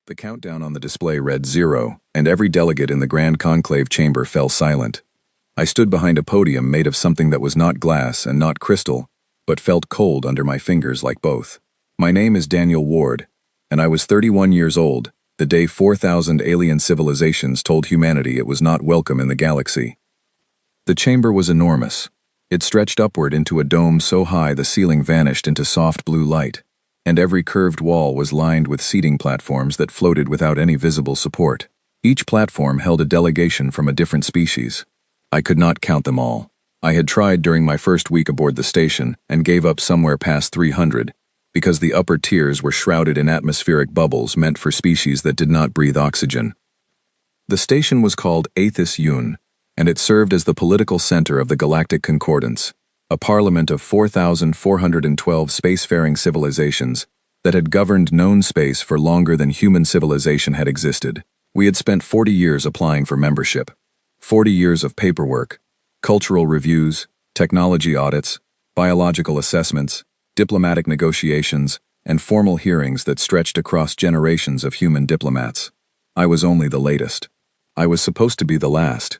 The countdown on the display read 0, and every delegate in the Grand Conclave chamber fell silent. I stood behind a podium made of something that was not glass and not crystal, but felt cold under my fingers like both. My name is Daniel Ward, and I was 31 years old, the day 4,000 alien civilizations told humanity it was not welcome in the galaxy. The chamber was enormous. It stretched upward into a dome so high the ceiling vanished into soft blue light, and every curved wall was lined with seating platforms that floated without any visible support. Each platform held a delegation from a different species. I could not count them all. I had tried during my first week aboard the station and gave up somewhere past 300, because the upper tiers were shrouded in atmospheric bubbles meant for species that did not breathe oxygen. The station was called Shun, and it served as the political center of the Galactic Concordance, a parliament of 4,412 spacefaring civilizations that had governed known space for longer than human civilization had existed. We had spent 40 years applying for membership, 40 years of paperwork, cultural reviews, technology audits, biological assessments, diplomatic negotiations, and formal hearings that stretched across generations of human diplomats. I was only the latest. I was supposed to be the last.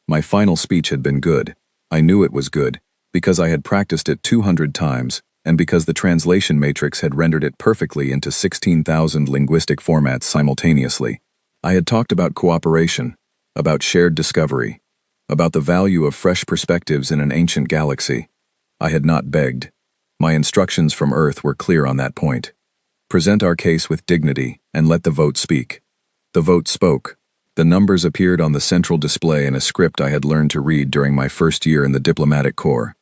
My final speech had been good. I knew it was good, because I had practiced it 200 times, and because the translation matrix had rendered it perfectly into 16,000 linguistic formats simultaneously. I had talked about cooperation, about shared discovery, about the value of fresh perspectives in an ancient galaxy. I had not begged. My instructions from Earth were clear on that point. Present our case with dignity and let the vote speak. The vote spoke. The numbers appeared on the central display in a script I had learned to read during my first year in the diplomatic corps.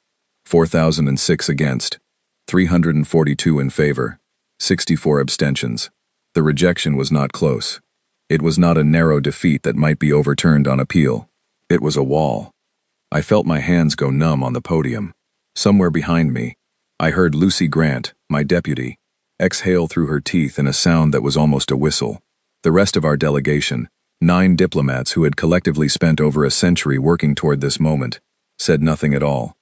4,006 against, 342 in favor, 64 abstentions. The rejection was not close. It was not a narrow defeat that might be overturned on appeal. It was a wall. I felt my hands go numb on the podium. Somewhere behind me, I heard Lucy Grant, my deputy, exhale through her teeth in a sound that was almost a whistle. The rest of our delegation, 9 diplomats who had collectively spent over a century working toward this moment, said nothing at all.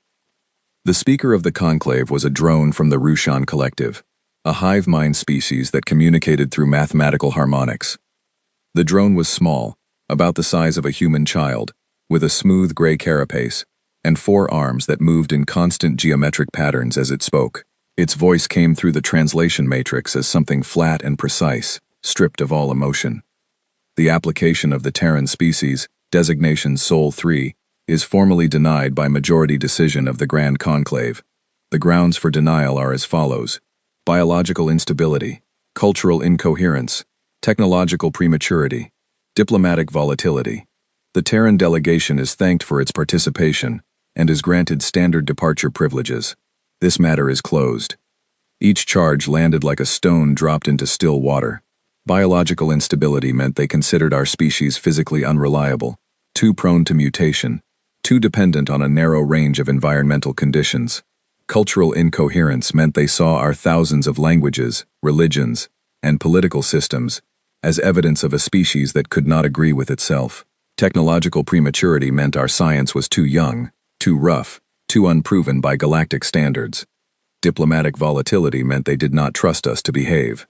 The speaker of the conclave was a drone from the Shun collective, a hive mind species that communicated through mathematical harmonics. The drone was small, about the size of a human child, with a smooth gray carapace, and 4 arms that moved in constant geometric patterns as it spoke. Its voice came through the translation matrix as something flat and precise, stripped of all emotion. The application of the Terran species, designation Sol 3, is formally denied by majority decision of the Grand Conclave. The grounds for denial are as follows: biological instability, cultural incoherence, technological prematurity, diplomatic volatility. The Terran delegation is thanked for its participation and is granted standard departure privileges. This matter is closed. Each charge landed like a stone dropped into still water. Biological instability meant they considered our species physically unreliable, too prone to mutation, too dependent on a narrow range of environmental conditions. Cultural incoherence meant they saw our thousands of languages, religions, and political systems as evidence of a species that could not agree with itself. Technological prematurity meant our science was too young, too rough, too unproven by galactic standards. Diplomatic volatility meant they did not trust us to behave.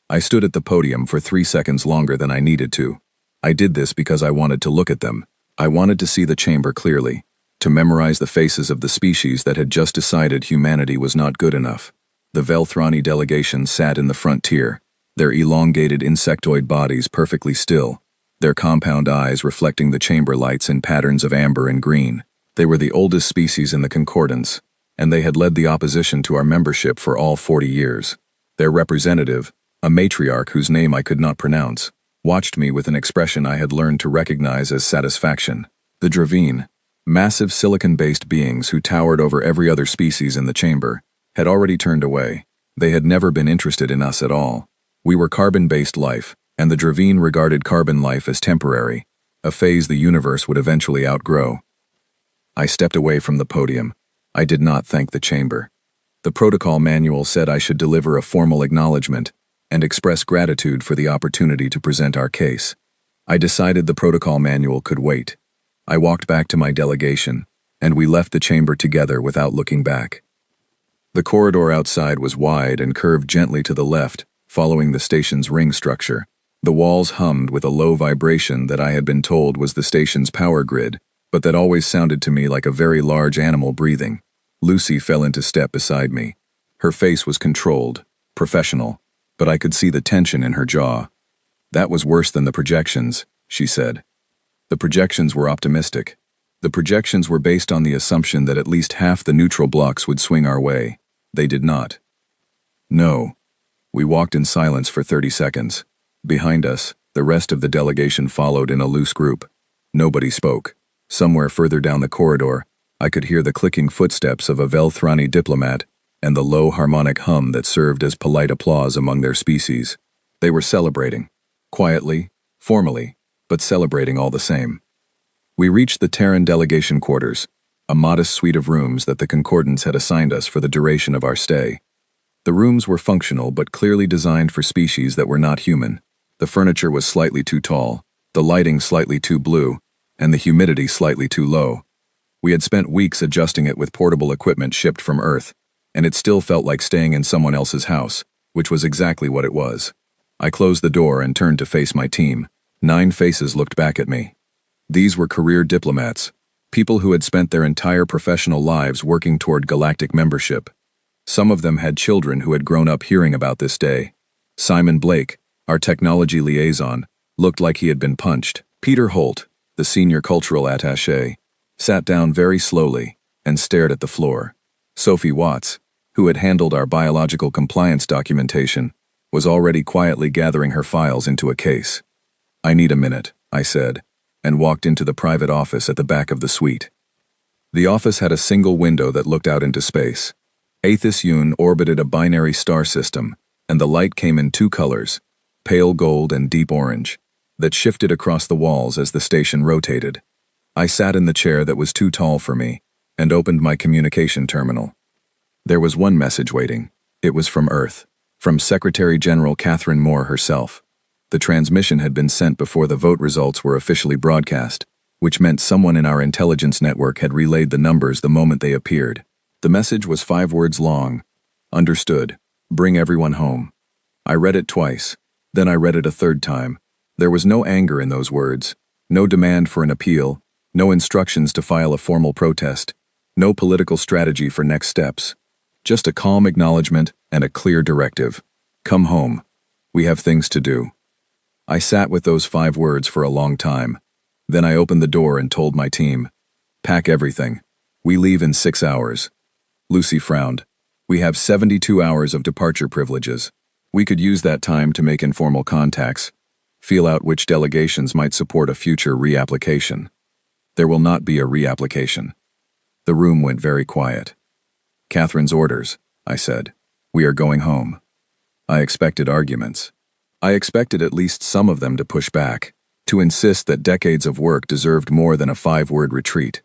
I stood at the podium for 3 seconds longer than I needed to. I did this because I wanted to look at them. I wanted to see the chamber clearly, to memorize the faces of the species that had just decided humanity was not good enough. The Velthrani delegation sat in the front tier, their elongated insectoid bodies perfectly still, their compound eyes reflecting the chamber lights in patterns of amber and green. They were the oldest species in the concordance, and they had led the opposition to our membership for all 40 years. Their representative, a matriarch whose name I could not pronounce, watched me with an expression I had learned to recognize as satisfaction. The Dravine, massive silicon-based beings who towered over every other species in the chamber, had already turned away. They had never been interested in us at all. We were carbon-based life, and the Dravine regarded carbon life as temporary, a phase the universe would eventually outgrow. I stepped away from the podium. I did not thank the chamber. The protocol manual said I should deliver a formal acknowledgement and express gratitude for the opportunity to present our case. I decided the protocol manual could wait. I walked back to my delegation, and we left the chamber together without looking back. The corridor outside was wide and curved gently to the left, following the station's ring structure. The walls hummed with a low vibration that I had been told was the station's power grid, but that always sounded to me like a very large animal breathing. Lucy fell into step beside me. Her face was controlled, professional, but I could see the tension in her jaw. "That was worse than the projections," she said. The projections were optimistic. The projections were based on the assumption that at least half the neutral blocks would swing our way. They did not. "No." We walked in silence for 30 seconds. Behind us, the rest of the delegation followed in a loose group. Nobody spoke. Somewhere further down the corridor, I could hear the clicking footsteps of a Velthrani diplomat and the low harmonic hum that served as polite applause among their species. They were celebrating. Quietly, formally, but celebrating all the same. We reached the Terran delegation quarters, a modest suite of rooms that the Concordants had assigned us for the duration of our stay. The rooms were functional but clearly designed for species that were not human. The furniture was slightly too tall, the lighting slightly too blue, and the humidity slightly too low. We had spent weeks adjusting it with portable equipment shipped from Earth, and it still felt like staying in someone else's house, which was exactly what it was. I closed the door and turned to face my team. 9 faces looked back at me. These were career diplomats, people who had spent their entire professional lives working toward galactic membership. Some of them had children who had grown up hearing about this day. Simon Blake, our technology liaison, looked like he had been punched. Peter Holt, the senior cultural attaché, sat down very slowly and stared at the floor. Sophie Watts, who had handled our biological compliance documentation, was already quietly gathering her files into a case. "I need a minute," I said, and walked into the private office at the back of the suite. The office had a single window that looked out into space. Aethys Yun orbited a binary star system, and the light came in 2 colors, pale gold and deep orange, that shifted across the walls as the station rotated. I sat in the chair that was too tall for me, and opened my communication terminal. There was one message waiting. It was from Earth, from Secretary General Catherine Moore herself. The transmission had been sent before the vote results were officially broadcast, which meant someone in our intelligence network had relayed the numbers the moment they appeared. The message was 5 words long. "Understood. Bring everyone home." I read it twice. Then I read it a 3rd time. There was no anger in those words, no demand for an appeal, no instructions to file a formal protest, no political strategy for next steps. Just a calm acknowledgement and a clear directive. "Come home. We have things to do." I sat with those 5 words for a long time. Then I opened the door and told my team, "Pack everything. We leave in 6 hours." Lucy frowned. "We have 72 hours of departure privileges. We could use that time to make informal contacts, feel out which delegations might support a future reapplication." "There will not be a reapplication." The room went very quiet. "Catherine's orders," I said. "We are going home." I expected arguments. I expected at least some of them to push back, to insist that decades of work deserved more than a 5-word retreat.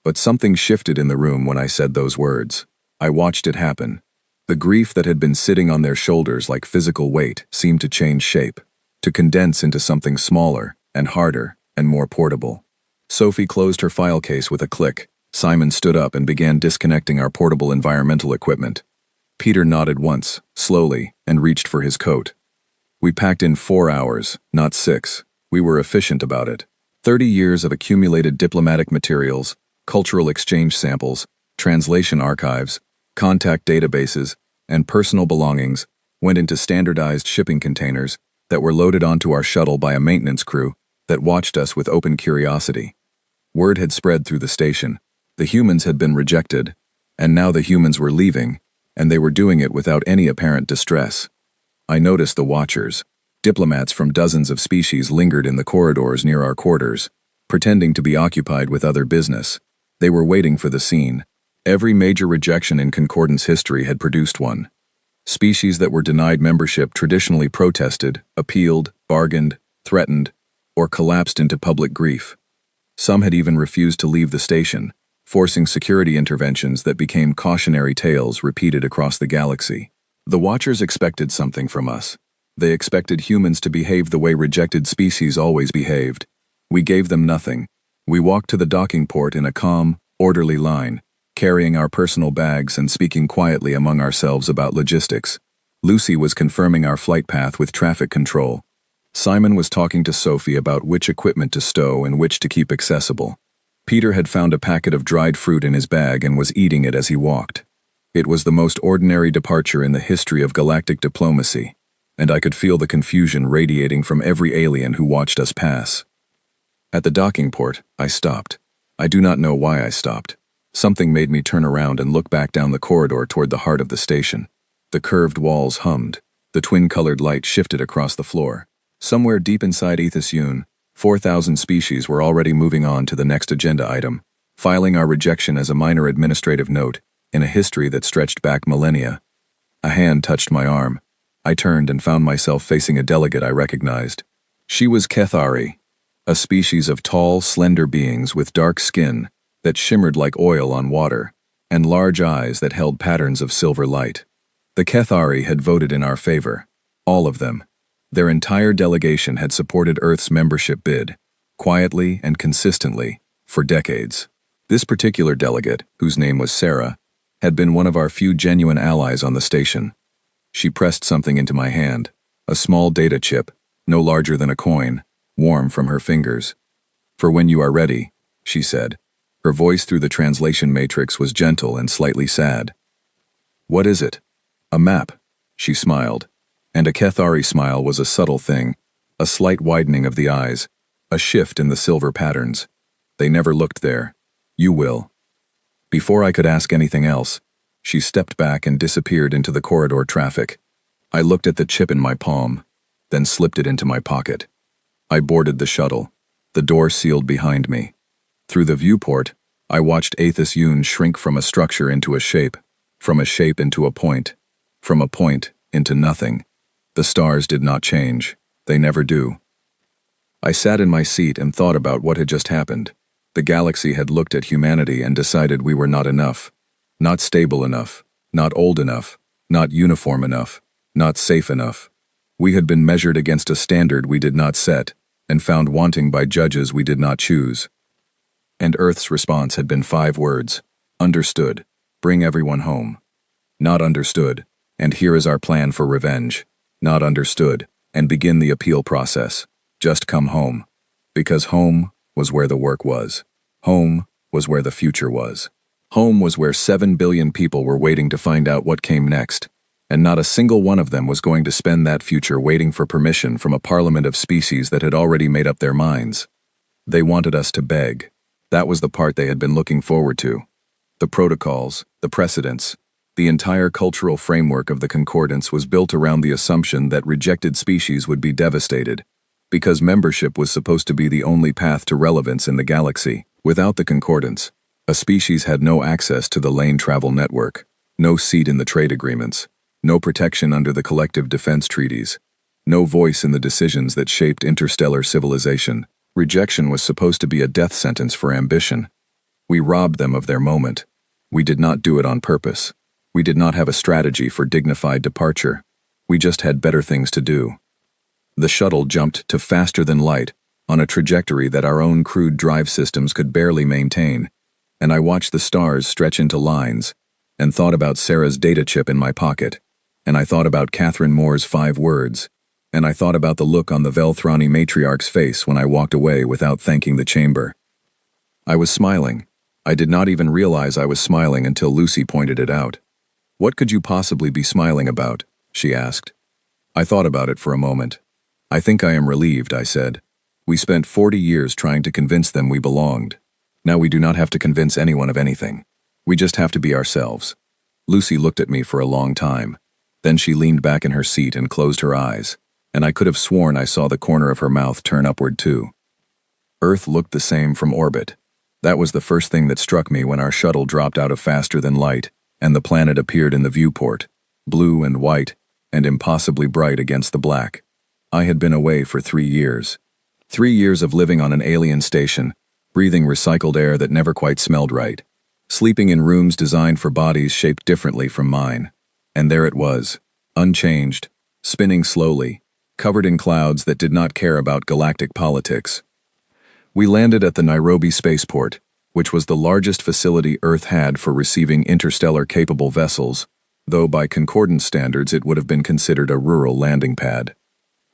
But something shifted in the room when I said those words. I watched it happen. The grief that had been sitting on their shoulders like physical weight seemed to change shape, to condense into something smaller and harder and more portable. Sophie closed her file case with a click. Simon stood up and began disconnecting our portable environmental equipment. Peter nodded once, slowly, and reached for his coat. We packed in 4 hours, not 6. We were efficient about it. 30 years of accumulated diplomatic materials, cultural exchange samples, translation archives, contact databases, and personal belongings went into standardized shipping containers that were loaded onto our shuttle by a maintenance crew that watched us with open curiosity. Word had spread through the station. The humans had been rejected, and now the humans were leaving, and they were doing it without any apparent distress. I noticed the watchers. Diplomats from dozens of species lingered in the corridors near our quarters, pretending to be occupied with other business. They were waiting for the scene. Every major rejection in Concordance history had produced one. Species that were denied membership traditionally protested, appealed, bargained, threatened, or collapsed into public grief. Some had even refused to leave the station, forcing security interventions that became cautionary tales repeated across the galaxy. The Watchers expected something from us. They expected humans to behave the way rejected species always behaved. We gave them nothing. We walked to the docking port in a calm, orderly line, carrying our personal bags and speaking quietly among ourselves about logistics. Lucy was confirming our flight path with traffic control. Simon was talking to Sophie about which equipment to stow and which to keep accessible. Peter had found a packet of dried fruit in his bag and was eating it as he walked. It was the most ordinary departure in the history of galactic diplomacy, and I could feel the confusion radiating from every alien who watched us pass. At the docking port, I stopped. I do not know why I stopped. Something made me turn around and look back down the corridor toward the heart of the station. The curved walls hummed. The twin-colored light shifted across the floor. Somewhere deep inside HFY, 4,000 species were already moving on to the next agenda item, filing our rejection as a minor administrative note in a history that stretched back millennia. A hand touched my arm. I turned and found myself facing a delegate I recognized. She was Kethari, a species of tall, slender beings with dark skin that shimmered like oil on water, and large eyes that held patterns of silver light. The Kethari had voted in our favor. All of them. Their entire delegation had supported Earth's membership bid, quietly and consistently, for decades. This particular delegate, whose name was Sarah, had been one of our few genuine allies on the station. She pressed something into my hand, a small data chip, no larger than a coin, warm from her fingers. "For when you are ready," she said. Her voice through the translation matrix was gentle and slightly sad. "What is it?" "A map," she smiled. And a Kethari smile was a subtle thing, a slight widening of the eyes, a shift in the silver patterns. They never looked there. "You will." Before I could ask anything else, she stepped back and disappeared into the corridor traffic. I looked at the chip in my palm, then slipped it into my pocket. I boarded the shuttle. The door sealed behind me. Through the viewport, I watched HFY shrink from a structure into a shape, from a shape into a point, from a point into nothing. The stars did not change. They never do. I sat in my seat and thought about what had just happened. The galaxy had looked at humanity and decided we were not enough. Not stable enough. Not old enough. Not uniform enough. Not safe enough. We had been measured against a standard we did not set, and found wanting by judges we did not choose. And Earth's response had been 5 words. Understood. Bring everyone home. Not understood. And here is our plan for revenge. Not understood, and begin the appeal process. Just come home. Because home was where the work was. Home was where the future was. Home was where 7 billion people were waiting to find out what came next, and not a single one of them was going to spend that future waiting for permission from a parliament of species that had already made up their minds. They wanted us to beg. That was the part they had been looking forward to. The protocols, the precedents, the entire cultural framework of the concordance was built around the assumption that rejected species would be devastated, because membership was supposed to be the only path to relevance in the galaxy. Without the concordance, a species had no access to the lane travel network, no seat in the trade agreements, no protection under the collective defense treaties, no voice in the decisions that shaped interstellar civilization. Rejection was supposed to be a death sentence for ambition. We robbed them of their moment. We did not do it on purpose. We did not have a strategy for dignified departure. We just had better things to do. The shuttle jumped to faster than light on a trajectory that our own crude drive systems could barely maintain, and I watched the stars stretch into lines, and thought about Sarah's data chip in my pocket, and I thought about Catherine Moore's 5 words, and I thought about the look on the Velthrani matriarch's face when I walked away without thanking the chamber. I was smiling. I did not even realize I was smiling until Lucy pointed it out. "What could you possibly be smiling about?" she asked. I thought about it for a moment. "I think I am relieved," I said. "We spent 40 years trying to convince them we belonged. Now we do not have to convince anyone of anything. We just have to be ourselves." Lucy looked at me for a long time. Then she leaned back in her seat and closed her eyes, and I could have sworn I saw the corner of her mouth turn upward too. Earth looked the same from orbit. That was the first thing that struck me when our shuttle dropped out of faster than light, and the planet appeared in the viewport, blue and white, and impossibly bright against the black. I had been away for 3 years. 3 years of living on an alien station, breathing recycled air that never quite smelled right, sleeping in rooms designed for bodies shaped differently from mine. And there it was, unchanged, spinning slowly, covered in clouds that did not care about galactic politics. We landed at the Nairobi spaceport, which was the largest facility Earth had for receiving interstellar-capable vessels, though by concordance standards it would have been considered a rural landing pad.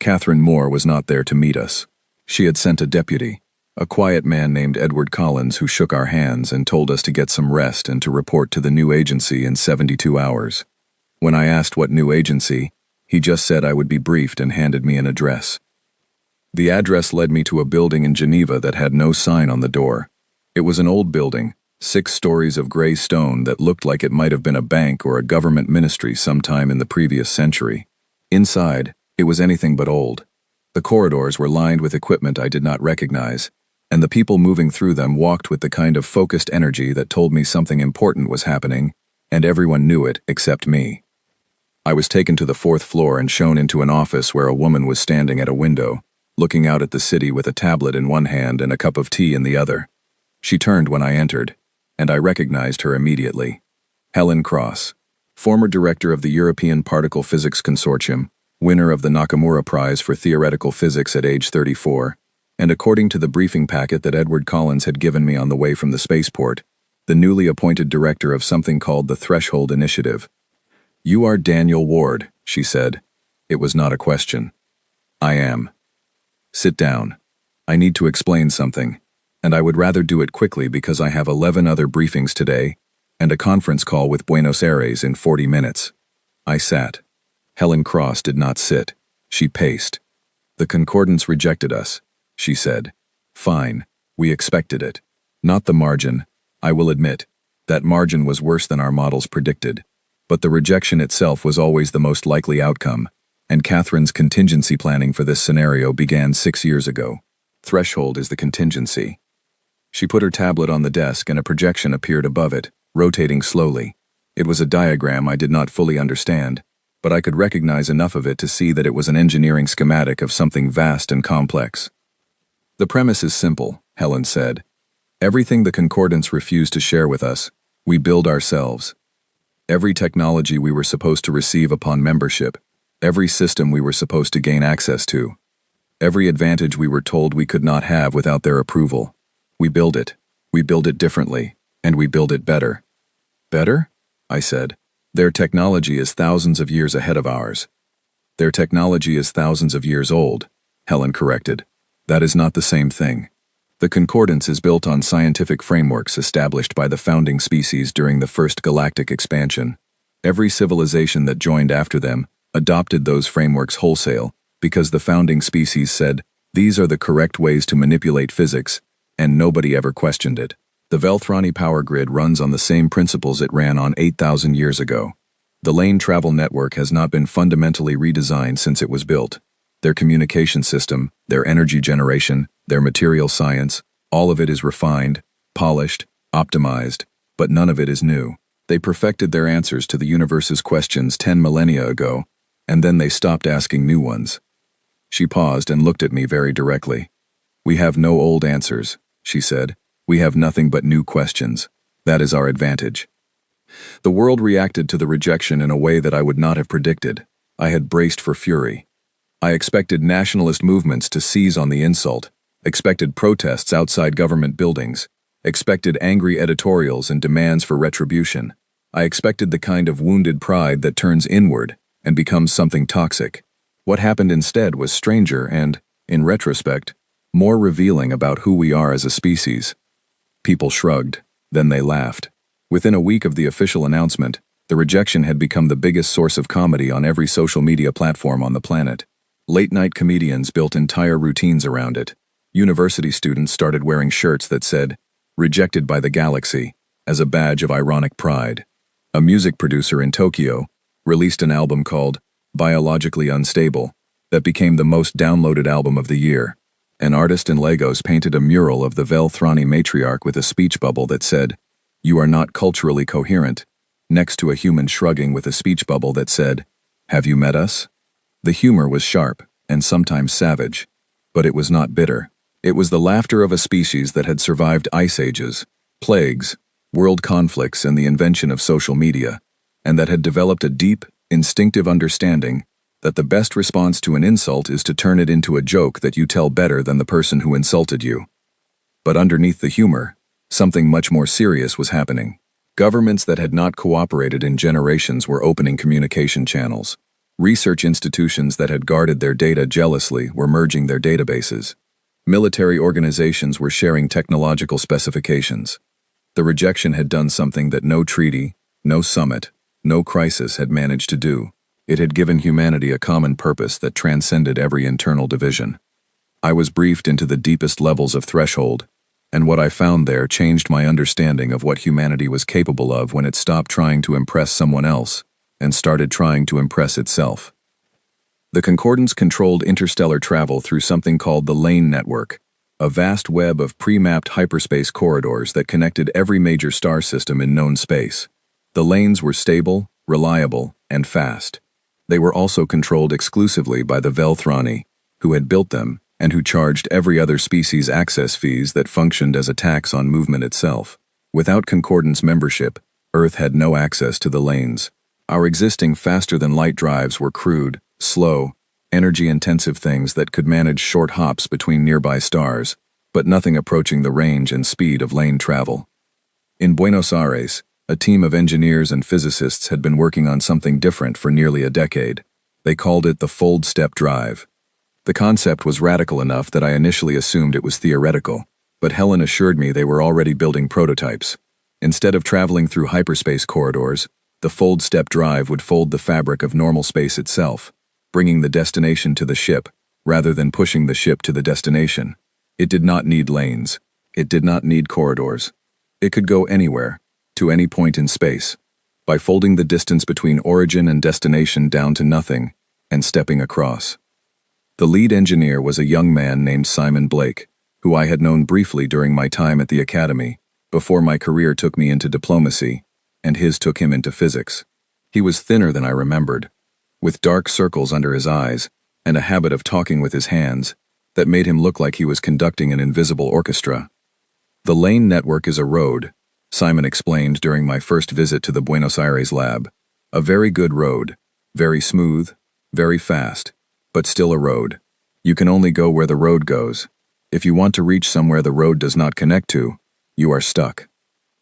Catherine Moore was not there to meet us. She had sent a deputy, a quiet man named Edward Collins, who shook our hands and told us to get some rest and to report to the new agency in 72 hours. When I asked what new agency, he just said I would be briefed and handed me an address. The address led me to a building in Geneva that had no sign on the door. It was an old building, 6 stories of gray stone that looked like it might have been a bank or a government ministry sometime in the previous century. Inside, it was anything but old. The corridors were lined with equipment I did not recognize, and the people moving through them walked with the kind of focused energy that told me something important was happening, and everyone knew it except me. I was taken to the 4th floor and shown into an office where a woman was standing at a window, looking out at the city with a tablet in one hand and a cup of tea in the other. She turned when I entered, and I recognized her immediately. Helen Cross, former director of the European Particle Physics Consortium, winner of the Nakamura Prize for Theoretical Physics at age 34, and according to the briefing packet that Edward Collins had given me on the way from the spaceport, the newly appointed director of something called the Threshold Initiative. "You are Daniel Ward," she said. It was not a question. "I am." "Sit down. I need to explain something, and I would rather do it quickly because I have 11 other briefings today and a conference call with Buenos Aires in 40 minutes. I sat. Helen Cross did not sit. She paced. "The concordance rejected us," she said. "Fine. We expected it. Not the margin. I will admit, that margin was worse than our models predicted. But the rejection itself was always the most likely outcome, and Catherine's contingency planning for this scenario began 6 years ago. Threshold is the contingency." She put her tablet on the desk and a projection appeared above it, rotating slowly. It was a diagram I did not fully understand, but I could recognize enough of it to see that it was an engineering schematic of something vast and complex. "The premise is simple," Helen said. "Everything the concordance refused to share with us, we build ourselves. Every technology we were supposed to receive upon membership, every system we were supposed to gain access to, every advantage we were told we could not have without their approval. We build it. We build it differently, and we build it better." "Better?" I said. "Their technology is thousands of years ahead of ours." "Their technology is thousands of years old," Helen corrected. "That is not the same thing. The concordance is built on scientific frameworks established by the founding species during the first galactic expansion. Every civilization that joined after them adopted those frameworks wholesale because the founding species said, these are the correct ways to manipulate physics, and nobody ever questioned it. The Velthrani power grid runs on the same principles it ran on 8,000 years ago. The lane travel network has not been fundamentally redesigned since it was built. Their communication system, their energy generation, their material science, all of it is refined, polished, optimized, but none of it is new. They perfected their answers to the universe's questions 10 millennia ago, and then they stopped asking new ones." She paused and looked at me very directly. "We have no old answers," she said. "We have nothing but new questions. That is our advantage." The world reacted to the rejection in a way that I would not have predicted. I had braced for fury. I expected nationalist movements to seize on the insult, expected protests outside government buildings, expected angry editorials and demands for retribution. I expected the kind of wounded pride that turns inward and becomes something toxic. What happened instead was stranger and, in retrospect, more revealing about who we are as a species. People shrugged, then they laughed. Within a week of the official announcement, the rejection had become the biggest source of comedy on every social media platform on the planet. Late-night comedians built entire routines around it. University students started wearing shirts that said, "Rejected by the Galaxy," as a badge of ironic pride. A music producer in Tokyo released an album called Biologically Unstable that became the most downloaded album of the year. An artist in Lagos painted a mural of the Velthrani matriarch with a speech bubble that said, "You are not culturally coherent," next to a human shrugging with a speech bubble that said, "Have you met us?" The humor was sharp and sometimes savage, but it was not bitter. It was the laughter of a species that had survived ice ages, plagues, world conflicts, and the invention of social media, and that had developed a deep, instinctive understanding that the best response to an insult is to turn it into a joke that you tell better than the person who insulted you. But underneath the humor, something much more serious was happening. Governments that had not cooperated in generations were opening communication channels. Research institutions that had guarded their data jealously were merging their databases. Military organizations were sharing technological specifications. The rejection had done something that no treaty, no summit, no crisis had managed to do. It had given humanity a common purpose that transcended every internal division. I was briefed into the deepest levels of threshold, and what I found there changed my understanding of what humanity was capable of when it stopped trying to impress someone else and started trying to impress itself. The Concordance controlled interstellar travel through something called the Lane Network, a vast web of pre-mapped hyperspace corridors that connected every major star system in known space. The lanes were stable, reliable, and fast. They were also controlled exclusively by the Velthrani, who had built them and who charged every other species access fees that functioned as a tax on movement itself. Without Concordance membership, Earth had no access to the lanes. Our existing faster-than-light drives were crude, slow, energy-intensive things that could manage short hops between nearby stars, but nothing approaching the range and speed of lane travel. In Buenos Aires, a team of engineers and physicists had been working on something different for nearly a decade. They called it the fold-step drive. The concept was radical enough that I initially assumed it was theoretical, but Helen assured me they were already building prototypes. Instead of traveling through hyperspace corridors, the fold-step drive would fold the fabric of normal space itself, bringing the destination to the ship, rather than pushing the ship to the destination. It did not need lanes. It did not need corridors. It could go anywhere, to any point in space, by folding the distance between origin and destination down to nothing, and stepping across. The lead engineer was a young man named Simon Blake, who I had known briefly during my time at the academy, before my career took me into diplomacy, and his took him into physics. He was thinner than I remembered, with dark circles under his eyes, and a habit of talking with his hands that made him look like he was conducting an invisible orchestra. The Lane Network is a road, Simon explained during my first visit to the Buenos Aires lab. A very good road, very smooth, very fast, but still a road. You can only go where the road goes. If you want to reach somewhere the road does not connect to, you are stuck.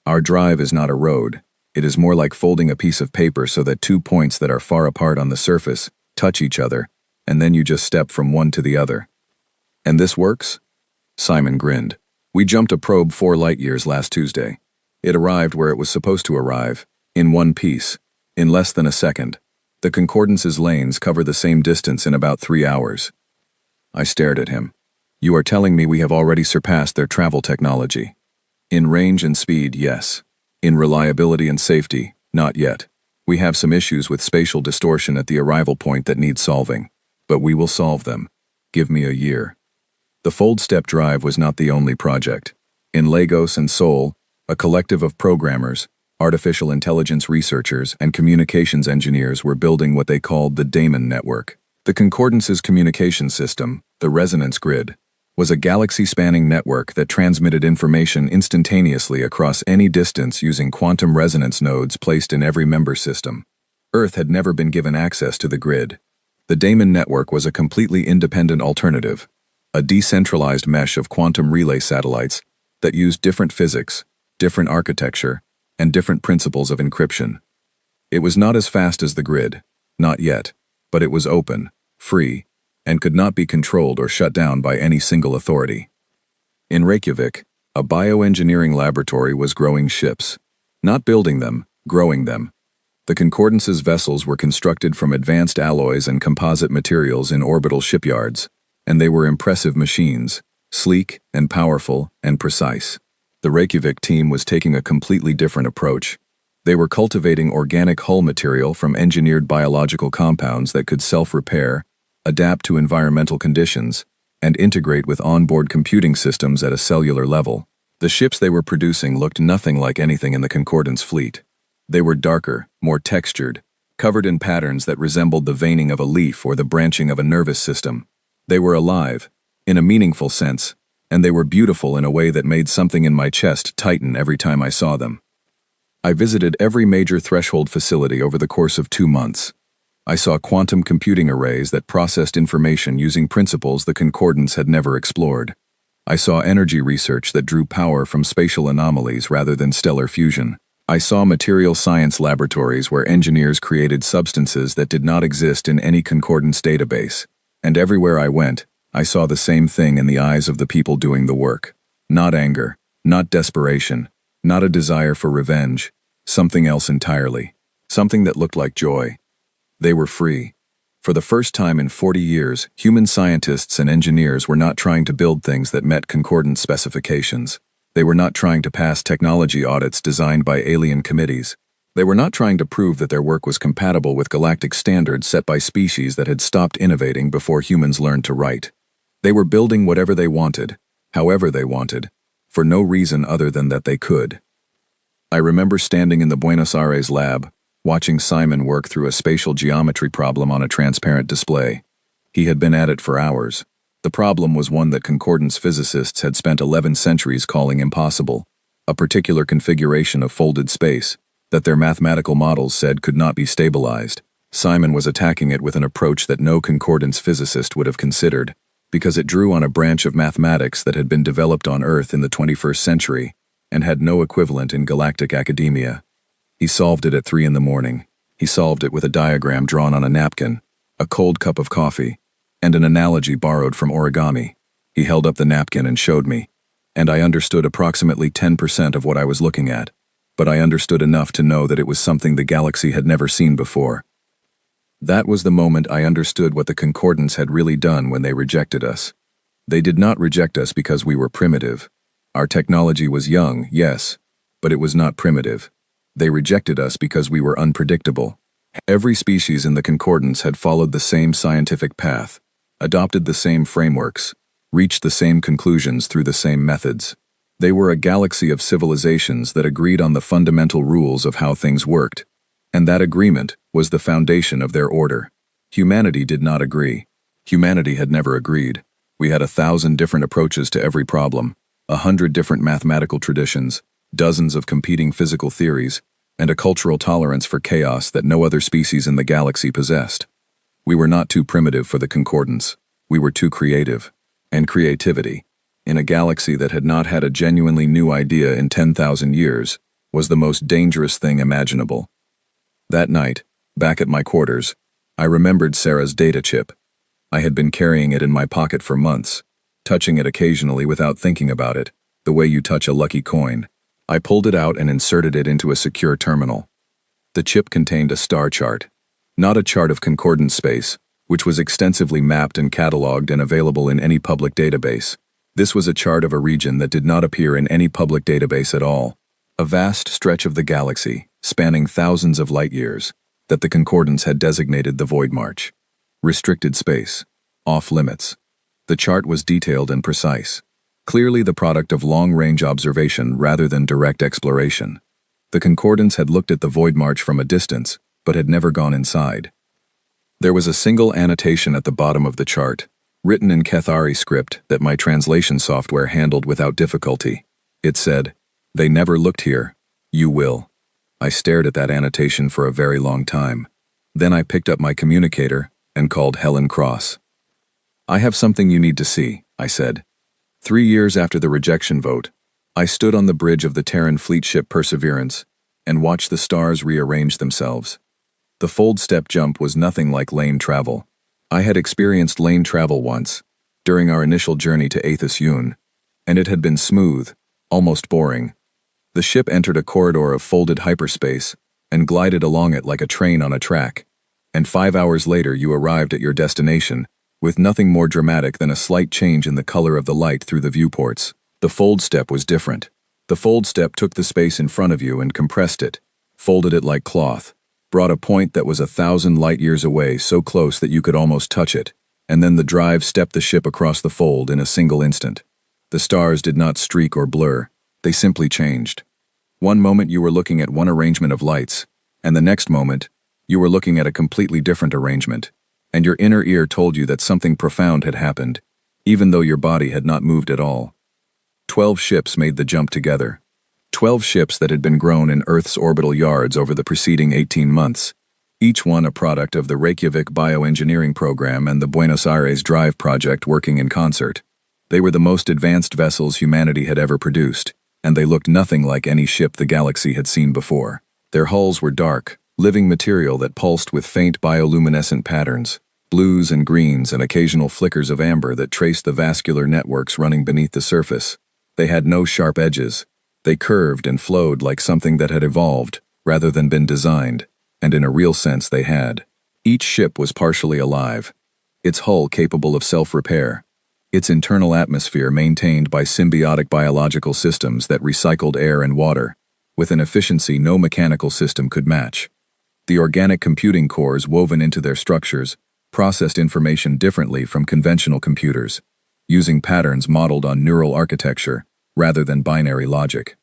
Our drive is not a road. It is more like folding a piece of paper so that 2 points that are far apart on the surface touch each other, and then you just step from one to the other. And this works? Simon grinned. We jumped a probe 4 light-years last Tuesday. It arrived where it was supposed to arrive, in one piece, in less than a second. The Concordance's lanes cover the same distance in about 3 hours. I stared at him. You are telling me we have already surpassed their travel technology. In range and speed, yes. In reliability and safety, not yet. We have some issues with spatial distortion at the arrival point that need solving, but we will solve them. Give me a year. The fold-step drive was not the only project. In Lagos and Seoul, a collective of programmers, artificial intelligence researchers, and communications engineers were building what they called the Damon Network. The Concordance's communication system, the resonance grid, was a galaxy-spanning network that transmitted information instantaneously across any distance using quantum resonance nodes placed in every member system. Earth had never been given access to the grid. The Damon Network was a completely independent alternative, a decentralized mesh of quantum relay satellites that used different physics, different architecture, and different principles of encryption. It was not as fast as the grid, not yet, but it was open, free, and could not be controlled or shut down by any single authority. In Reykjavik, a bioengineering laboratory was growing ships. Not building them, growing them. The Concordance's vessels were constructed from advanced alloys and composite materials in orbital shipyards, and they were impressive machines, sleek and powerful and precise. The Reykjavik team was taking a completely different approach. They were cultivating organic hull material from engineered biological compounds that could self-repair, adapt to environmental conditions, and integrate with onboard computing systems at a cellular level. The ships they were producing looked nothing like anything in the Concordance fleet. They were darker, more textured, covered in patterns that resembled the veining of a leaf or the branching of a nervous system. They were alive, in a meaningful sense, and they were beautiful in a way that made something in my chest tighten every time I saw them. I visited every major threshold facility over the course of 2 months. I saw quantum computing arrays that processed information using principles the Concordance had never explored. I saw energy research that drew power from spatial anomalies rather than stellar fusion. I saw material science laboratories where engineers created substances that did not exist in any concordance database. And everywhere I went, I saw the same thing in the eyes of the people doing the work. Not anger, not desperation, not a desire for revenge, something else entirely. Something that looked like joy. They were free. For the first time in 40 years, human scientists and engineers were not trying to build things that met concordance specifications. They were not trying to pass technology audits designed by alien committees. They were not trying to prove that their work was compatible with galactic standards set by species that had stopped innovating before humans learned to write. They were building whatever they wanted, however they wanted, for no reason other than that they could. I remember standing in the Buenos Aires lab, watching Simon work through a spatial geometry problem on a transparent display. He had been at it for hours. The problem was one that concordance physicists had spent 11 centuries calling impossible, a particular configuration of folded space that their mathematical models said could not be stabilized. Simon was attacking it with an approach that no concordance physicist would have considered, because it drew on a branch of mathematics that had been developed on Earth in the 21st century and had no equivalent in galactic academia. He solved it at 3 in the morning. He solved it with a diagram drawn on a napkin, a cold cup of coffee, and an analogy borrowed from origami. He held up the napkin and showed me, and I understood approximately 10% of what I was looking at, but I understood enough to know that it was something the galaxy had never seen before. That was the moment I understood what the concordance had really done when they rejected us. They did not reject us because we were primitive. Our technology was young, yes, but it was not primitive. They rejected us because we were unpredictable. Every species in the concordance had followed the same scientific path, adopted the same frameworks, reached the same conclusions through the same methods. They were a galaxy of civilizations that agreed on the fundamental rules of how things worked, and that agreement was the foundation of their order. Humanity did not agree. Humanity had never agreed. We had 1,000 different approaches to every problem, 100 different mathematical traditions, dozens of competing physical theories, and a cultural tolerance for chaos that no other species in the galaxy possessed. We were not too primitive for the concordance. We were too creative. And creativity, in a galaxy that had not had a genuinely new idea in 10,000 years, was the most dangerous thing imaginable. That night, back at my quarters, I remembered Sarah's data chip. I had been carrying it in my pocket for months, touching it occasionally without thinking about it, the way you touch a lucky coin. I pulled it out and inserted it into a secure terminal. The chip contained a star chart, not a chart of concordance space, which was extensively mapped and cataloged and available in any public database. This was a chart of a region that did not appear in any public database at all. A vast stretch of the galaxy, spanning thousands of light years, that the concordance had designated the Void March. Restricted space. Off limits. The chart was detailed and precise. Clearly the product of long-range observation rather than direct exploration. The concordance had looked at the Void March from a distance, but had never gone inside. There was a single annotation at the bottom of the chart, written in Cathari script that my translation software handled without difficulty. It said, "They never looked here. You will." I stared at that annotation for a very long time. Then I picked up my communicator and called Helen Cross. "I have something you need to see," I said. 3 years after the rejection vote, I stood on the bridge of the Terran fleet ship Perseverance and watched the stars rearrange themselves. The fold step jump was nothing like lane travel. I had experienced lane travel once, during our initial journey to Aethys, and it had been smooth, almost boring. The ship entered a corridor of folded hyperspace and glided along it like a train on a track, and 5 hours later you arrived at your destination, with nothing more dramatic than a slight change in the color of the light through the viewports. The fold step was different. The fold step took the space in front of you and compressed it, folded it like cloth, brought a point that was 1,000 light-years away so close that you could almost touch it, and then the drive stepped the ship across the fold in a single instant. The stars did not streak or blur, they simply changed. One moment you were looking at one arrangement of lights, and the next moment, you were looking at a completely different arrangement, and your inner ear told you that something profound had happened, even though your body had not moved at all. 12 ships made the jump together. 12 ships that had been grown in Earth's orbital yards over the preceding 18 months, each one a product of the Reykjavik bioengineering program and the Buenos Aires Drive project working in concert. They were the most advanced vessels humanity had ever produced, and they looked nothing like any ship the galaxy had seen before. Their hulls were dark, living material that pulsed with faint bioluminescent patterns, blues and greens and occasional flickers of amber that traced the vascular networks running beneath the surface. They had no sharp edges. They curved and flowed like something that had evolved, rather than been designed, and in a real sense they had. Each ship was partially alive, its hull capable of self-repair, its internal atmosphere maintained by symbiotic biological systems that recycled air and water, with an efficiency no mechanical system could match. The organic computing cores woven into their structures processed information differently from conventional computers, using patterns modeled on neural architecture rather than binary logic.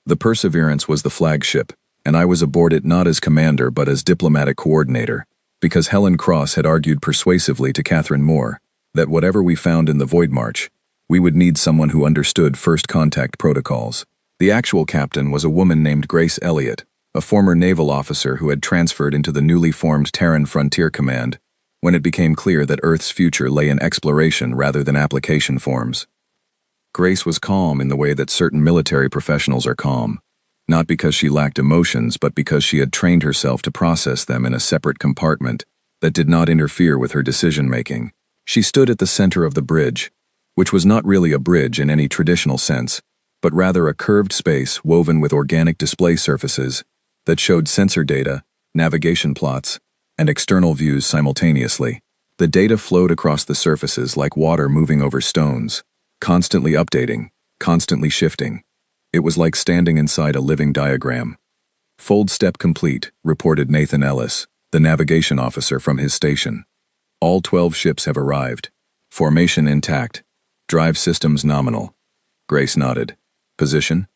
The Perseverance was the flagship, and I was aboard it not as commander but as diplomatic coordinator, because Helen Cross had argued persuasively to Catherine Moore that whatever we found in the Void March, we would need someone who understood first contact protocols. The actual captain was a woman named Grace Elliott, a former naval officer who had transferred into the newly formed Terran Frontier Command when it became clear that Earth's future lay in exploration rather than application forms. Grace was calm in the way that certain military professionals are calm, not because she lacked emotions but because she had trained herself to process them in a separate compartment that did not interfere with her decision-making. She stood at the center of the bridge, which was not really a bridge in any traditional sense, but rather a curved space woven with organic display surfaces that showed sensor data, navigation plots, and external views simultaneously. The data flowed across the surfaces like water moving over stones, constantly updating, constantly shifting. It was like standing inside a living diagram. "Fold step complete," reported Nathan Ellis, the navigation officer from his station. "All 12 ships have arrived. Formation intact. Drive systems nominal." Grace nodded. "Position?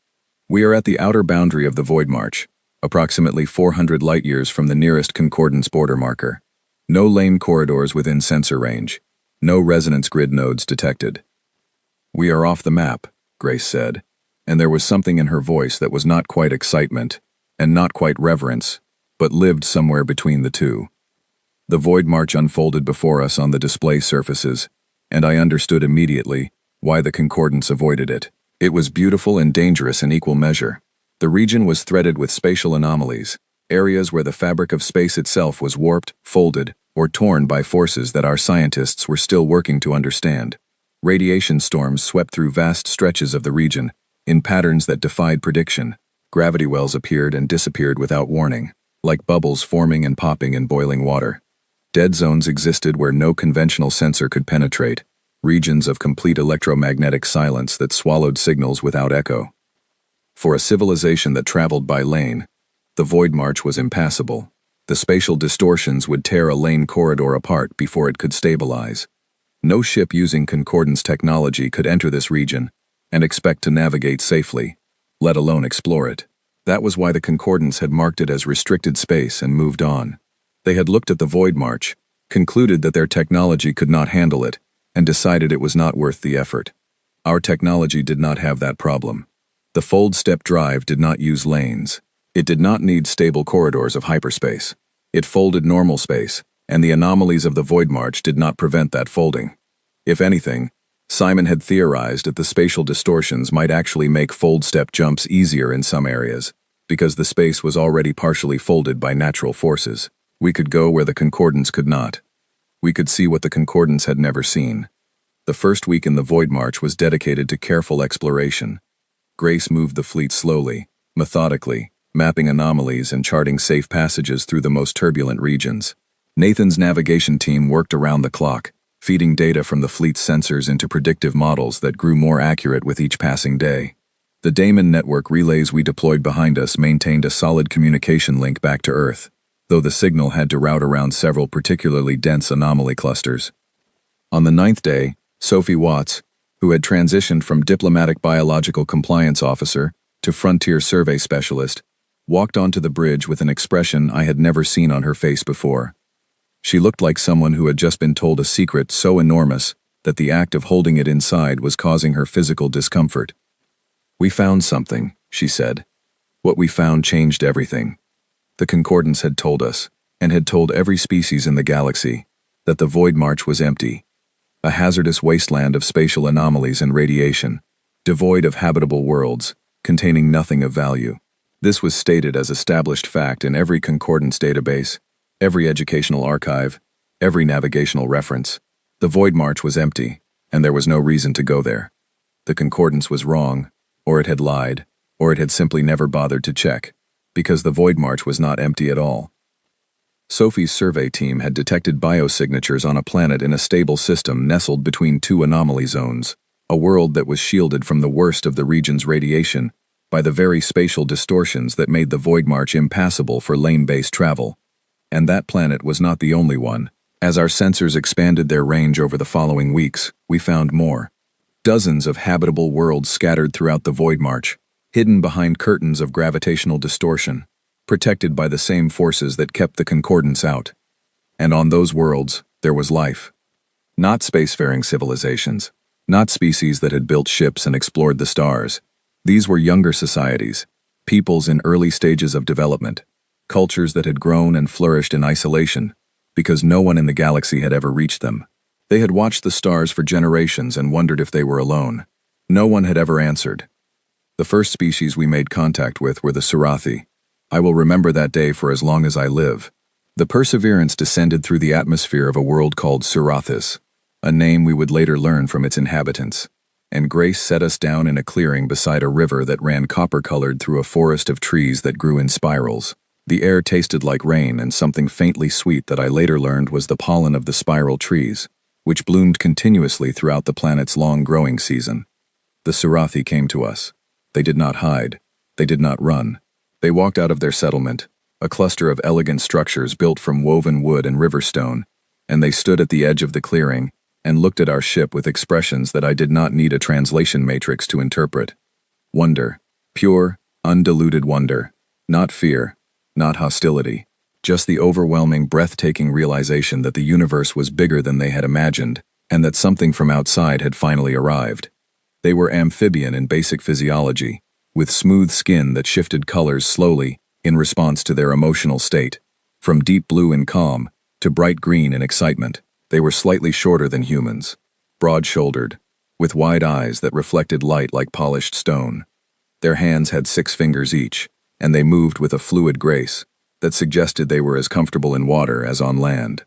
We are at the outer boundary of the Void March, approximately 400 light-years from the nearest concordance border marker. No lane corridors within sensor range. No resonance grid nodes detected." "We are off the map," Grace said, and there was something in her voice that was not quite excitement, and not quite reverence, but lived somewhere between the two. The Void March unfolded before us on the display surfaces, and I understood immediately why the concordance avoided it. It was beautiful and dangerous in equal measure. The region was threaded with spatial anomalies, areas where the fabric of space itself was warped, folded, or torn by forces that our scientists were still working to understand. Radiation storms swept through vast stretches of the region, in patterns that defied prediction. Gravity wells appeared and disappeared without warning, like bubbles forming and popping in boiling water. Dead zones existed where no conventional sensor could penetrate, regions of complete electromagnetic silence that swallowed signals without echo. For a civilization that traveled by lane, the Void March was impassable. The spatial distortions would tear a lane corridor apart before it could stabilize. No ship using concordance technology could enter this region and expect to navigate safely, let alone explore it. That was why the concordance had marked it as restricted space and moved on. They had looked at the Void March, concluded that their technology could not handle it, and decided it was not worth the effort. Our technology did not have that problem. The fold-step drive did not use lanes. It did not need stable corridors of hyperspace. It folded normal space, and the anomalies of the Void March did not prevent that folding. If anything, Simon had theorized that the spatial distortions might actually make fold-step jumps easier in some areas, because the space was already partially folded by natural forces. We could go where the concordance could not. We could see what the concordance had never seen. The first week in the Void March was dedicated to careful exploration. Grace moved the fleet slowly, methodically, mapping anomalies and charting safe passages through the most turbulent regions. Nathan's navigation team worked around the clock, feeding data from the fleet's sensors into predictive models that grew more accurate with each passing day. The Damon network relays we deployed behind us maintained a solid communication link back to Earth, though the signal had to route around several particularly dense anomaly clusters. On the 9th day, Sophie Watts, who had transitioned from diplomatic biological compliance officer to frontier survey specialist, walked onto the bridge with an expression I had never seen on her face before. She looked like someone who had just been told a secret so enormous that the act of holding it inside was causing her physical discomfort. "We found something," she said. "What we found changed everything." The concordance had told us, and had told every species in the galaxy, that the Void March was empty, a hazardous wasteland of spatial anomalies and radiation, devoid of habitable worlds, containing nothing of value. This was stated as established fact in every concordance database, every educational archive, every navigational reference. The Void March was empty, and there was no reason to go there. The concordance was wrong, or it had lied, or it had simply never bothered to check, because the Void March was not empty at all. Sophie's survey team had detected biosignatures on a planet in a stable system nestled between two anomaly zones, a world that was shielded from the worst of the region's radiation by the very spatial distortions that made the Void March impassable for lane-based travel. And that planet was not the only one. As our sensors expanded their range over the following weeks, we found more. Dozens of habitable worlds scattered throughout the Void March, hidden behind curtains of gravitational distortion, protected by the same forces that kept the concordance out. And on those worlds, there was life. Not spacefaring civilizations, not species that had built ships and explored the stars. These were younger societies, peoples in early stages of development, cultures that had grown and flourished in isolation, because no one in the galaxy had ever reached them. They had watched the stars for generations and wondered if they were alone. No one had ever answered. The first species we made contact with were the Surathi. I will remember that day for as long as I live. The Perseverance descended through the atmosphere of a world called Surathis, a name we would later learn from its inhabitants, and Grace set us down in a clearing beside a river that ran copper-colored through a forest of trees that grew in spirals. The air tasted like rain and something faintly sweet that I later learned was the pollen of the spiral trees, which bloomed continuously throughout the planet's long growing season. The Surathi came to us. They did not hide. They did not run. They walked out of their settlement, a cluster of elegant structures built from woven wood and river stone, and they stood at the edge of the clearing and looked at our ship with expressions that I did not need a translation matrix to interpret. Wonder. Pure, undiluted wonder. Not fear. Not hostility. Just the overwhelming, breathtaking realization that the universe was bigger than they had imagined, and that something from outside had finally arrived. They were amphibian in basic physiology, with smooth skin that shifted colors slowly in response to their emotional state. From deep blue in calm to bright green in excitement. They were slightly shorter than humans, broad-shouldered, with wide eyes that reflected light like polished stone. Their hands had 6 fingers each, and they moved with a fluid grace that suggested they were as comfortable in water as on land.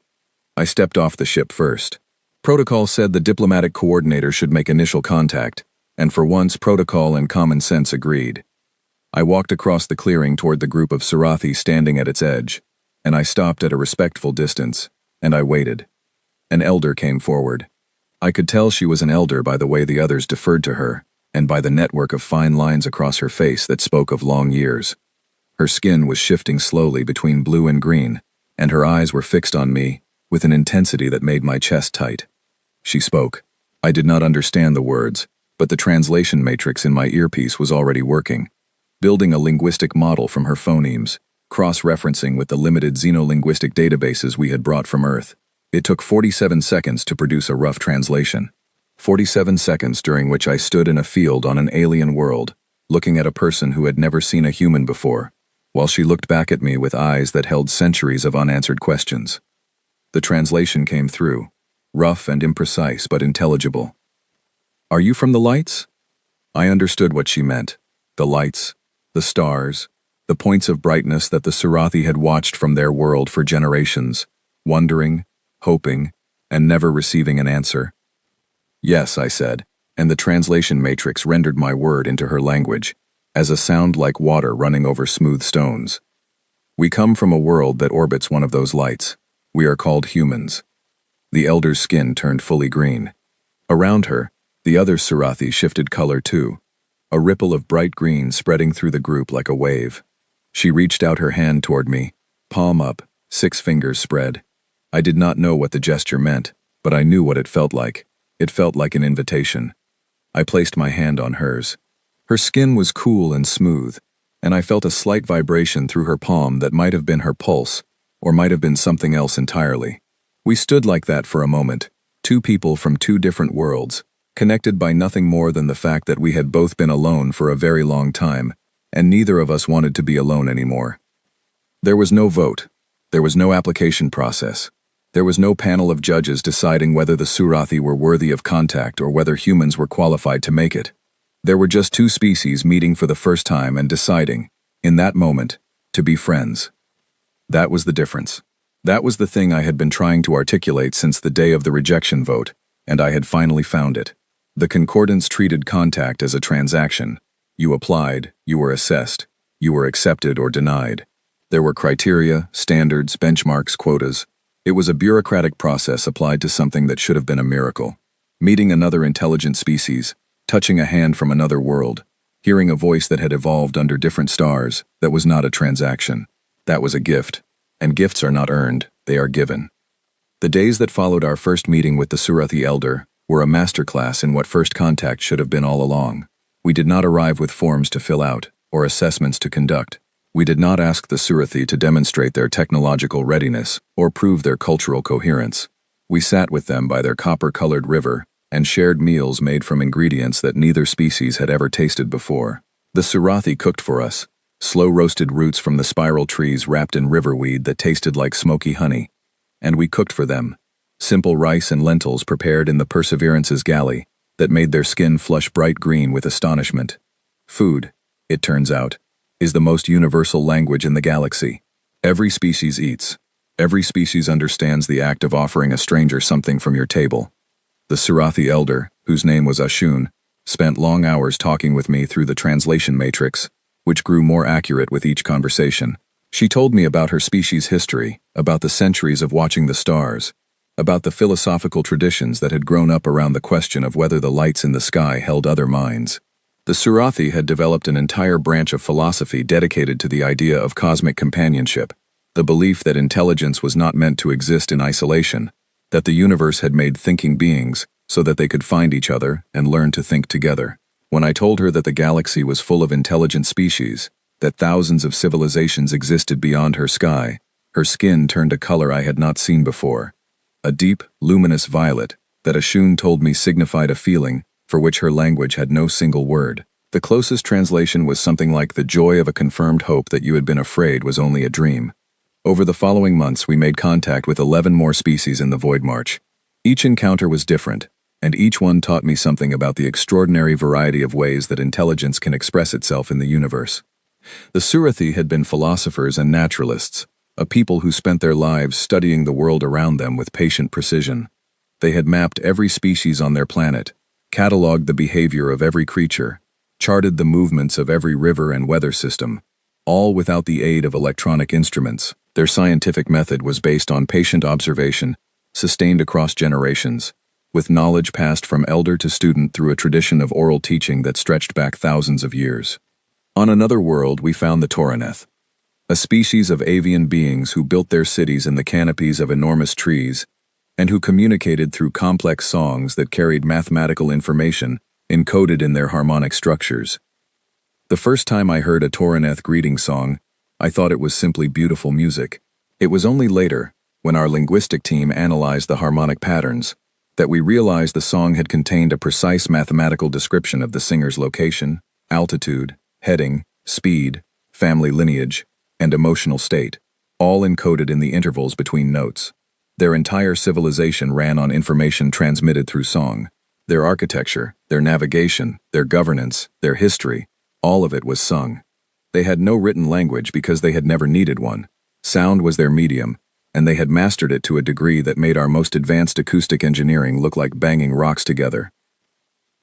I stepped off the ship first. Protocol said the diplomatic coordinator should make initial contact, and for once protocol and common sense agreed. I walked across the clearing toward the group of Surathi standing at its edge, and I stopped at a respectful distance, and I waited. An elder came forward. I could tell she was an elder by the way the others deferred to her, and by the network of fine lines across her face that spoke of long years. Her skin was shifting slowly between blue and green, and her eyes were fixed on me with an intensity that made my chest tight. She spoke. I did not understand the words, but the translation matrix in my earpiece was already working, building a linguistic model from her phonemes, cross-referencing with the limited xenolinguistic databases we had brought from Earth. It took 47 seconds to produce a rough translation. 47 seconds during which I stood in a field on an alien world, looking at a person who had never seen a human before, while she looked back at me with eyes that held centuries of unanswered questions. The translation came through, rough and imprecise but intelligible. "Are you from the lights?" I understood what she meant. The lights, the stars, the points of brightness that the Surathi had watched from their world for generations, wondering, hoping, and never receiving an answer. "Yes," I said, and the translation matrix rendered my word into her language, as a sound like water running over smooth stones. "We come from a world that orbits one of those lights. We are called humans." The elder's skin turned fully green. Around her, the other Surathi shifted color too, a ripple of bright green spreading through the group like a wave. She reached out her hand toward me, palm up, 6 fingers spread. I did not know what the gesture meant, but I knew what it felt like. It felt like an invitation. I placed my hand on hers. Her skin was cool and smooth, and I felt a slight vibration through her palm that might have been her pulse, or might have been something else entirely. We stood like that for a moment, 2 people from 2 different worlds, connected by nothing more than the fact that we had both been alone for a very long time, and neither of us wanted to be alone anymore. There was no vote. There was no application process. There was no panel of judges deciding whether the Surathi were worthy of contact or whether humans were qualified to make it. There were just two species meeting for the first time and deciding, in that moment, to be friends. That was the difference. That was the thing I had been trying to articulate since the day of the rejection vote, and I had finally found it. The concordance treated contact as a transaction. You applied, you were assessed, you were accepted or denied. There were criteria, standards, benchmarks, quotas. It was a bureaucratic process applied to something that should have been a miracle. Meeting another intelligent species, touching a hand from another world, hearing a voice that had evolved under different stars, that was not a transaction. That was a gift. And gifts are not earned, they are given. The days that followed our first meeting with the Surathi elder were a masterclass in what first contact should have been all along. We did not arrive with forms to fill out, or assessments to conduct. We did not ask the Surathi to demonstrate their technological readiness or prove their cultural coherence. We sat with them by their copper-colored river and shared meals made from ingredients that neither species had ever tasted before. The Surathi cooked for us, slow-roasted roots from the spiral trees wrapped in riverweed that tasted like smoky honey. And we cooked for them, simple rice and lentils prepared in the Perseverance's galley that made their skin flush bright green with astonishment. Food, it turns out, is the most universal language in the galaxy. Every species eats. Every species understands the act of offering a stranger something from your table. The Surathi elder, whose name was Shun, spent long hours talking with me through the translation matrix, which grew more accurate with each conversation. She told me about her species' history, about the centuries of watching the stars, about the philosophical traditions that had grown up around the question of whether the lights in the sky held other minds. The Surathi had developed an entire branch of philosophy dedicated to the idea of cosmic companionship, the belief that intelligence was not meant to exist in isolation, that the universe had made thinking beings so that they could find each other and learn to think together. When I told her that the galaxy was full of intelligent species, that thousands of civilizations existed beyond her sky, her skin turned a color I had not seen before. A deep, luminous violet that Shun told me signified a feeling for which her language had no single word. The closest translation was something like the joy of a confirmed hope that you had been afraid was only a dream. Over the following months we made contact with 11 more species in the Void March. Each encounter was different, and each one taught me something about the extraordinary variety of ways that intelligence can express itself in the universe. The Surathi had been philosophers and naturalists, a people who spent their lives studying the world around them with patient precision. They had mapped every species on their planet, catalogued the behavior of every creature, charted the movements of every river and weather system, all without the aid of electronic instruments. Their scientific method was based on patient observation, sustained across generations, with knowledge passed from elder to student through a tradition of oral teaching that stretched back thousands of years. On another world we found the Toraneth, a species of avian beings who built their cities in the canopies of enormous trees, and who communicated through complex songs that carried mathematical information encoded in their harmonic structures. The first time I heard a Toraneth greeting song, I thought it was simply beautiful music. It was only later, when our linguistic team analyzed the harmonic patterns, that we realized the song had contained a precise mathematical description of the singer's location, altitude, heading, speed, family lineage, and emotional state, all encoded in the intervals between notes. Their entire civilization ran on information transmitted through song. Their architecture, their navigation, their governance, their history, all of it was sung. They had no written language because they had never needed one. Sound was their medium, and they had mastered it to a degree that made our most advanced acoustic engineering look like banging rocks together.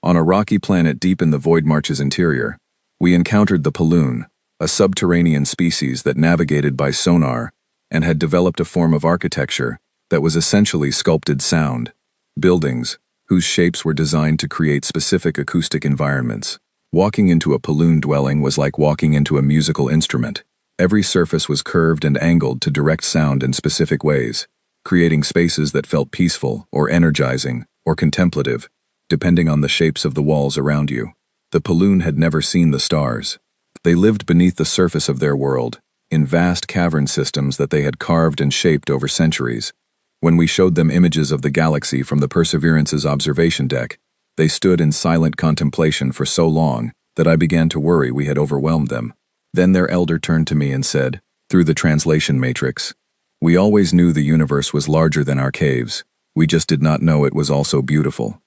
On a rocky planet deep in the Void March's interior, we encountered the Paloon, a subterranean species that navigated by sonar and had developed a form of architecture that was essentially sculpted sound, buildings whose shapes were designed to create specific acoustic environments. Walking into a Paloon dwelling was like walking into a musical instrument. Every surface was curved and angled to direct sound in specific ways, creating spaces that felt peaceful or energizing or contemplative, depending on the shapes of the walls around you. The Paloon had never seen the stars. They lived beneath the surface of their world, in vast cavern systems that they had carved and shaped over centuries. When we showed them images of the galaxy from the Perseverance's observation deck, they stood in silent contemplation for so long that I began to worry we had overwhelmed them. Then their elder turned to me and said, through the translation matrix, "We always knew the universe was larger than our caves. We just did not know it was also beautiful."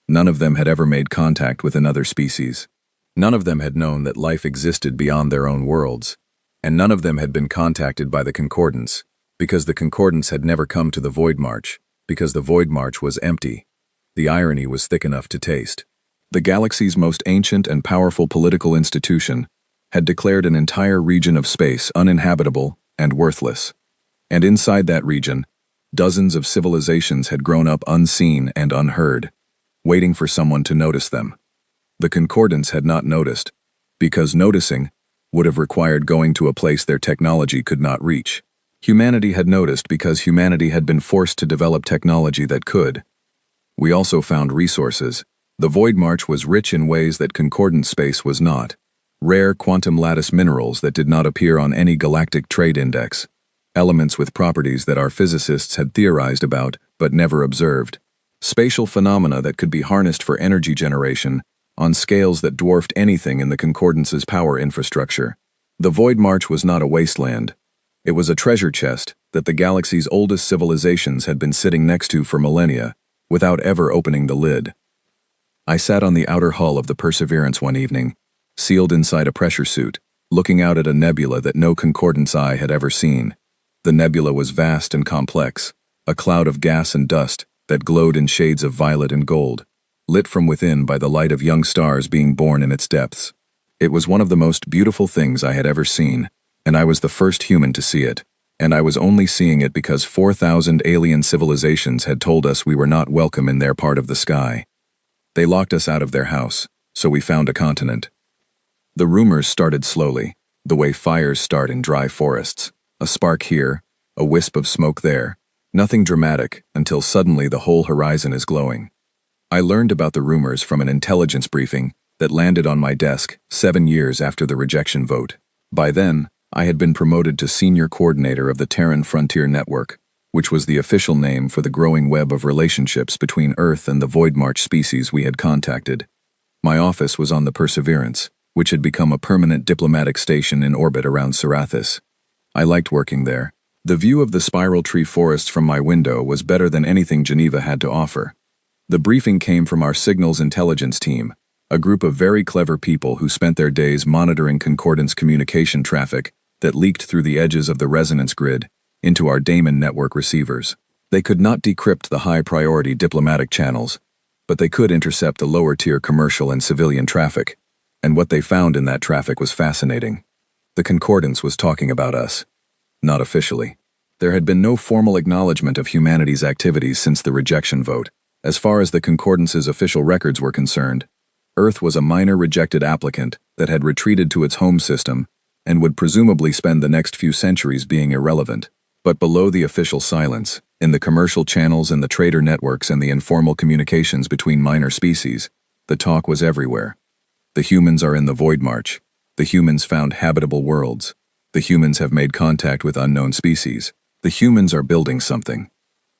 None of them had ever made contact with another species. None of them had known that life existed beyond their own worlds, and none of them had been contacted by the Concordance, because the Concordance had never come to the Void March, because the Void March was empty. The irony was thick enough to taste. The galaxy's most ancient and powerful political institution had declared an entire region of space uninhabitable and worthless. And inside that region, dozens of civilizations had grown up unseen and unheard, waiting for someone to notice them. The Concordance had not noticed, because noticing would have required going to a place their technology could not reach. Humanity had noticed because humanity had been forced to develop technology that could. We also found resources. The Void March was rich in ways that Concordance space was not. Rare quantum lattice minerals that did not appear on any galactic trade index. Elements with properties that our physicists had theorized about but never observed. Spatial phenomena that could be harnessed for energy generation on scales that dwarfed anything in the Concordance's power infrastructure. The Void March was not a wasteland. It was a treasure chest that the galaxy's oldest civilizations had been sitting next to for millennia, without ever opening the lid. I sat on the outer hull of the Perseverance one evening, sealed inside a pressure suit, looking out at a nebula that no Concordance eye had ever seen. The nebula was vast and complex, a cloud of gas and dust that glowed in shades of violet and gold, lit from within by the light of young stars being born in its depths. It was one of the most beautiful things I had ever seen, and I was the first human to see it, and I was only seeing it because 4,000 alien civilizations had told us we were not welcome in their part of the sky. They locked us out of their house, so we found a continent. The rumors started slowly, the way fires start in dry forests. A spark here, a wisp of smoke there. Nothing dramatic until suddenly the whole horizon is glowing. I learned about the rumors from an intelligence briefing that landed on my desk 7 years after the rejection vote. By then, I had been promoted to senior coordinator of the Terran Frontier Network, which was the official name for the growing web of relationships between Earth and the Void March species we had contacted. My office was on the Perseverance, which had become a permanent diplomatic station in orbit around Serathis. I liked working there. The view of the spiral tree forests from my window was better than anything Geneva had to offer. The briefing came from our signals intelligence team, a group of very clever people who spent their days monitoring Concordance communication traffic that leaked through the edges of the resonance grid into our Damon network receivers. They could not decrypt the high-priority diplomatic channels, but they could intercept the lower-tier commercial and civilian traffic, and what they found in that traffic was fascinating. The Concordance was talking about us. Not officially. There had been no formal acknowledgement of humanity's activities since the rejection vote. As far as the Concordance's official records were concerned, Earth was a minor rejected applicant that had retreated to its home system and would presumably spend the next few centuries being irrelevant. But below the official silence, in the commercial channels and the trader networks and the informal communications between minor species, the talk was everywhere. The humans are in the Void March. The humans found habitable worlds. The humans have made contact with unknown species. The humans are building something.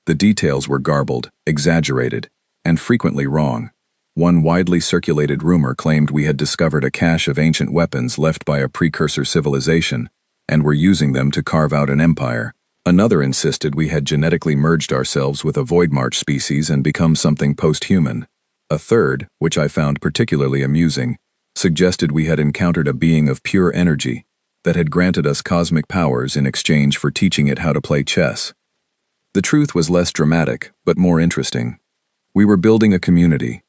The details were garbled, exaggerated, and frequently wrong. One widely circulated rumor claimed we had discovered a cache of ancient weapons left by a precursor civilization, and were using them to carve out an empire. Another insisted we had genetically merged ourselves with a Void March species and become something post-human. A third, which I found particularly amusing, suggested we had encountered a being of pure energy that had granted us cosmic powers in exchange for teaching it how to play chess. The truth was less dramatic, but more interesting. We were building a community.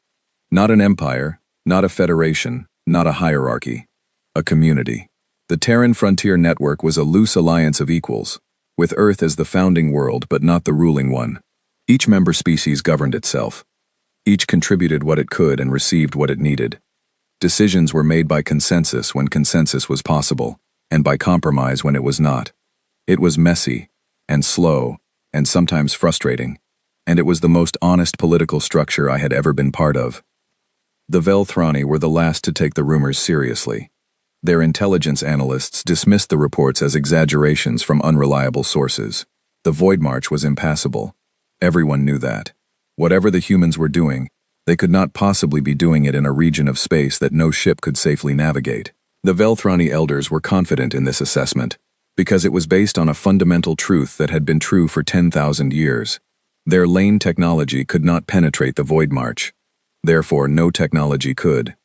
Not an empire, not a federation, not a hierarchy. A community. The Terran Frontier Network was a loose alliance of equals, with Earth as the founding world but not the ruling one. Each member species governed itself. Each contributed what it could and received what it needed. Decisions were made by consensus when consensus was possible, and by compromise when it was not. It was messy, and slow, and sometimes frustrating, and it was the most honest political structure I had ever been part of. The Velthrani were the last to take the rumors seriously. Their intelligence analysts dismissed the reports as exaggerations from unreliable sources. The Void March was impassable. Everyone knew that. Whatever the humans were doing, they could not possibly be doing it in a region of space that no ship could safely navigate. The Velthrani elders were confident in this assessment, because it was based on a fundamental truth that had been true for 10,000 years. Their lane technology could not penetrate the Void March. Therefore, no technology could.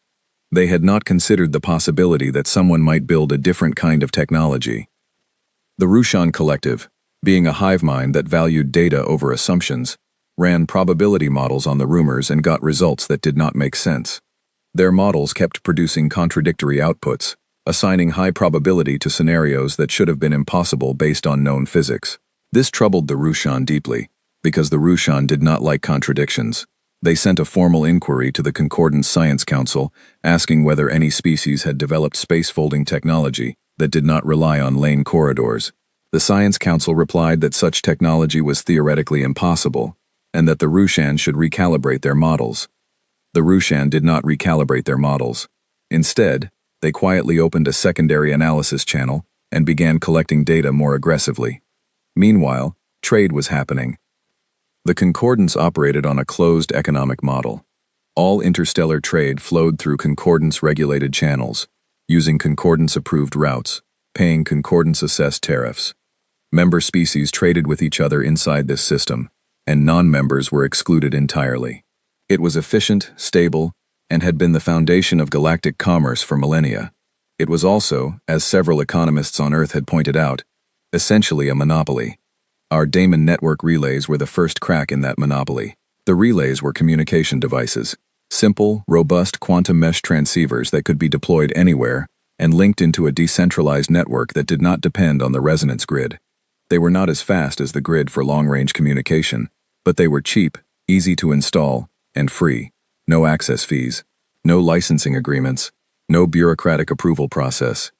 They had not considered the possibility that someone might build a different kind of technology. The Shun Collective, being a hive mind that valued data over assumptions, ran probability models on the rumors and got results that did not make sense. Their models kept producing contradictory outputs, assigning high probability to scenarios that should have been impossible based on known physics. This troubled the Shun deeply, because the Shun did not like contradictions. They sent a formal inquiry to the Concordance Science Council, asking whether any species had developed space-folding technology that did not rely on lane corridors. The Science Council replied that such technology was theoretically impossible, and that the Shun should recalibrate their models. The Shun did not recalibrate their models. Instead, they quietly opened a secondary analysis channel and began collecting data more aggressively. Meanwhile, trade was happening. The Concordance operated on a closed economic model. All interstellar trade flowed through Concordance-regulated channels, using Concordance-approved routes, paying Concordance-assessed tariffs. Member species traded with each other inside this system, and non-members were excluded entirely. It was efficient, stable, and had been the foundation of galactic commerce for millennia. It was also, as several economists on Earth had pointed out, essentially a monopoly. Our Damon network relays were the first crack in that monopoly. The relays were communication devices, simple, robust quantum mesh transceivers that could be deployed anywhere and linked into a decentralized network that did not depend on the resonance grid. They were not as fast as the grid for long-range communication, but they were cheap, easy to install, and free. No access fees, no licensing agreements, no bureaucratic approval process.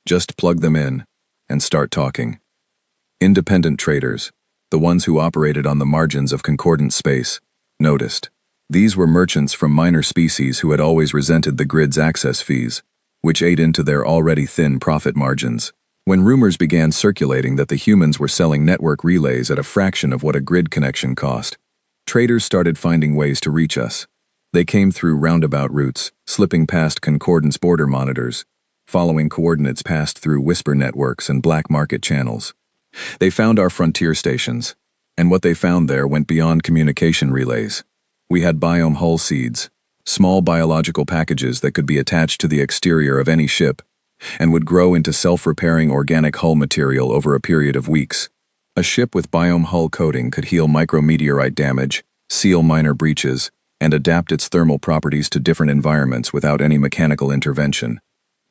Just plug them in and start talking. Independent traders, the ones who operated on the margins of concordant space, noticed. These were merchants from minor species who had always resented the grid's access fees, which ate into their already thin profit margins. When rumors began circulating that the humans were selling network relays at a fraction of what a grid connection cost, traders started finding ways to reach us. They came through roundabout routes, slipping past concordance border monitors, following coordinates passed through whisper networks and black market channels. They found our frontier stations, and what they found there went beyond communication relays. We had biome hull seeds, small biological packages that could be attached to the exterior of any ship, and would grow into self-repairing organic hull material over a period of weeks. A ship with biome hull coating could heal micrometeorite damage, seal minor breaches, and adapt its thermal properties to different environments without any mechanical intervention.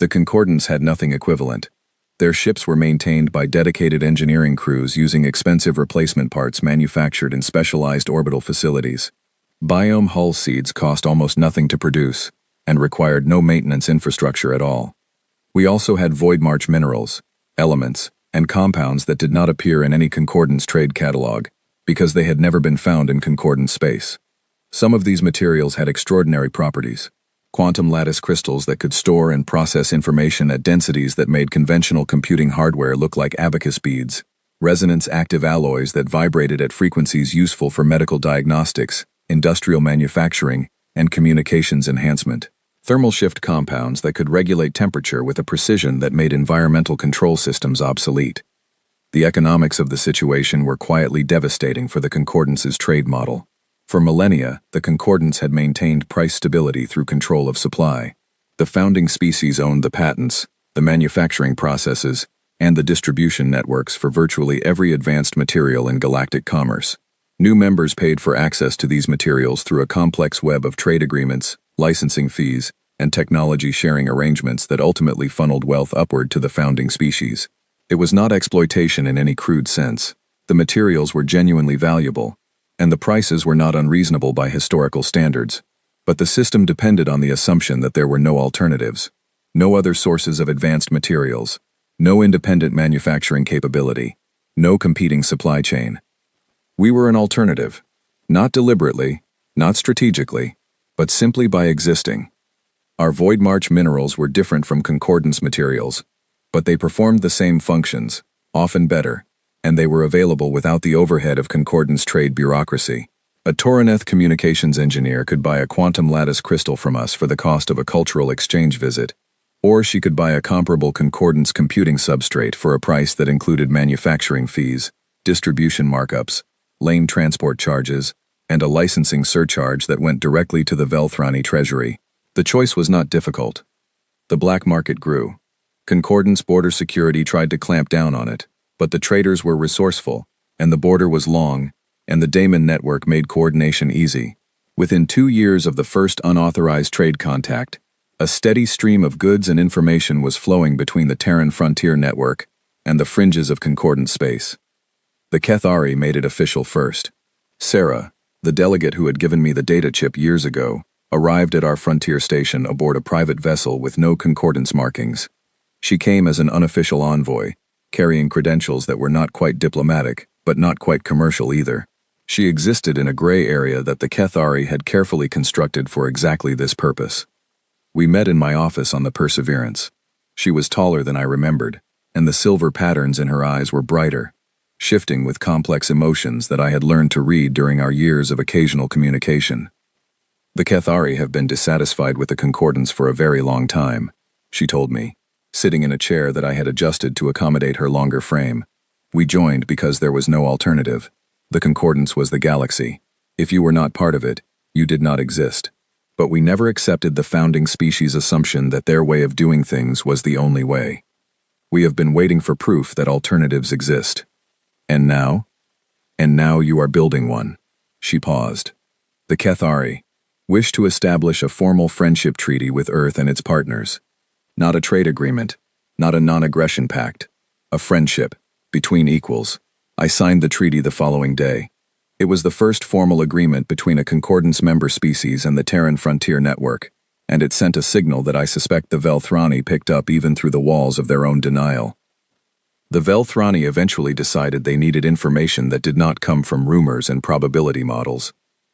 The Concordance had nothing equivalent. Their ships were maintained by dedicated engineering crews using expensive replacement parts manufactured in specialized orbital facilities. Biome hull seeds cost almost nothing to produce and required no maintenance infrastructure at all. We also had void march minerals, elements, and compounds that did not appear in any Concordance trade catalog because they had never been found in Concordance space. Some of these materials had extraordinary properties. Quantum lattice crystals that could store and process information at densities that made conventional computing hardware look like abacus beads, resonance-active alloys that vibrated at frequencies useful for medical diagnostics, industrial manufacturing, and communications enhancement, thermal shift compounds that could regulate temperature with a precision that made environmental control systems obsolete. The economics of the situation were quietly devastating for the Concordance's trade model. For millennia, the Concordance had maintained price stability through control of supply. The founding species owned the patents, the manufacturing processes, and the distribution networks for virtually every advanced material in galactic commerce. New members paid for access to these materials through a complex web of trade agreements, licensing fees, and technology sharing arrangements that ultimately funneled wealth upward to the founding species. It was not exploitation in any crude sense. The materials were genuinely valuable, and the prices were not unreasonable by historical standards, but the system depended on the assumption that there were no alternatives, no other sources of advanced materials, no independent manufacturing capability, no competing supply chain. We were an alternative, not deliberately, not strategically, but simply by existing. Our Void March minerals were different from Concordance materials, but they performed the same functions, often better, and they were available without the overhead of Concordance trade bureaucracy. A Toraneth communications engineer could buy a quantum lattice crystal from us for the cost of a cultural exchange visit, or she could buy a comparable Concordance computing substrate for a price that included manufacturing fees, distribution markups, lane transport charges, and a licensing surcharge that went directly to the Velthrani treasury. The choice was not difficult. The black market grew. Concordance border security tried to clamp down on it, but the traders were resourceful, and the border was long, and the Damon network made coordination easy. Within 2 years of the first unauthorized trade contact, a steady stream of goods and information was flowing between the Terran frontier network and the fringes of concordant space. The Kethari made it official first. Sarah, the delegate who had given me the data chip years ago, arrived at our frontier station aboard a private vessel with no concordance markings. She came as an unofficial envoy, carrying credentials that were not quite diplomatic, but not quite commercial either. She existed in a gray area that the Kethari had carefully constructed for exactly this purpose. We met in my office on the Perseverance. She was taller than I remembered, and the silver patterns in her eyes were brighter, shifting with complex emotions that I had learned to read during our years of occasional communication. The Kethari have been dissatisfied with the concordance for a very long time, she told me, sitting in a chair that I had adjusted to accommodate her longer frame. We joined because there was no alternative. The concordance was the galaxy. If you were not part of it, you did not exist. But we never accepted the founding species' assumption that their way of doing things was the only way. We have been waiting for proof that alternatives exist. And now? And now you are building one. She paused. The Kethari wish to establish a formal friendship treaty with Earth and its partners. Not a trade agreement, not a non-aggression pact. A friendship, between equals. I signed the treaty the following day. It was the first formal agreement between a concordance member species and the Terran frontier network, and it sent a signal that I suspect the Velthrani picked up even through the walls of their own denial. The Velthrani eventually decided they needed information that did not come from rumors and probability models.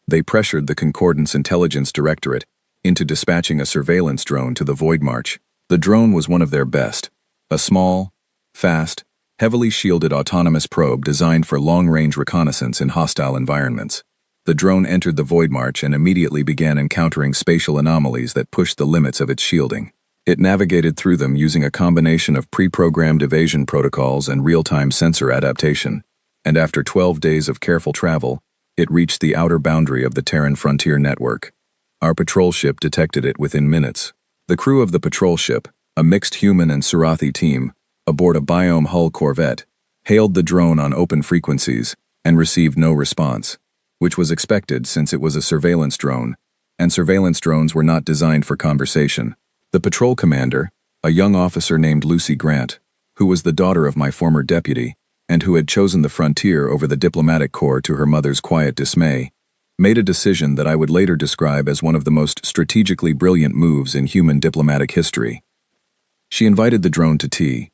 They pressured the Concordance Intelligence Directorate into dispatching a surveillance drone to the Void March. The drone was one of their best, a small, fast, heavily shielded autonomous probe designed for long-range reconnaissance in hostile environments. The drone entered the Void March and immediately began encountering spatial anomalies that pushed the limits of its shielding. It navigated through them using a combination of pre-programmed evasion protocols and real-time sensor adaptation, and after 12 days of careful travel, it reached the outer boundary of the Terran frontier network. Our patrol ship detected it within minutes. The crew of the patrol ship, a mixed human and Surathi team, aboard a biome hull corvette, hailed the drone on open frequencies and received no response, which was expected since it was a surveillance drone, and surveillance drones were not designed for conversation. The patrol commander, a young officer named Lucy Grant, who was the daughter of my former deputy, and who had chosen the frontier over the diplomatic corps to her mother's quiet dismay, made a decision that I would later describe as one of the most strategically brilliant moves in human diplomatic history. She invited the drone to tea.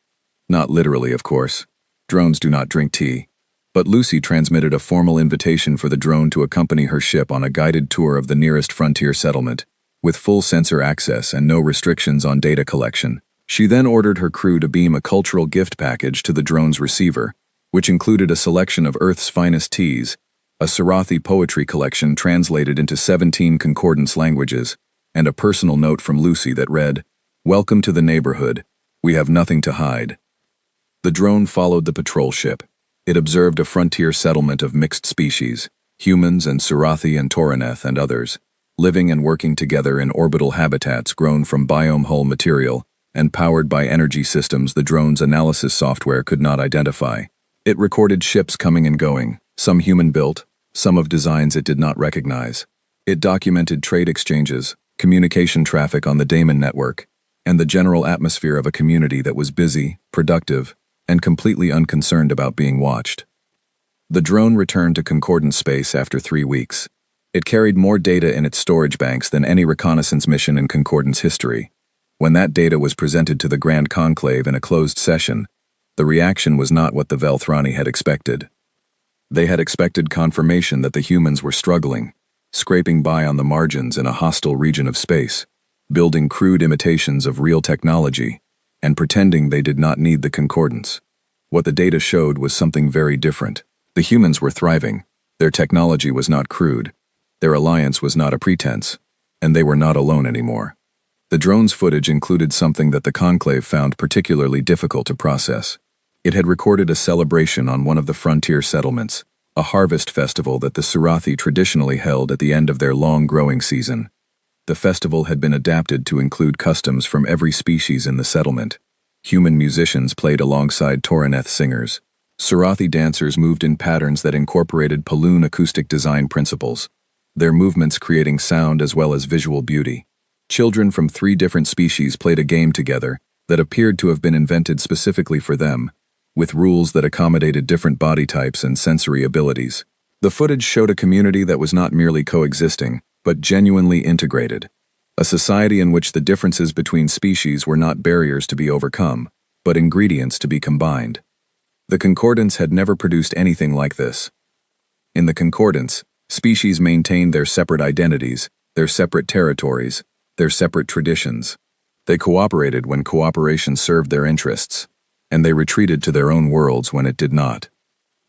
Not literally, of course. Drones do not drink tea. But Lucy transmitted a formal invitation for the drone to accompany her ship on a guided tour of the nearest frontier settlement, with full sensor access and no restrictions on data collection. She then ordered her crew to beam a cultural gift package to the drone's receiver, which included a selection of Earth's finest teas, a Surathi poetry collection translated into 17 concordance languages, and a personal note from Lucy that read, "Welcome to the neighborhood. We have nothing to hide." The drone followed the patrol ship. It observed a frontier settlement of mixed species, humans and Surathi and Toraneth and others, living and working together in orbital habitats grown from biome hull material and powered by energy systems the drone's analysis software could not identify. It recorded ships coming and going, some human-built, some of designs it did not recognize. It documented trade exchanges, communication traffic on the Damon network, and the general atmosphere of a community that was busy, productive, and completely unconcerned about being watched. The drone returned to concordance space after 3 weeks. It carried more data in its storage banks than any reconnaissance mission in concordance history. When that data was presented to the Grand Conclave in a closed session, the reaction was not what the Velthrani had expected. They had expected confirmation that the humans were struggling, scraping by on the margins in a hostile region of space, building crude imitations of real technology, and pretending they did not need the concordance. What the data showed was something very different. The humans were thriving. Their technology was not crude. Their alliance was not a pretense, and they were not alone anymore. The drone's footage included something that the Conclave found particularly difficult to process. It had recorded a celebration on one of the frontier settlements, a harvest festival that the Surathi traditionally held at the end of their long growing season. The festival had been adapted to include customs from every species in the settlement. Human musicians played alongside Toraneth singers. Sarathi dancers moved in patterns that incorporated Paloon acoustic design principles, their movements creating sound as well as visual beauty. Children from 3 different species played a game together that appeared to have been invented specifically for them, with rules that accommodated different body types and sensory abilities. The footage showed a community that was not merely coexisting, but genuinely integrated. A society in which the differences between species were not barriers to be overcome, but ingredients to be combined. The Concordance had never produced anything like this. In the Concordance, species maintained their separate identities, their separate territories, their separate traditions. They cooperated when cooperation served their interests, and they retreated to their own worlds when it did not.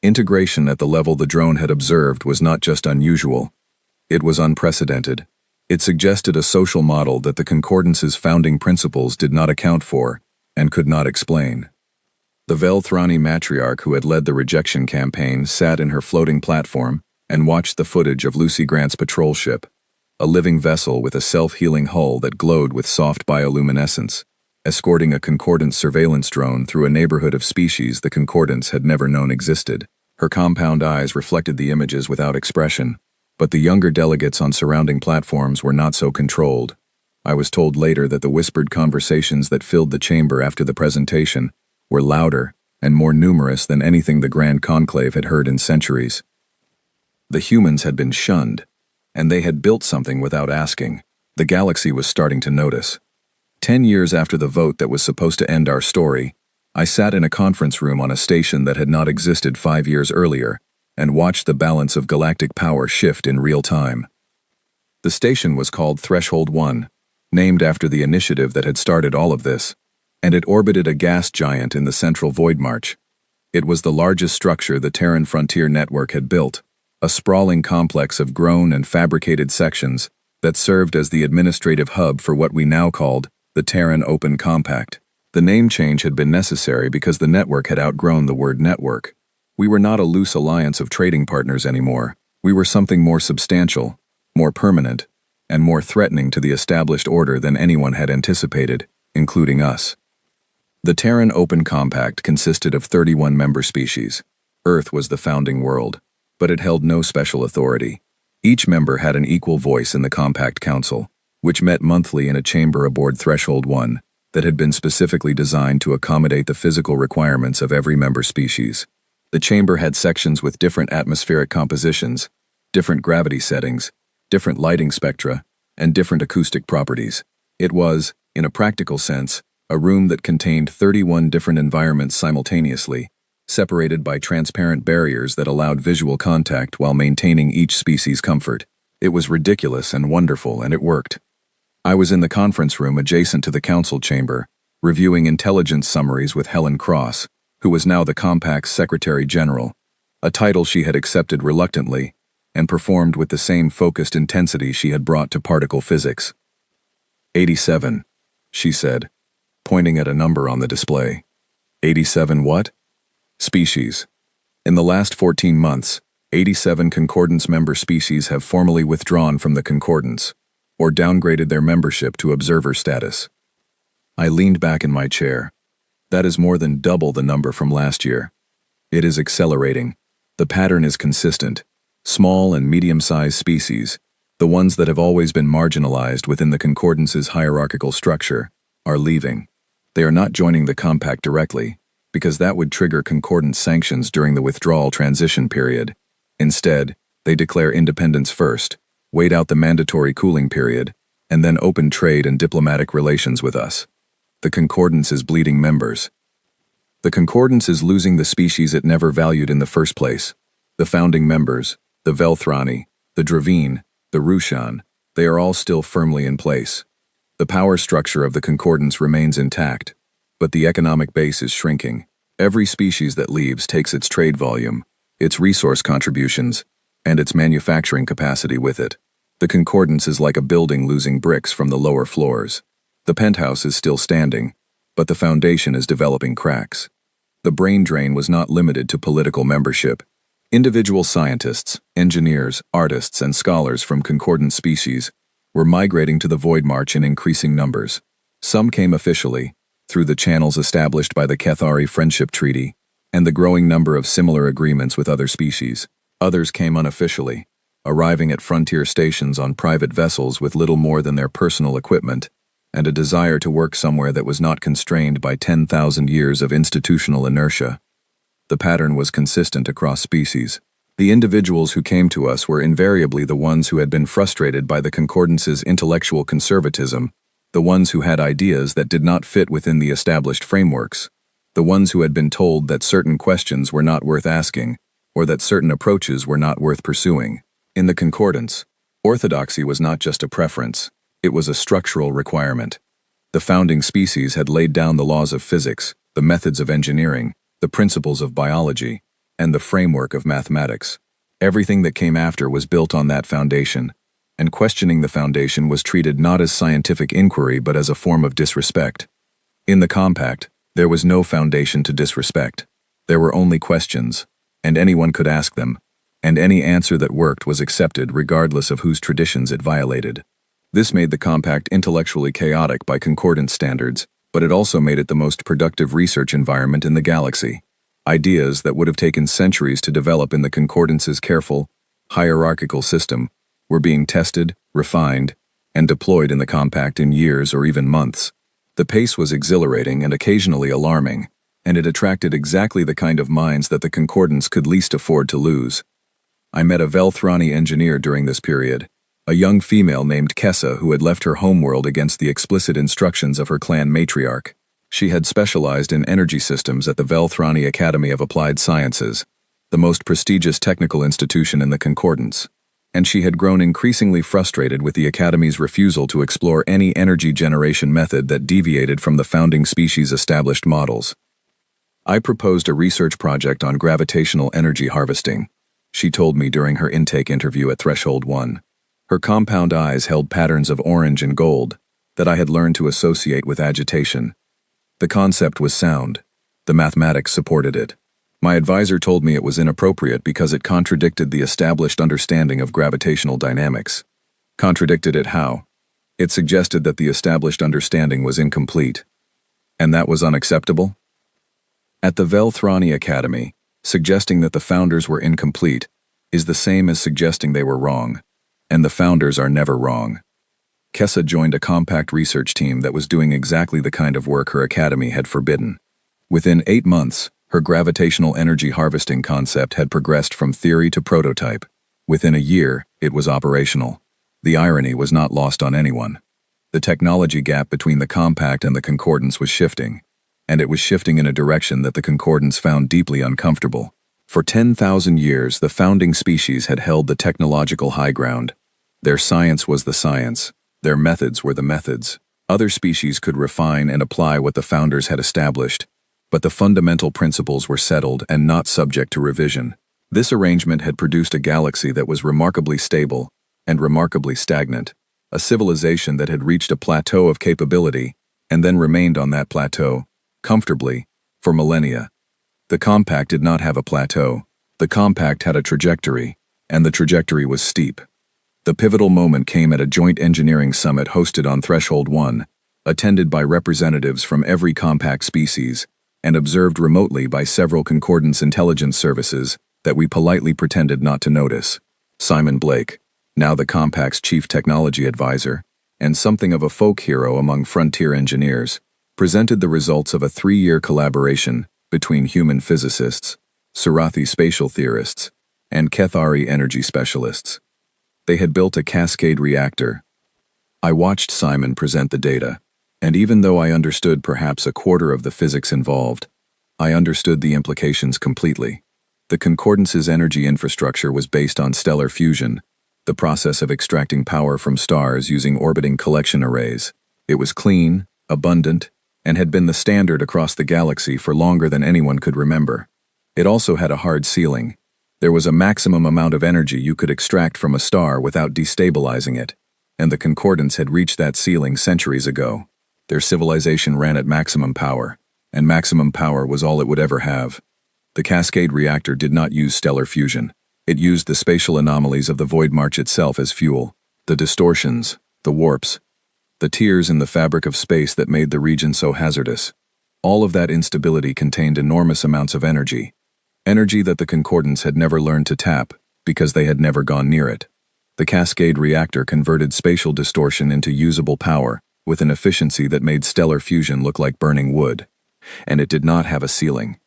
Integration at the level the drone had observed was not just unusual, it was unprecedented. It suggested a social model that the Concordance's founding principles did not account for and could not explain. The Velthrani matriarch who had led the rejection campaign sat in her floating platform and watched the footage of Lucy Grant's patrol ship, a living vessel with a self-healing hull that glowed with soft bioluminescence, escorting a Concordance surveillance drone through a neighborhood of species the Concordance had never known existed. Her compound eyes reflected the images without expression, but the younger delegates on surrounding platforms were not so controlled. I was told later that the whispered conversations that filled the chamber after the presentation were louder and more numerous than anything the Grand Conclave had heard in centuries. The humans had been shunned, and they had built something without asking. The galaxy was starting to notice. 10 years after the vote that was supposed to end our story, I sat in a conference room on a station that had not existed 5 years earlier, and watched the balance of galactic power shift in real time. The station was called Threshold 1, named after the initiative that had started all of this, and it orbited a gas giant in the central Void March. It was the largest structure the Terran Frontier Network had built, a sprawling complex of grown and fabricated sections that served as the administrative hub for what we now called the Terran Open Compact. The name change had been necessary because the network had outgrown the word network. We were not a loose alliance of trading partners anymore. We were something more substantial, more permanent, and more threatening to the established order than anyone had anticipated, including us. The Terran Open Compact consisted of 31 member species. Earth was the founding world, but it held no special authority. Each member had an equal voice in the Compact Council, which met monthly in a chamber aboard Threshold 1 that had been specifically designed to accommodate the physical requirements of every member species. The chamber had sections with different atmospheric compositions, different gravity settings, different lighting spectra, and different acoustic properties. It was, in a practical sense, a room that contained 31 different environments simultaneously, separated by transparent barriers that allowed visual contact while maintaining each species' comfort. It was ridiculous and wonderful, and it worked. I was in the conference room adjacent to the council chamber, reviewing intelligence summaries with Helen Cross, who was now the Compact's Secretary General, a title she had accepted reluctantly, and performed with the same focused intensity she had brought to particle physics. 87, she said, pointing at a number on the display. 87 what? Species. In the last 14 months, 87 Concordance member species have formally withdrawn from the Concordance, or downgraded their membership to observer status. I leaned back in my chair. That is more than double the number from last year. It is accelerating. The pattern is consistent. Small and medium-sized species, the ones that have always been marginalized within the Concordance's hierarchical structure, are leaving. They are not joining the Compact directly, because that would trigger Concordance sanctions during the withdrawal transition period. Instead, they declare independence first, wait out the mandatory cooling period, and then open trade and diplomatic relations with us. The Concordance is bleeding members. The Concordance is losing the species it never valued in the first place. The founding members, the Velthrani, the Dravine, the Rushan, they are all still firmly in place. The power structure of the Concordance remains intact, but the economic base is shrinking. Every species that leaves takes its trade volume, its resource contributions, and its manufacturing capacity with it. The Concordance is like a building losing bricks from the lower floors. The penthouse is still standing, but the foundation is developing cracks. The brain drain was not limited to political membership. Individual scientists, engineers, artists, and scholars from concordant species were migrating to the Void March in increasing numbers. Some came officially, through the channels established by the Cathari Friendship Treaty, and the growing number of similar agreements with other species. Others came unofficially, arriving at frontier stations on private vessels with little more than their personal equipment, and a desire to work somewhere that was not constrained by 10,000 years of institutional inertia. The pattern was consistent across species. The individuals who came to us were invariably the ones who had been frustrated by the Concordance's intellectual conservatism, the ones who had ideas that did not fit within the established frameworks, the ones who had been told that certain questions were not worth asking, or that certain approaches were not worth pursuing. In the Concordance, orthodoxy was not just a preference, it was a structural requirement. The founding species had laid down the laws of physics, the methods of engineering, the principles of biology, and the framework of mathematics. Everything that came after was built on that foundation, and questioning the foundation was treated not as scientific inquiry but as a form of disrespect. In the Compact, there was no foundation to disrespect. There were only questions, and anyone could ask them, and any answer that worked was accepted regardless of whose traditions it violated. This made the Compact intellectually chaotic by concordance standards, but it also made it the most productive research environment in the galaxy. Ideas that would have taken centuries to develop in the Concordance's careful, hierarchical system were being tested, refined, and deployed in the Compact in years or even months. The pace was exhilarating and occasionally alarming, and it attracted exactly the kind of minds that the Concordance could least afford to lose. I met a Velthrani engineer during this period, a young female named Kessa who had left her homeworld against the explicit instructions of her clan matriarch. She had specialized in energy systems at the Velthrani Academy of Applied Sciences, the most prestigious technical institution in the Concordance, and she had grown increasingly frustrated with the Academy's refusal to explore any energy generation method that deviated from the founding species' established models. I proposed a research project on gravitational energy harvesting, she told me during her intake interview at Threshold 1. Her compound eyes held patterns of orange and gold that I had learned to associate with agitation. The concept was sound. The mathematics supported it. My advisor told me it was inappropriate because it contradicted the established understanding of gravitational dynamics. Contradicted it how? It suggested that the established understanding was incomplete. And that was unacceptable? At the Velthrani Academy, suggesting that the founders were incomplete is the same as suggesting they were wrong. And the founders are never wrong. Kessa joined a Compact research team that was doing exactly the kind of work her academy had forbidden. Within 8 months, her gravitational energy harvesting concept had progressed from theory to prototype. Within a year, it was operational. The irony was not lost on anyone. The technology gap between the Compact and the Concordance was shifting, and it was shifting in a direction that the Concordance found deeply uncomfortable. For 10,000 years, the founding species had held the technological high ground. Their science was the science. Their methods were the methods. Other species could refine and apply what the founders had established, but the fundamental principles were settled and not subject to revision. This arrangement had produced a galaxy that was remarkably stable and remarkably stagnant, a civilization that had reached a plateau of capability and then remained on that plateau, comfortably, for millennia. The Compact did not have a plateau. The Compact had a trajectory, and the trajectory was steep. The pivotal moment came at a joint engineering summit hosted on Threshold 1, attended by representatives from every Compact species, and observed remotely by several Concordance intelligence services that we politely pretended not to notice. Simon Blake, now the Compact's chief technology advisor, and something of a folk hero among frontier engineers, presented the results of a 3-year collaboration between human physicists, Surathi spatial theorists, and Cathari energy specialists. They had built a cascade reactor. I watched Simon present the data, and even though I understood perhaps a quarter of the physics involved, I understood the implications completely. The Concordance's energy infrastructure was based on stellar fusion, the process of extracting power from stars using orbiting collection arrays. It was clean, abundant, and had been the standard across the galaxy for longer than anyone could remember. It also had a hard ceiling. There was a maximum amount of energy you could extract from a star without destabilizing it, and the Concordance had reached that ceiling centuries ago. Their civilization ran at maximum power, and maximum power was all it would ever have. The Cascade reactor did not use stellar fusion. It used the spatial anomalies of the Void March itself as fuel. The distortions, the warps, the tears in the fabric of space that made the region so hazardous. All of that instability contained enormous amounts of energy. Energy that the Concordants had never learned to tap, because they had never gone near it. The Cascade reactor converted spatial distortion into usable power, with an efficiency that made stellar fusion look like burning wood. And it did not have a ceiling.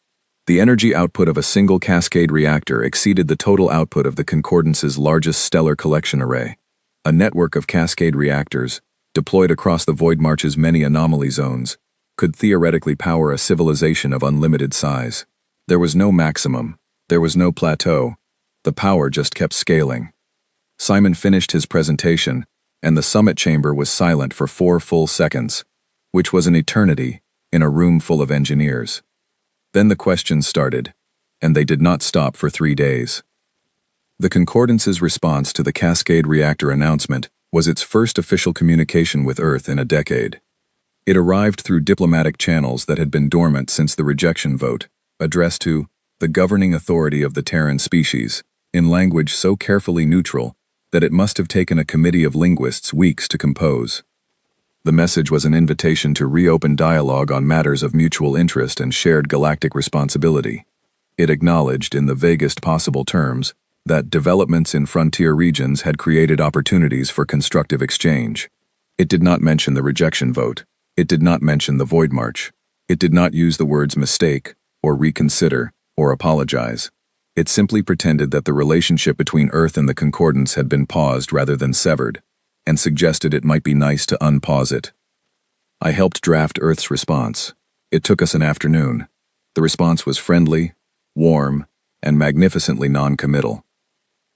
The energy output of a single Cascade reactor exceeded the total output of the Concordance's largest stellar collection array. A network of Cascade reactors, deployed across the Void March's many anomaly zones, could theoretically power a civilization of unlimited size. There was no maximum. There was no plateau. The power just kept scaling. Simon finished his presentation, and the summit chamber was silent for 4 full seconds, which was an eternity in a room full of engineers. Then the questions started, and they did not stop for 3 days. The Concordance's response to the Cascade reactor announcement was its first official communication with Earth in a decade. It arrived through diplomatic channels that had been dormant since the rejection vote, addressed to the governing authority of the Terran species, in language so carefully neutral that it must have taken a committee of linguists weeks to compose. The message was an invitation to reopen dialogue on matters of mutual interest and shared galactic responsibility. It acknowledged, in the vaguest possible terms, that developments in frontier regions had created opportunities for constructive exchange. It did not mention the rejection vote. It did not mention the Void March. It did not use the words mistake, or reconsider, or apologize. It simply pretended that the relationship between Earth and the Concordance had been paused rather than severed, and suggested it might be nice to unpause it. I helped draft Earth's response. It took us an afternoon. The response was friendly, warm, and magnificently non-committal.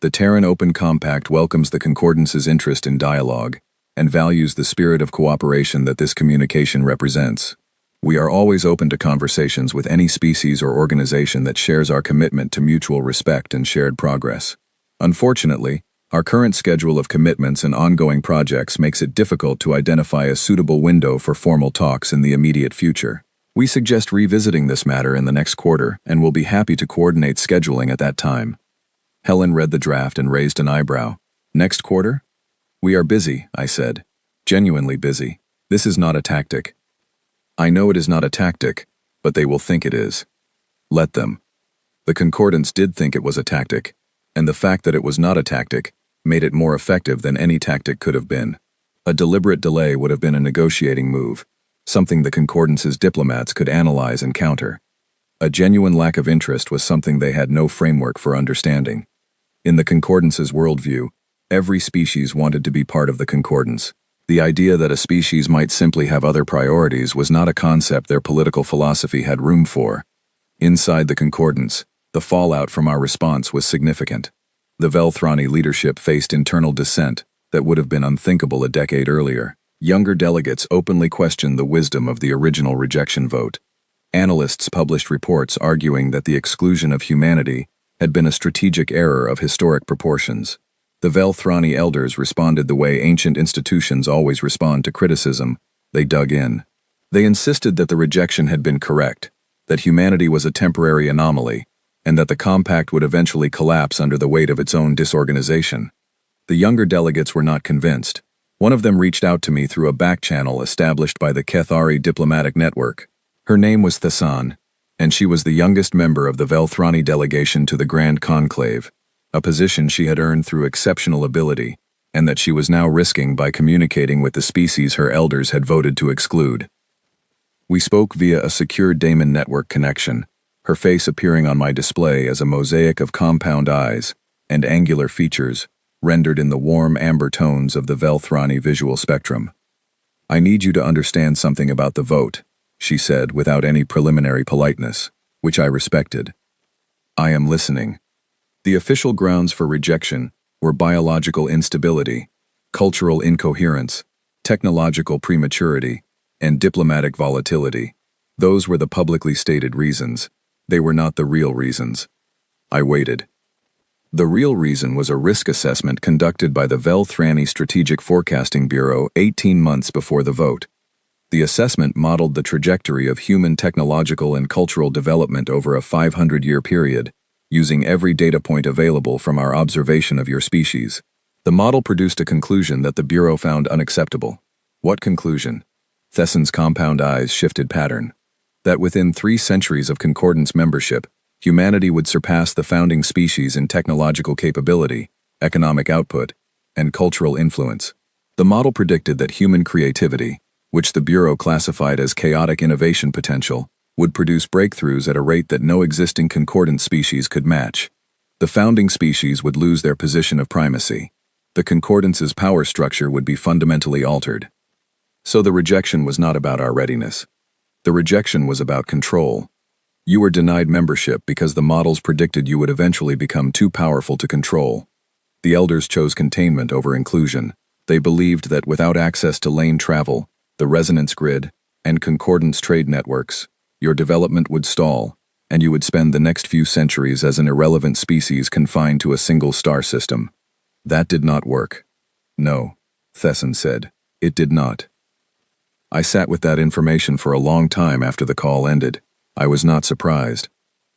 The Terran Open Compact welcomes the Concordance's interest in dialogue, and values the spirit of cooperation that this communication represents. We are always open to conversations with any species or organization that shares our commitment to mutual respect and shared progress. Unfortunately, our current schedule of commitments and ongoing projects makes it difficult to identify a suitable window for formal talks in the immediate future. We suggest revisiting this matter in the next quarter, and will be happy to coordinate scheduling at that time. Helen read the draft and raised an eyebrow. Next quarter? We are busy, I said. Genuinely busy. This is not a tactic. I know it is not a tactic, but they will think it is. Let them. The Concordance did think it was a tactic, and the fact that it was not a tactic made it more effective than any tactic could have been. A deliberate delay would have been a negotiating move, something the Concordance's diplomats could analyze and counter. A genuine lack of interest was something they had no framework for understanding. In the Concordance's worldview, every species wanted to be part of the Concordance. The idea that a species might simply have other priorities was not a concept their political philosophy had room for. Inside the Concordance, the fallout from our response was significant. The Velthrani leadership faced internal dissent that would have been unthinkable a decade earlier. Younger delegates openly questioned the wisdom of the original rejection vote. Analysts published reports arguing that the exclusion of humanity had been a strategic error of historic proportions. The Velthrani elders responded the way ancient institutions always respond to criticism. They dug in. They insisted that the rejection had been correct, that humanity was a temporary anomaly, and that the compact would eventually collapse under the weight of its own disorganization. The younger delegates were not convinced. One of them reached out to me through a back channel established by the Kethari diplomatic network. Her name was Thassan, and she was the youngest member of the Velthrani delegation to the Grand Conclave, a position she had earned through exceptional ability, and that she was now risking by communicating with the species her elders had voted to exclude. We spoke via a secure daemon network connection, her face appearing on my display as a mosaic of compound eyes and angular features, rendered in the warm amber tones of the Velthrani visual spectrum. I need you to understand something about the vote, she said without any preliminary politeness, which I respected. I am listening. The official grounds for rejection were biological instability, cultural incoherence, technological prematurity, and diplomatic volatility. Those were the publicly stated reasons. They were not the real reasons. I waited. The real reason was a risk assessment conducted by the Velthrani Strategic Forecasting Bureau 18 months before the vote. The assessment modeled the trajectory of human technological and cultural development over a 500-year period, using every data point available from our observation of your species. The model produced a conclusion that the Bureau found unacceptable. What conclusion? Thesson's compound eyes shifted pattern. That within 3 centuries of Concordance membership, humanity would surpass the founding species in technological capability, economic output, and cultural influence. The model predicted that human creativity, which the Bureau classified as chaotic innovation potential, would produce breakthroughs at a rate that no existing concordant species could match. The founding species would lose their position of primacy. The Concordance's power structure would be fundamentally altered. So the rejection was not about our readiness. The rejection was about control. You were denied membership because the models predicted you would eventually become too powerful to control. The elders chose containment over inclusion. They believed that without access to lane travel, the resonance grid, and concordance trade networks, your development would stall, and you would spend the next few centuries as an irrelevant species confined to a single star system. That did not work. No, Thesson said. It did not. I sat with that information for a long time after the call ended. I was not surprised.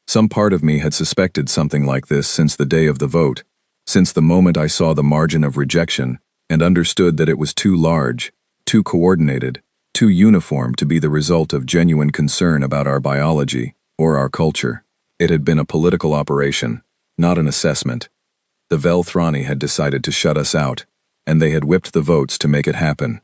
Some part of me had suspected something like this since the day of the vote, since the moment I saw the margin of rejection and understood that it was too large, too coordinated, too uniform to be the result of genuine concern about our biology or our culture. It had been a political operation, not an assessment. The Velthrani had decided to shut us out, and they had whipped the votes to make it happen.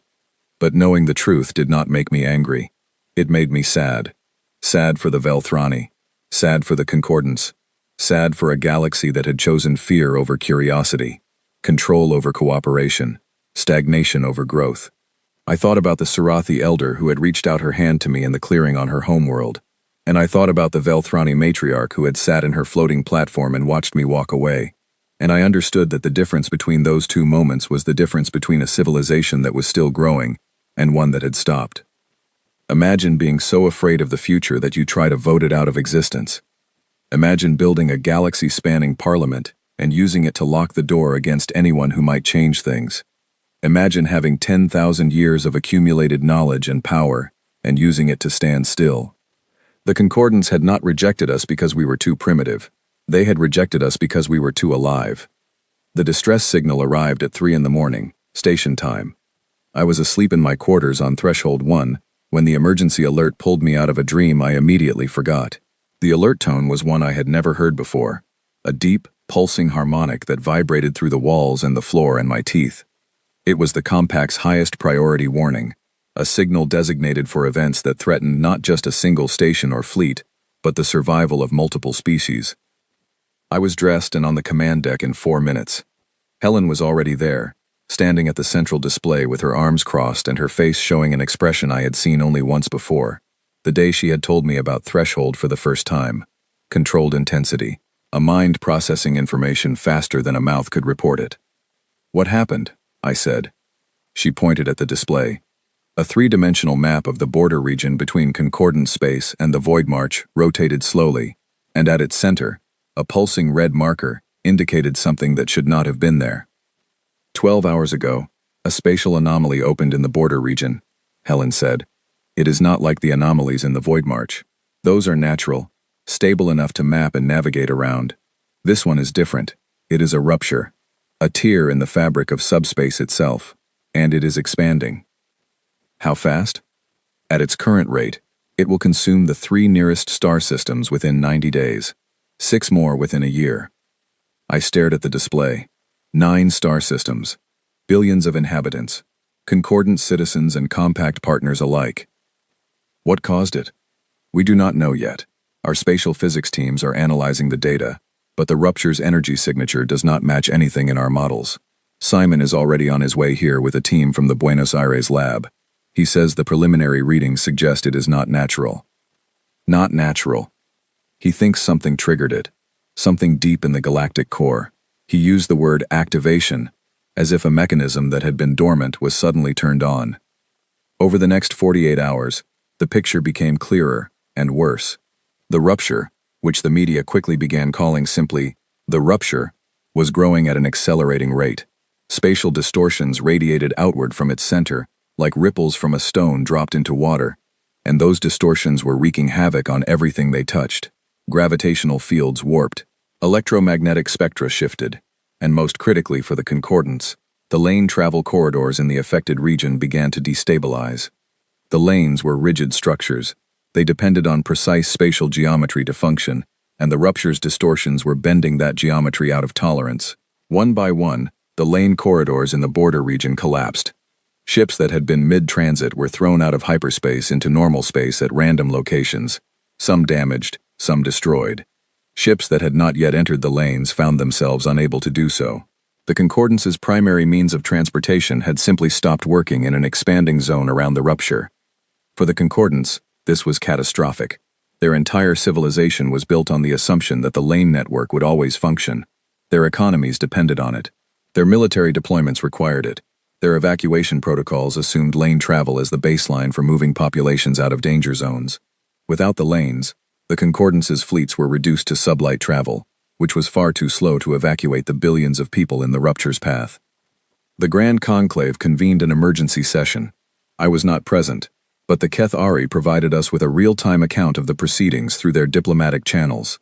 But knowing the truth did not make me angry. It made me sad. Sad for the Velthrani. Sad for the Concordance. Sad for a galaxy that had chosen fear over curiosity, control over cooperation, stagnation over growth. I thought about the Surathi elder who had reached out her hand to me in the clearing on her homeworld, and I thought about the Velthrani matriarch who had sat in her floating platform and watched me walk away, and I understood that the difference between those 2 moments was the difference between a civilization that was still growing and one that had stopped. Imagine being so afraid of the future that you try to vote it out of existence. Imagine building a galaxy-spanning parliament and using it to lock the door against anyone who might change things. Imagine having 10,000 years of accumulated knowledge and power and using it to stand still. The Concordance had not rejected us because we were too primitive. They had rejected us because we were too alive. The distress signal arrived at 3 in the morning, station time. I was asleep in my quarters on Threshold 1 when the emergency alert pulled me out of a dream I immediately forgot. The alert tone was one I had never heard before, a deep, pulsing harmonic that vibrated through the walls and the floor and my teeth. It was the Compact's highest priority warning, a signal designated for events that threatened not just a single station or fleet, but the survival of multiple species. I was dressed and on the command deck in 4 minutes. Helen was already there, standing at the central display with her arms crossed and her face showing an expression I had seen only once before, the day she had told me about Threshold for the first time. Controlled intensity, a mind processing information faster than a mouth could report it. "What happened?" I said. She pointed at the display. A 3-dimensional map of the border region between Concordance space and the Void March rotated slowly, and at its center, a pulsing red marker indicated something that should not have been there. 12 hours ago, a spatial anomaly opened in the border region, Helen said. It is not like the anomalies in the Void March. Those are natural, stable enough to map and navigate around. This one is different. It is a rupture, a tear in the fabric of subspace itself, and it is expanding. How fast? At its current rate, it will consume the 3 nearest star systems within 90 days, 6 more within a year. I stared at the display. 9 star systems, billions of inhabitants, concordant citizens and compact partners alike. What caused it? We do not know yet. Our spatial physics teams are analyzing the data, but the rupture's energy signature does not match anything in our models. Simon is already on his way here with a team from the Buenos Aires lab. He says the preliminary readings suggest it is not natural. Not natural. He thinks something triggered it, something deep in the galactic core. He used the word activation, as if a mechanism that had been dormant was suddenly turned on. Over the next 48 hours, the picture became clearer and worse. The rupture, which the media quickly began calling simply the rupture, was growing at an accelerating rate. Spatial distortions radiated outward from its center, like ripples from a stone dropped into water, and those distortions were wreaking havoc on everything they touched. Gravitational fields warped. Electromagnetic spectra shifted. And most critically for the Concordance, the lane travel corridors in the affected region began to destabilize. The lanes were rigid structures. They depended on precise spatial geometry to function, and the rupture's distortions were bending that geometry out of tolerance. One by one, the lane corridors in the border region collapsed. Ships that had been mid-transit were thrown out of hyperspace into normal space at random locations, some damaged, some destroyed. Ships that had not yet entered the lanes found themselves unable to do so. The Concordance's primary means of transportation had simply stopped working in an expanding zone around the rupture. For the Concordance, this was catastrophic. Their entire civilization was built on the assumption that the lane network would always function. Their economies depended on it. Their military deployments required it. Their evacuation protocols assumed lane travel as the baseline for moving populations out of danger zones. Without the lanes, the Concordance's fleets were reduced to sublight travel, which was far too slow to evacuate the billions of people in the rupture's path. The Grand Conclave convened an emergency session. I was not present, but the Kethari provided us with a real-time account of the proceedings through their diplomatic channels.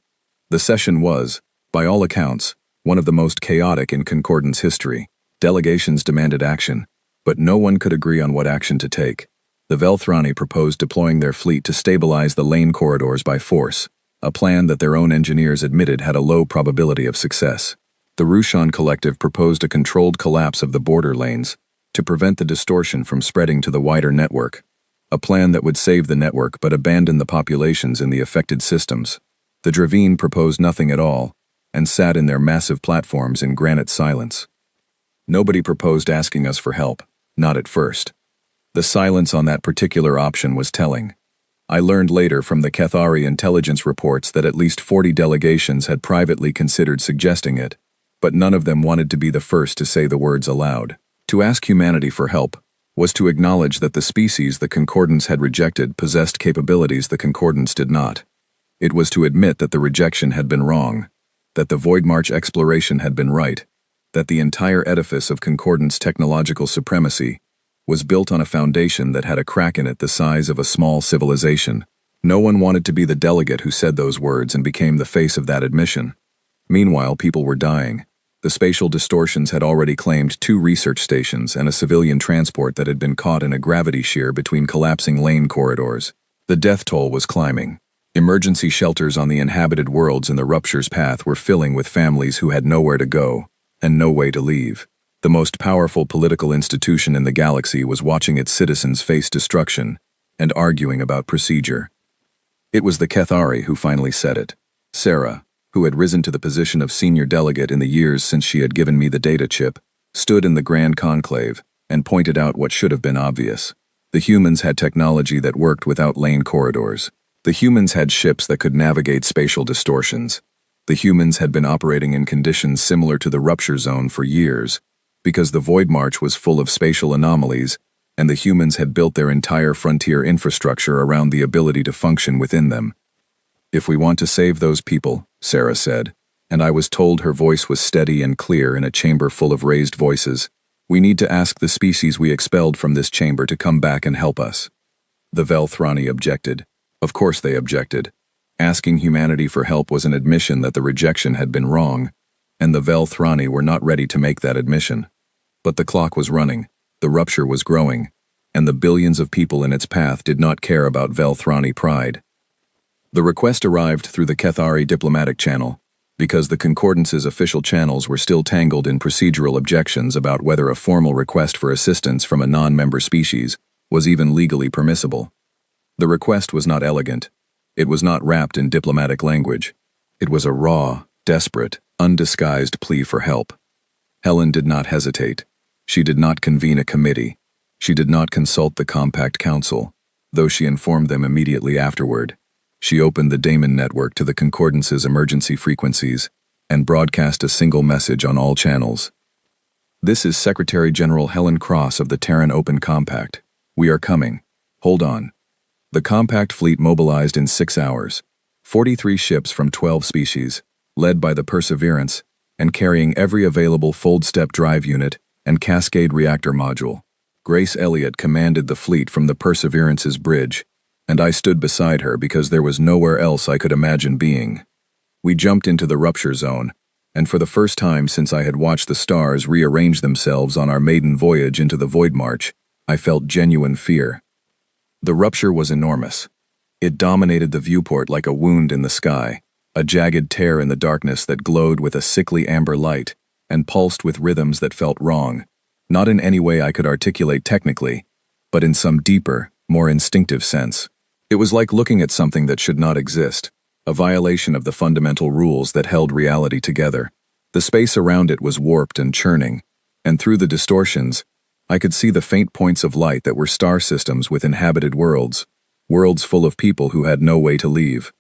The session was, by all accounts, one of the most chaotic in Concordance history. Delegations demanded action, but no one could agree on what action to take. The Velthrani proposed deploying their fleet to stabilize the lane corridors by force, a plan that their own engineers admitted had a low probability of success. The Shun collective proposed a controlled collapse of the border lanes to prevent the distortion from spreading to the wider network, a plan that would save the network but abandon the populations in the affected systems. The Dravine proposed nothing at all and sat in their massive platforms in granite silence. Nobody proposed asking us for help, not at first. The silence on that particular option was telling. I learned later from the Kethari intelligence reports that at least 40 delegations had privately considered suggesting it, but none of them wanted to be the first to say the words aloud. To ask humanity for help was to acknowledge that the species the Concordance had rejected possessed capabilities the Concordance did not. It was to admit that the rejection had been wrong, that the Void March exploration had been right, that the entire edifice of Concordance technological supremacy was built on a foundation that had a crack in it the size of a small civilization. No one wanted to be the delegate who said those words and became the face of that admission. Meanwhile, people were dying. The spatial distortions had already claimed 2 research stations and a civilian transport that had been caught in a gravity shear between collapsing lane corridors. The death toll was climbing. Emergency shelters on the inhabited worlds in the rupture's path were filling with families who had nowhere to go and no way to leave. The most powerful political institution in the galaxy was watching its citizens face destruction and arguing about procedure. It was the Kethari who finally said it. Sarah, who had risen to the position of senior delegate in the years since she had given me the data chip, stood in the Grand Conclave and pointed out what should have been obvious. The humans had technology that worked without lane corridors. The humans had ships that could navigate spatial distortions. The humans had been operating in conditions similar to the rupture zone for years, because the Void March was full of spatial anomalies, and the humans had built their entire frontier infrastructure around the ability to function within them. If we want to save those people, Sarah said, and I was told her voice was steady and clear in a chamber full of raised voices, we need to ask the species we expelled from this chamber to come back and help us. The Velthrani objected. Of course they objected. Asking humanity for help was an admission that the rejection had been wrong, and the Velthrani were not ready to make that admission. But the clock was running, the rupture was growing, and the billions of people in its path did not care about Velthrani pride. The request arrived through the Kethari diplomatic channel, because the Concordance's official channels were still tangled in procedural objections about whether a formal request for assistance from a non-member species was even legally permissible. The request was not elegant. It was not wrapped in diplomatic language. It was a raw, desperate, undisguised plea for help. Helen did not hesitate. She did not convene a committee. She did not consult the Compact Council, though she informed them immediately afterward. She opened the Daemon network to the Concordance's emergency frequencies and broadcast a single message on all channels. This is Secretary General Helen Cross of the Terran Open Compact. We are coming. Hold on. The Compact fleet mobilized in 6 hours. 43 ships from 12 species, led by the Perseverance, and carrying every available fold-step drive unit and cascade reactor module. Grace Elliott commanded the fleet from the Perseverance's bridge, and I stood beside her because there was nowhere else I could imagine being. We jumped into the rupture zone, and for the first time since I had watched the stars rearrange themselves on our maiden voyage into the Void March, I felt genuine fear. The rupture was enormous. It dominated the viewport like a wound in the sky, a jagged tear in the darkness that glowed with a sickly amber light, and pulsed with rhythms that felt wrong, not in any way I could articulate technically, but in some deeper, more instinctive sense. It was like looking at something that should not exist, a violation of the fundamental rules that held reality together. The space around it was warped and churning, and through the distortions, I could see the faint points of light that were star systems with inhabited worlds, worlds full of people who had no way to leave.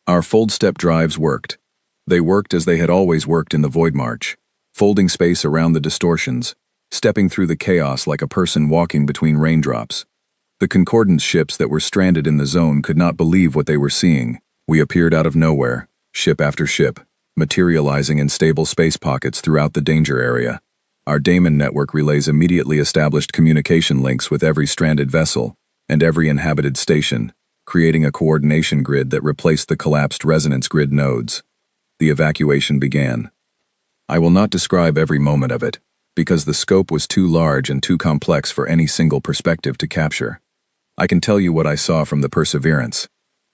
Our fold-step drives worked. They worked as they had always worked in the Void March, folding space around the distortions, stepping through the chaos like a person walking between raindrops. The concordance ships that were stranded in the zone could not believe what they were seeing. We appeared out of nowhere, ship after ship, materializing in stable space pockets throughout the danger area. Our Daemon network relays immediately established communication links with every stranded vessel and every inhabited station, creating a coordination grid that replaced the collapsed resonance grid nodes. The evacuation began. I will not describe every moment of it, because the scope was too large and too complex for any single perspective to capture. I can tell you what I saw from the Perseverance.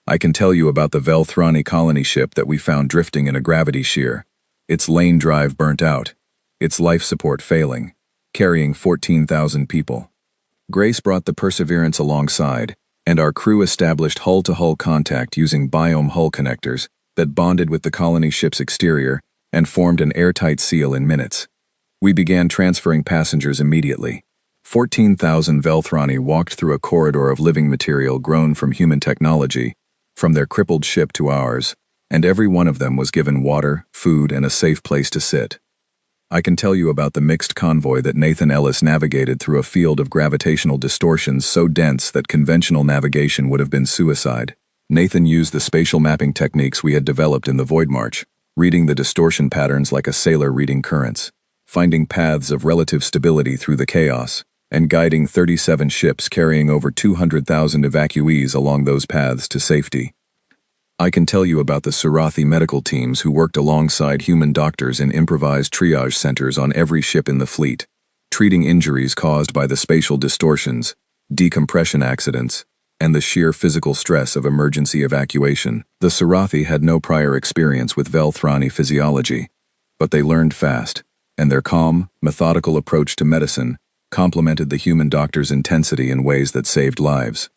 I can tell you about the Velthrani colony ship that we found drifting in a gravity shear, its lane drive burnt out, its life support failing, carrying 14,000 people. Grace brought the Perseverance alongside, and our crew established hull-to-hull contact using biome hull connectors that bonded with the colony ship's exterior and formed an airtight seal in minutes. We began transferring passengers immediately. 14,000 Velthrani walked through a corridor of living material grown from human technology, from their crippled ship to ours, and every one of them was given water, food, and a safe place to sit. I can tell you about the mixed convoy that Nathan Ellis navigated through a field of gravitational distortions so dense that conventional navigation would have been suicide. Nathan used the spatial mapping techniques we had developed in the Void March, reading the distortion patterns like a sailor reading currents, finding paths of relative stability through the chaos, and guiding 37 ships carrying over 200,000 evacuees along those paths to safety. I can tell you about the Surathi medical teams who worked alongside human doctors in improvised triage centers on every ship in the fleet, treating injuries caused by the spatial distortions, decompression accidents, and the sheer physical stress of emergency evacuation. The Surathi had no prior experience with Velthrani physiology, but they learned fast, and their calm, methodical approach to medicine complemented the human doctor's intensity in ways that saved lives.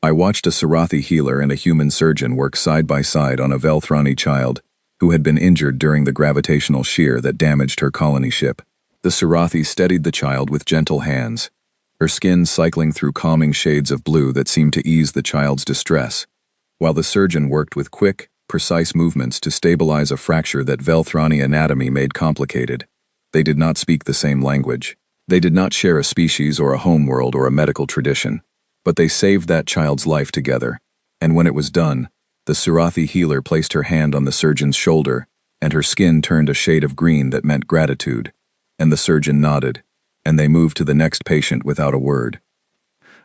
I watched a Surathi healer and a human surgeon work side by side on a Velthrani child who had been injured during the gravitational shear that damaged her colony ship. The Surathi steadied the child with gentle hands, her skin cycling through calming shades of blue that seemed to ease the child's distress, while the surgeon worked with quick, precise movements to stabilize a fracture that Velthrani anatomy made complicated. They did not speak the same language. They did not share a species or a homeworld or a medical tradition. But they saved that child's life together, and when it was done, the Surathi healer placed her hand on the surgeon's shoulder, and her skin turned a shade of green that meant gratitude, and the surgeon nodded, and they moved to the next patient without a word.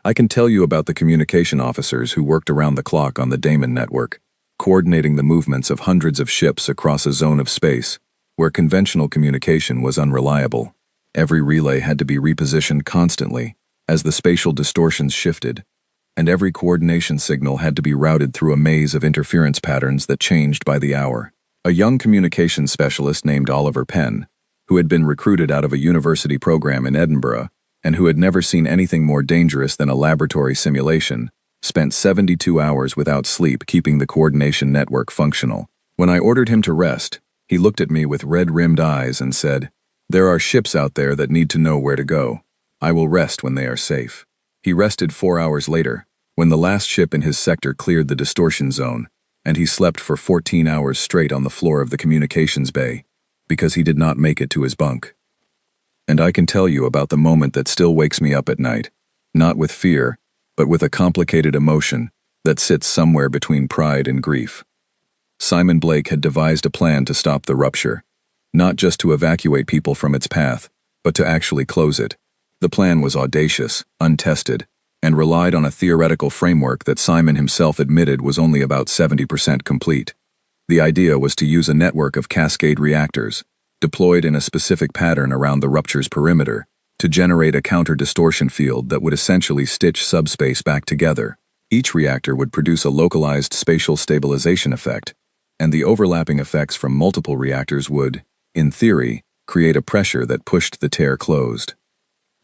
I can tell you about the communication officers who worked around the clock on the Daemon network, coordinating the movements of hundreds of ships across a zone of space, where conventional communication was unreliable. Every relay had to be repositioned constantly, as the spatial distortions shifted, and every coordination signal had to be routed through a maze of interference patterns that changed by the hour. A young communications specialist named Oliver Penn, who had been recruited out of a university program in Edinburgh, and who had never seen anything more dangerous than a laboratory simulation, spent 72 hours without sleep keeping the coordination network functional. When I ordered him to rest, he looked at me with red-rimmed eyes and said, "There are ships out there that need to know where to go. I will rest when they are safe." He rested 4 hours later, when the last ship in his sector cleared the distortion zone, and he slept for 14 hours straight on the floor of the communications bay, because he did not make it to his bunk. And I can tell you about the moment that still wakes me up at night, not with fear, but with a complicated emotion that sits somewhere between pride and grief. Simon Blake had devised a plan to stop the rupture, not just to evacuate people from its path, but to actually close it. The plan was audacious, untested, and relied on a theoretical framework that Simon himself admitted was only about 70% complete. The idea was to use a network of cascade reactors, deployed in a specific pattern around the rupture's perimeter, to generate a counter-distortion field that would essentially stitch subspace back together. Each reactor would produce a localized spatial stabilization effect, and the overlapping effects from multiple reactors would, in theory, create a pressure that pushed the tear closed.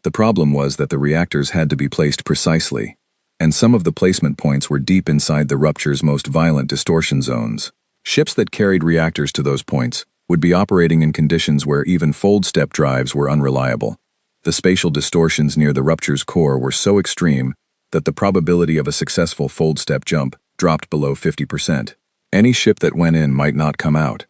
The problem was that the reactors had to be placed precisely, and some of the placement points were deep inside the rupture's most violent distortion zones. Ships that carried reactors to those points would be operating in conditions where even fold-step drives were unreliable. The spatial distortions near the rupture's core were so extreme that the probability of a successful fold-step jump dropped below 50%. Any ship that went in might not come out.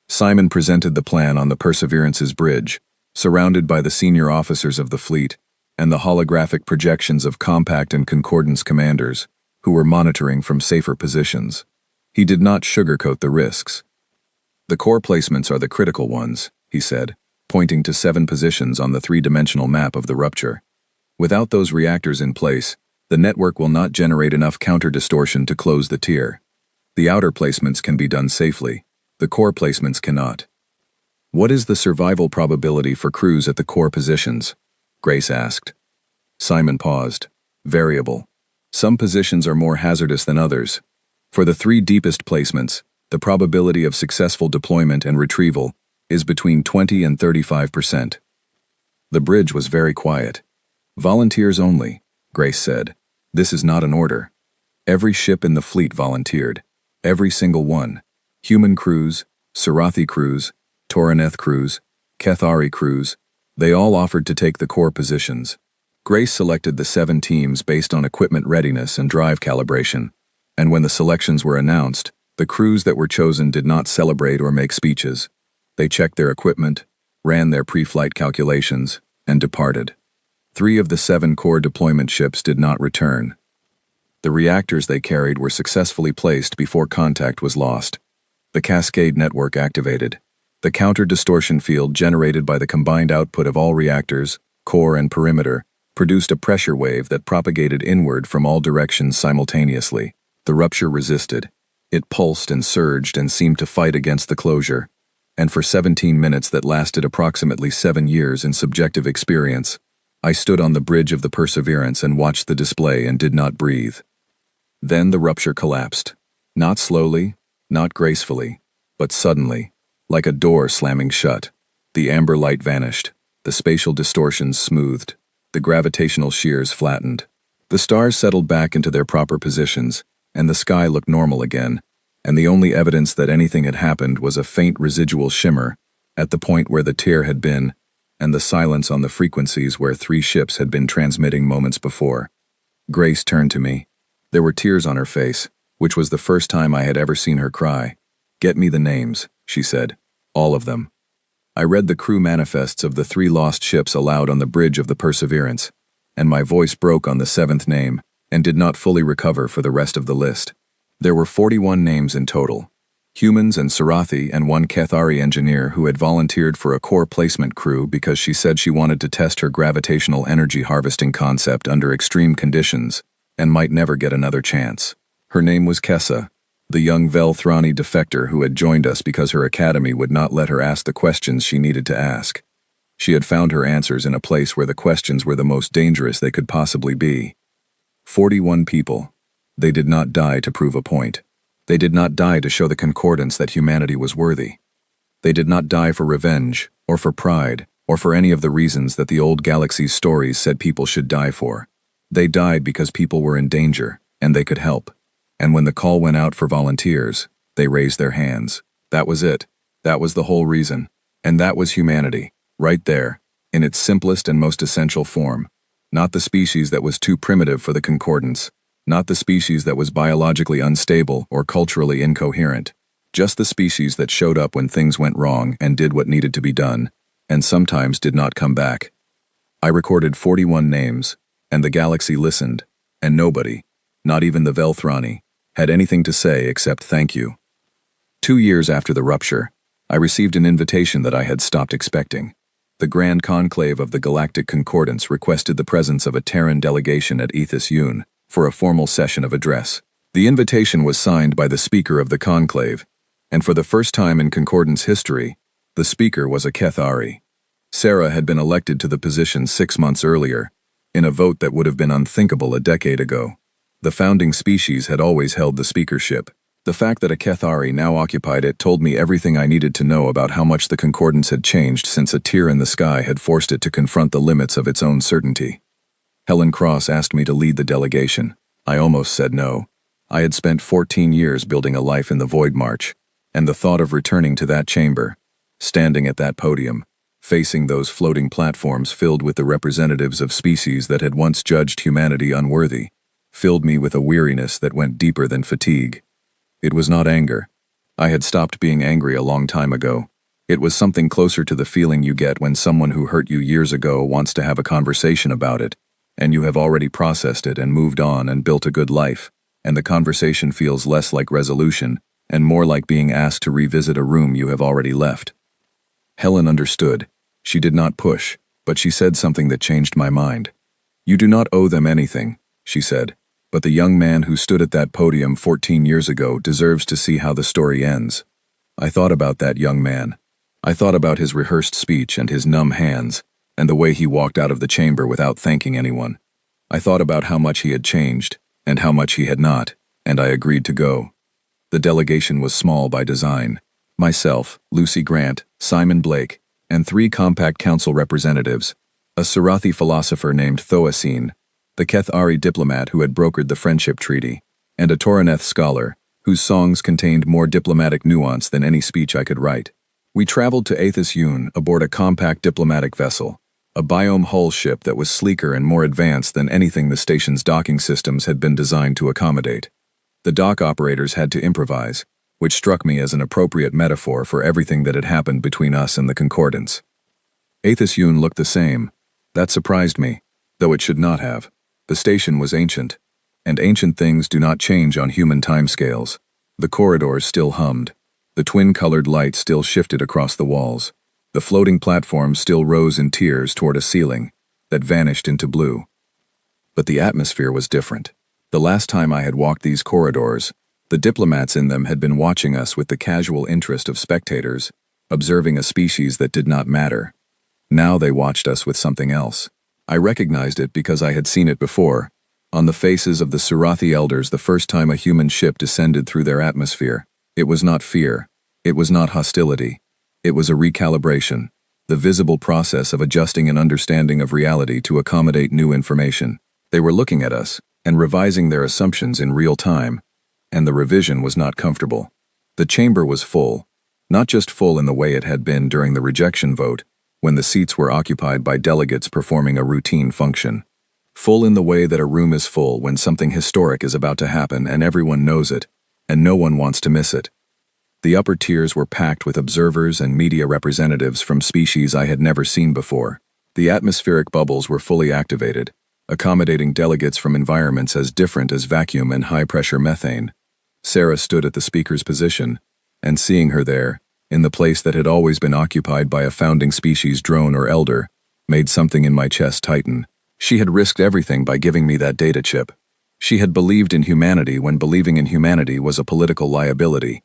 Simon presented the plan on the Perseverance's bridge, surrounded by the senior officers of the fleet and the holographic projections of Compact and Concordance commanders, who were monitoring from safer positions. He did not sugarcoat the risks. "The core placements are the critical ones," he said, pointing to 7 positions on the 3-dimensional map of the rupture. "Without those reactors in place, the network will not generate enough counter-distortion to close the tier. The outer placements can be done safely. The core placements cannot." "What is the survival probability for crews at the core positions?" Grace asked. Simon paused. "Variable. Some positions are more hazardous than others. For the 3 deepest placements, the probability of successful deployment and retrieval is between 20 and 35%. The bridge was very quiet. "Volunteers only," Grace said. "This is not an order." Every ship in the fleet volunteered. Every single one. Human crews, Sarathi crews, Toraneth crews, Kethari crews, they all offered to take the core positions. Grace selected the 7 teams based on equipment readiness and drive calibration, and when the selections were announced, the crews that were chosen did not celebrate or make speeches. They checked their equipment, ran their pre-flight calculations, and departed. 3 of the 7 core deployment ships did not return. The reactors they carried were successfully placed before contact was lost. The cascade network activated. The counter-distortion field generated by the combined output of all reactors, core and perimeter, produced a pressure wave that propagated inward from all directions simultaneously. The rupture resisted. It pulsed and surged and seemed to fight against the closure. And for 17 minutes that lasted approximately 7 years in subjective experience, I stood on the bridge of the Perseverance and watched the display and did not breathe. Then the rupture collapsed. Not slowly, not gracefully, but suddenly, like a door slamming shut. The amber light vanished, the spatial distortions smoothed, the gravitational shears flattened. The stars settled back into their proper positions, and the sky looked normal again, and the only evidence that anything had happened was a faint residual shimmer at the point where the tear had been, and the silence on the frequencies where 3 ships had been transmitting moments before. Grace turned to me. There were tears on her face, which was the first time I had ever seen her cry. "Get me the names," she said. "All of them." I read the crew manifests of the 3 lost ships aloud on the bridge of the Perseverance, and my voice broke on the 7th name, and did not fully recover for the rest of the list. There were 41 names in total. Humans and Sarathi and 1 Kethari engineer who had volunteered for a core placement crew because she said she wanted to test her gravitational energy harvesting concept under extreme conditions, and might never get another chance. Her name was Kessa, the young Velthrani defector who had joined us because her academy would not let her ask the questions she needed to ask. She had found her answers in a place where the questions were the most dangerous they could possibly be. 41 people. They did not die to prove a point. They did not die to show the Concordance that humanity was worthy. They did not die for revenge, or for pride, or for any of the reasons that the old galaxy's stories said people should die for. They died because people were in danger, and they could help. And when the call went out for volunteers, they raised their hands. That was it. That was the whole reason. And that was humanity, right there, in its simplest and most essential form. Not the species that was too primitive for the Concordance, not the species that was biologically unstable or culturally incoherent, just the species that showed up when things went wrong and did what needed to be done, and sometimes did not come back. I recorded 41 names, and the galaxy listened, and nobody, not even the Velthrani, had anything to say except thank you. 2 years after the rupture, I received an invitation that I had stopped expecting. The Grand Conclave of the Galactic Concordance requested the presence of a Terran delegation at Ethos Yun for a formal session of address. The invitation was signed by the Speaker of the Conclave, And for the first time in Concordance history, the speaker was a Kethari. Sarah had been elected to the position 6 months earlier, in a vote that would have been unthinkable a decade ago. The founding species had always held the speakership. The fact that a Kethari now occupied it told me everything I needed to know about how much the Concordance had changed since a tear in the sky had forced it to confront the limits of its own certainty. Helen Cross asked me to lead the delegation. I almost said no. I had spent 14 years building a life in the Void March, and the thought of returning to that chamber, standing at that podium, facing those floating platforms filled with the representatives of species that had once judged humanity unworthy, filled me with a weariness that went deeper than fatigue. It was not anger. I had stopped being angry a long time ago. It was something closer to the feeling you get when someone who hurt you years ago wants to have a conversation about it, and you have already processed it and moved on and built a good life, and the conversation feels less like resolution and more like being asked to revisit a room you have already left. Helen understood. She did not push, but she said something that changed my mind. "You do not owe them anything," she said, "but the young man who stood at that podium 14 years ago deserves to see how the story ends." I thought about that young man. I thought about his rehearsed speech and his numb hands, and the way he walked out of the chamber without thanking anyone. I thought about how much he had changed, and how much he had not, and I agreed to go. The delegation was small by design. Myself, Lucy Grant, Simon Blake, and 3 compact council representatives, a Sarathi philosopher named Thoacine, the Kethari diplomat who had brokered the friendship treaty, and a Toraneth scholar, whose songs contained more diplomatic nuance than any speech I could write. We traveled to Athos Yun aboard a compact diplomatic vessel, a biome hull ship that was sleeker and more advanced than anything the station's docking systems had been designed to accommodate. The dock operators had to improvise, which struck me as an appropriate metaphor for everything that had happened between us and the Concordance. Athos Yun looked the same. That surprised me, though it should not have. The station was ancient, and ancient things do not change on human timescales. The corridors still hummed. The twin-colored lights still shifted across the walls. The floating platforms still rose in tiers toward a ceiling that vanished into blue. But the atmosphere was different. The last time I had walked these corridors, the diplomats in them had been watching us with the casual interest of spectators, observing a species that did not matter. Now they watched us with something else. I recognized it because I had seen it before, on the faces of the Surathi elders the first time a human ship descended through their atmosphere. It was not fear. It was not hostility. It was a recalibration, the visible process of adjusting an understanding of reality to accommodate new information. They were looking at us and revising their assumptions in real time, and the revision was not comfortable. The chamber was full, not just full in the way it had been during the rejection vote, when the seats were occupied by delegates performing a routine function. Full in the way that a room is full when something historic is about to happen and everyone knows it, and no one wants to miss it. The upper tiers were packed with observers and media representatives from species I had never seen before. The atmospheric bubbles were fully activated, accommodating delegates from environments as different as vacuum and high-pressure methane. Sarah stood at the speaker's position, and seeing her there, in the place that had always been occupied by a founding species drone or elder, made something in my chest tighten. She had risked everything by giving me that data chip. She had believed in humanity when believing in humanity was a political liability.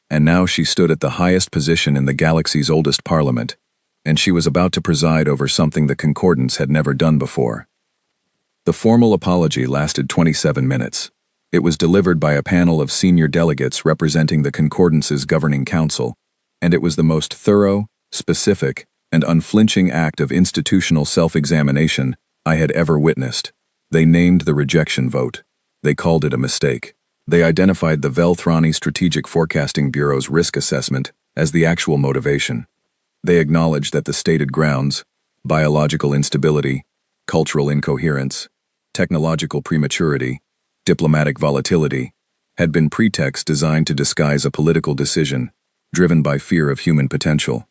And now she stood at the highest position in the galaxy's oldest parliament, and she was about to preside over something the Concordance had never done before. The formal apology lasted 27 minutes. It was delivered by a panel of senior delegates representing the Concordance's governing council, and it was the most thorough, specific, and unflinching act of institutional self-examination I had ever witnessed. They named the rejection vote. They called it a mistake. They identified the Velthrani Strategic Forecasting Bureau's risk assessment as the actual motivation. They acknowledged that the stated grounds, biological instability, cultural incoherence, technological prematurity, diplomatic volatility, had been pretexts designed to disguise a political decision driven by fear of human potential.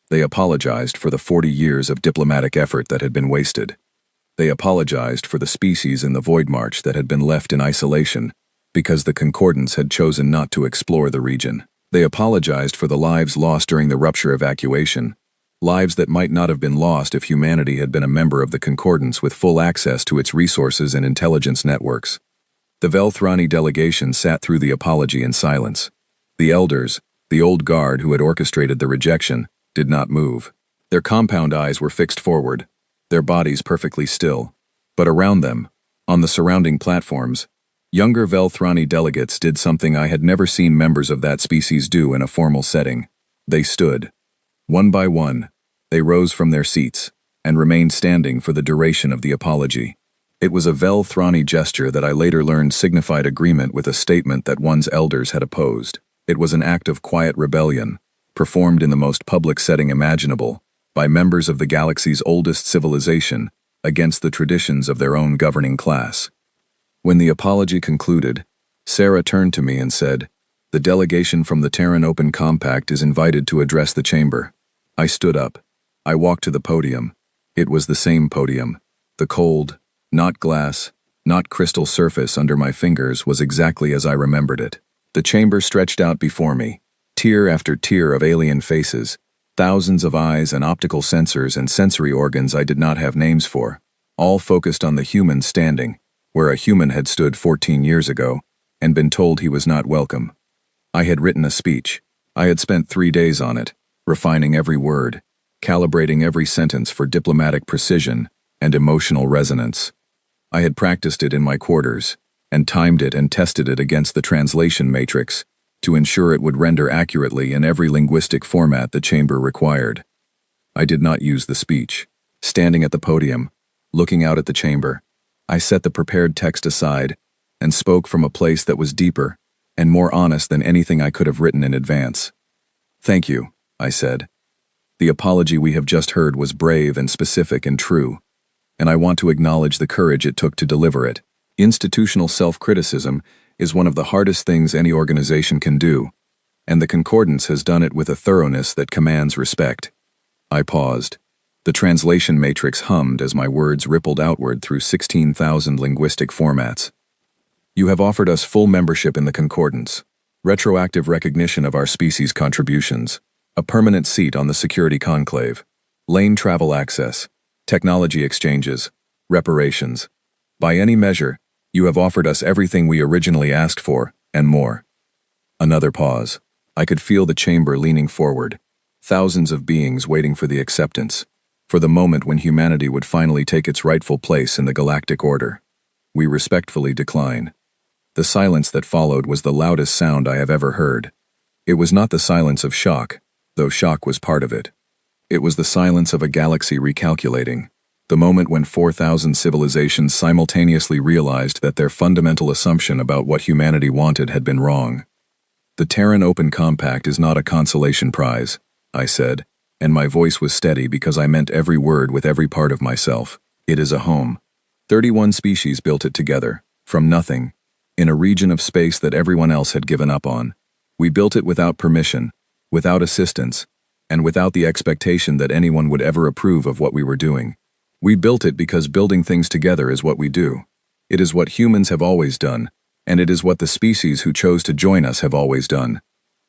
They apologized for the 40 years of diplomatic effort that had been wasted. They apologized for the species in the Void March that had been left in isolation because the Concordance had chosen not to explore the region. They apologized for the lives lost during the rupture evacuation, lives that might not have been lost if humanity had been a member of the Concordance with full access to its resources and intelligence networks. The Velthrani delegation sat through the apology in silence. The elders, the old guard who had orchestrated the rejection, did not move. Their compound eyes were fixed forward, their bodies perfectly still. But around them, on the surrounding platforms, younger Velthrani delegates did something I had never seen members of that species do in a formal setting. They stood. One by one, they rose from their seats and remained standing for the duration of the apology. It was a Velthrani gesture that I later learned signified agreement with a statement that one's elders had opposed. It was an act of quiet rebellion, performed in the most public setting imaginable, by members of the galaxy's oldest civilization, against the traditions of their own governing class. When the apology concluded, Sarah turned to me and said, "The delegation from the Terran Open Compact is invited to address the chamber." I stood up. I walked to the podium. It was the same podium. The cold, not glass, not crystal surface under my fingers was exactly as I remembered it. The chamber stretched out before me, tier after tier of alien faces, thousands of eyes and optical sensors and sensory organs I did not have names for, all focused on the human standing, where a human had stood 14 years ago, and been told he was not welcome. I had written a speech. I had spent 3 days on it, refining every word, calibrating every sentence for diplomatic precision and emotional resonance. I had practiced it in my quarters, and timed it and tested it against the translation matrix to ensure it would render accurately in every linguistic format the chamber required. I did not use the speech. Standing at the podium, looking out at the chamber, I set the prepared text aside and spoke from a place that was deeper and more honest than anything I could have written in advance. "Thank you," I said. "The apology we have just heard was brave and specific and true, and I want to acknowledge the courage it took to deliver it. Institutional self-criticism is one of the hardest things any organization can do, and the Concordance has done it with a thoroughness that commands respect." I paused. The translation matrix hummed as my words rippled outward through 16,000 linguistic formats. "You have offered us full membership in the Concordance, retroactive recognition of our species' contributions, a permanent seat on the Security Conclave, lane travel access, technology exchanges, reparations. By any measure, you have offered us everything we originally asked for, and more." Another pause. I could feel the chamber leaning forward, thousands of beings waiting for the acceptance, for the moment when humanity would finally take its rightful place in the galactic order. We respectfully decline. The silence that followed was the loudest sound I have ever heard. It was not the silence of shock, though shock was part of it. It was the silence of a galaxy recalculating, the moment when 4,000 civilizations simultaneously realized that their fundamental assumption about what humanity wanted had been wrong. "The Terran Open Compact is not a consolation prize," I said, and my voice was steady because I meant every word with every part of myself. "It is a home. 31 species built it together, from nothing, in a region of space that everyone else had given up on. We built it without permission, without assistance, and without the expectation that anyone would ever approve of what we were doing. We built it because building things together is what we do. It is what humans have always done, and it is what the species who chose to join us have always done.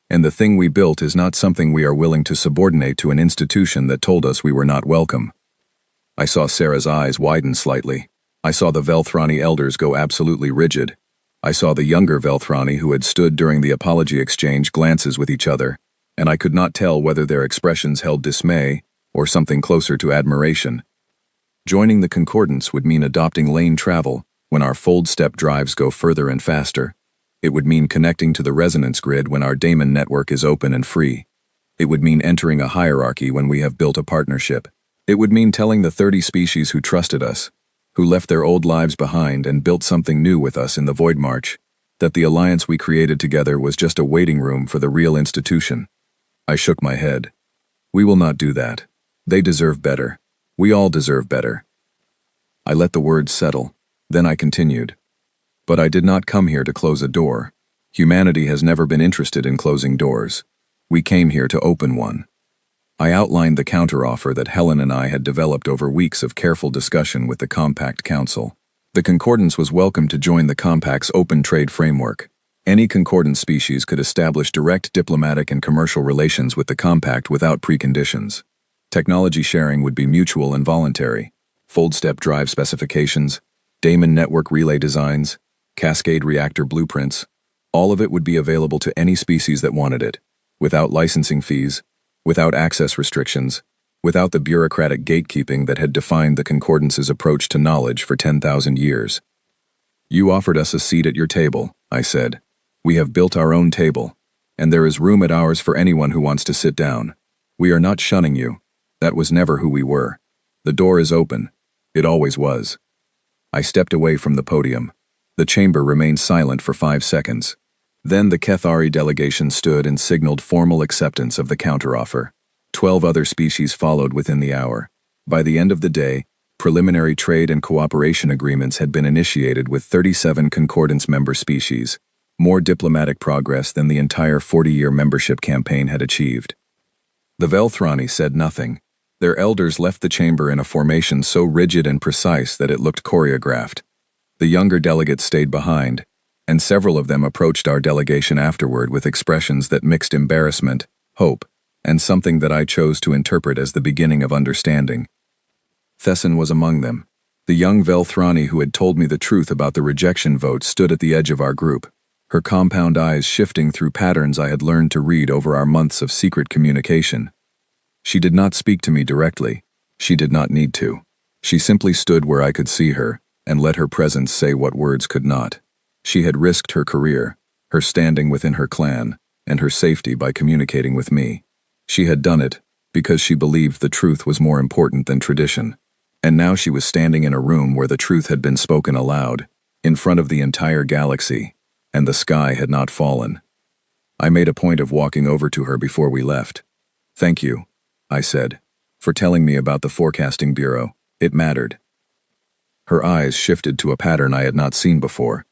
And the thing we built is not something we are willing to subordinate to an institution that told us we were not welcome." I saw Sarah's eyes widen slightly. I saw the Velthrani elders go absolutely rigid. I saw the younger Velthrani who had stood during the apology exchange glances with each other, and I could not tell whether their expressions held dismay or something closer to admiration. Joining the Concordance would mean adopting lane travel when our fold-step drives go further and faster. It would mean connecting to the resonance grid when our daemon network is open and free. It would mean entering a hierarchy when we have built a partnership. It would mean telling the 30 species who trusted us, who left their old lives behind and built something new with us in the Void March, that the alliance we created together was just a waiting room for the real institution. I shook my head. "We will not do that. They deserve better. We all deserve better." I let the words settle. Then I continued. "But I did not come here to close a door. Humanity has never been interested in closing doors. We came here to open one." I outlined the counteroffer that Helen and I had developed over weeks of careful discussion with the Compact Council. The Concordance was welcome to join the Compact's open trade framework. Any concordant species could establish direct diplomatic and commercial relations with the Compact without preconditions. Technology sharing would be mutual and voluntary. Fold-step drive specifications, daemon network relay designs, cascade reactor blueprints, All of it would be available to any species that wanted it, without licensing fees, without access restrictions, without the bureaucratic gatekeeping that had defined the Concordance's approach to knowledge for 10,000 years. You offered us a seat at your table, I said. We have built our own table, and there is room at ours for anyone who wants to sit down. We are not shunning you. That was never who we were. The door is open. It always was. I stepped away from the podium. The chamber remained silent for 5 seconds. Then the Kethari delegation stood and signaled formal acceptance of the counteroffer. 12 other species followed within the hour. By the end of the day, preliminary trade and cooperation agreements had been initiated with 37 Concordance member species, more diplomatic progress than the entire 40-year membership campaign had achieved. The Velthrani said nothing. Their elders left the chamber in a formation so rigid and precise that it looked choreographed. The younger delegates stayed behind, and several of them approached our delegation afterward with expressions that mixed embarrassment, hope, and something that I chose to interpret as the beginning of understanding. Thesson was among them. The young Velthrani who had told me the truth about the rejection vote stood at the edge of our group, her compound eyes shifting through patterns I had learned to read over our months of secret communication. She did not speak to me directly. She did not need to. She simply stood where I could see her, and let her presence say what words could not. She had risked her career, her standing within her clan, and her safety by communicating with me. She had done it because she believed the truth was more important than tradition. And now she was standing in a room where the truth had been spoken aloud, in front of the entire galaxy, and the sky had not fallen. I made a point of walking over to her before we left. "Thank you," I said, "for telling me about the Forecasting Bureau. It mattered." Her eyes shifted to a pattern I had not seen before.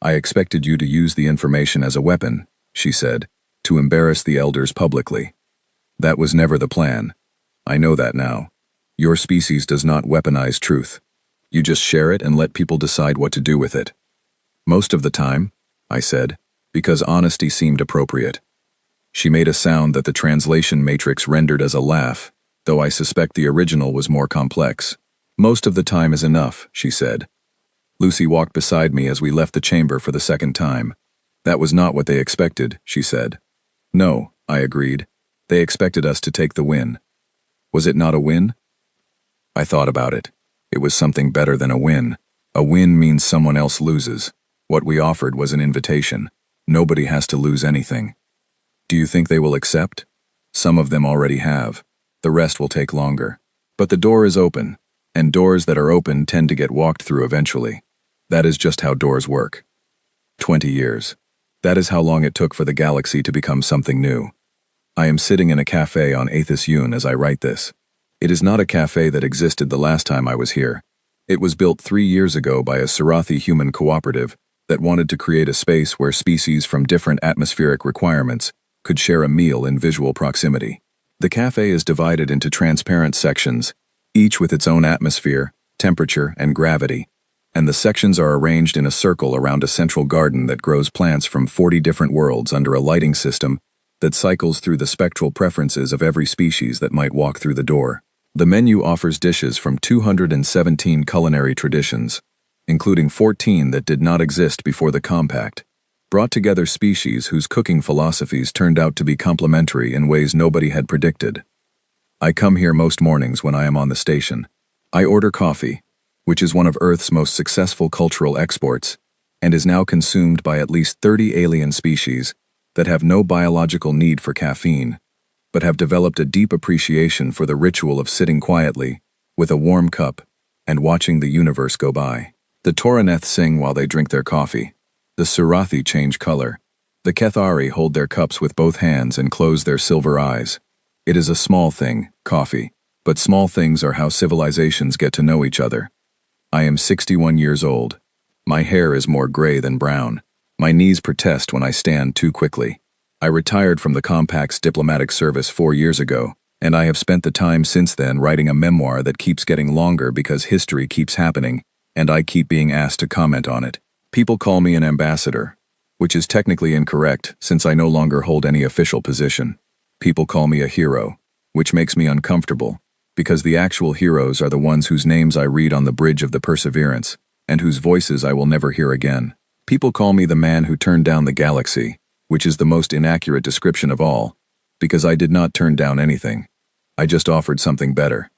"I expected you to use the information as a weapon," she said, "to embarrass the elders publicly. That was never the plan. I know that now. Your species does not weaponize truth. You just share it and let people decide what to do with it." "Most of the time," I said, because honesty seemed appropriate. She made a sound that the translation matrix rendered as a laugh, though I suspect the original was more complex. "Most of the time is enough," she said. Lucy walked beside me as we left the chamber for the second time. "That was not what they expected," she said. "No," I agreed. "They expected us to take the win." "Was it not a win?" I thought about it. It was something better than a win. A win means someone else loses. What we offered was an invitation. Nobody has to lose anything. "Do you think they will accept?" "Some of them already have. The rest will take longer. But the door is open, and doors that are open tend to get walked through eventually. That is just how doors work. 20 years. That is how long it took for the galaxy to become something new. I am sitting in a cafe on Aethys Yun as I write this. It is not a cafe that existed the last time I was here. It was built 3 years ago by a Sarathi human cooperative that wanted to create a space where species from different atmospheric requirements could share a meal in visual proximity. The cafe is divided into transparent sections, each with its own atmosphere, temperature, and gravity, and the sections are arranged in a circle around a central garden that grows plants from 40 different worlds under a lighting system that cycles through the spectral preferences of every species that might walk through the door. The menu offers dishes from 217 culinary traditions, including 14 that did not exist before the compact, brought together species whose cooking philosophies turned out to be complementary in ways nobody had predicted. I come here most mornings when I am on the station. I order coffee, which is one of Earth's most successful cultural exports, and is now consumed by at least 30 alien species that have no biological need for caffeine, but have developed a deep appreciation for the ritual of sitting quietly, with a warm cup, and watching the universe go by. The Toraneth sing while they drink their coffee. The Surathi change color. The Kethari hold their cups with both hands and close their silver eyes. It is a small thing, coffee, but small things are how civilizations get to know each other. I am 61 years old. My hair is more gray than brown. My knees protest when I stand too quickly. I retired from the Compact's diplomatic service 4 years ago, and I have spent the time since then writing a memoir that keeps getting longer because history keeps happening, and I keep being asked to comment on it. People call me an ambassador, which is technically incorrect since I no longer hold any official position. People call me a hero, which makes me uncomfortable, because the actual heroes are the ones whose names I read on the bridge of the Perseverance, and whose voices I will never hear again. People call me the man who turned down the galaxy, which is the most inaccurate description of all, because I did not turn down anything. I just offered something better.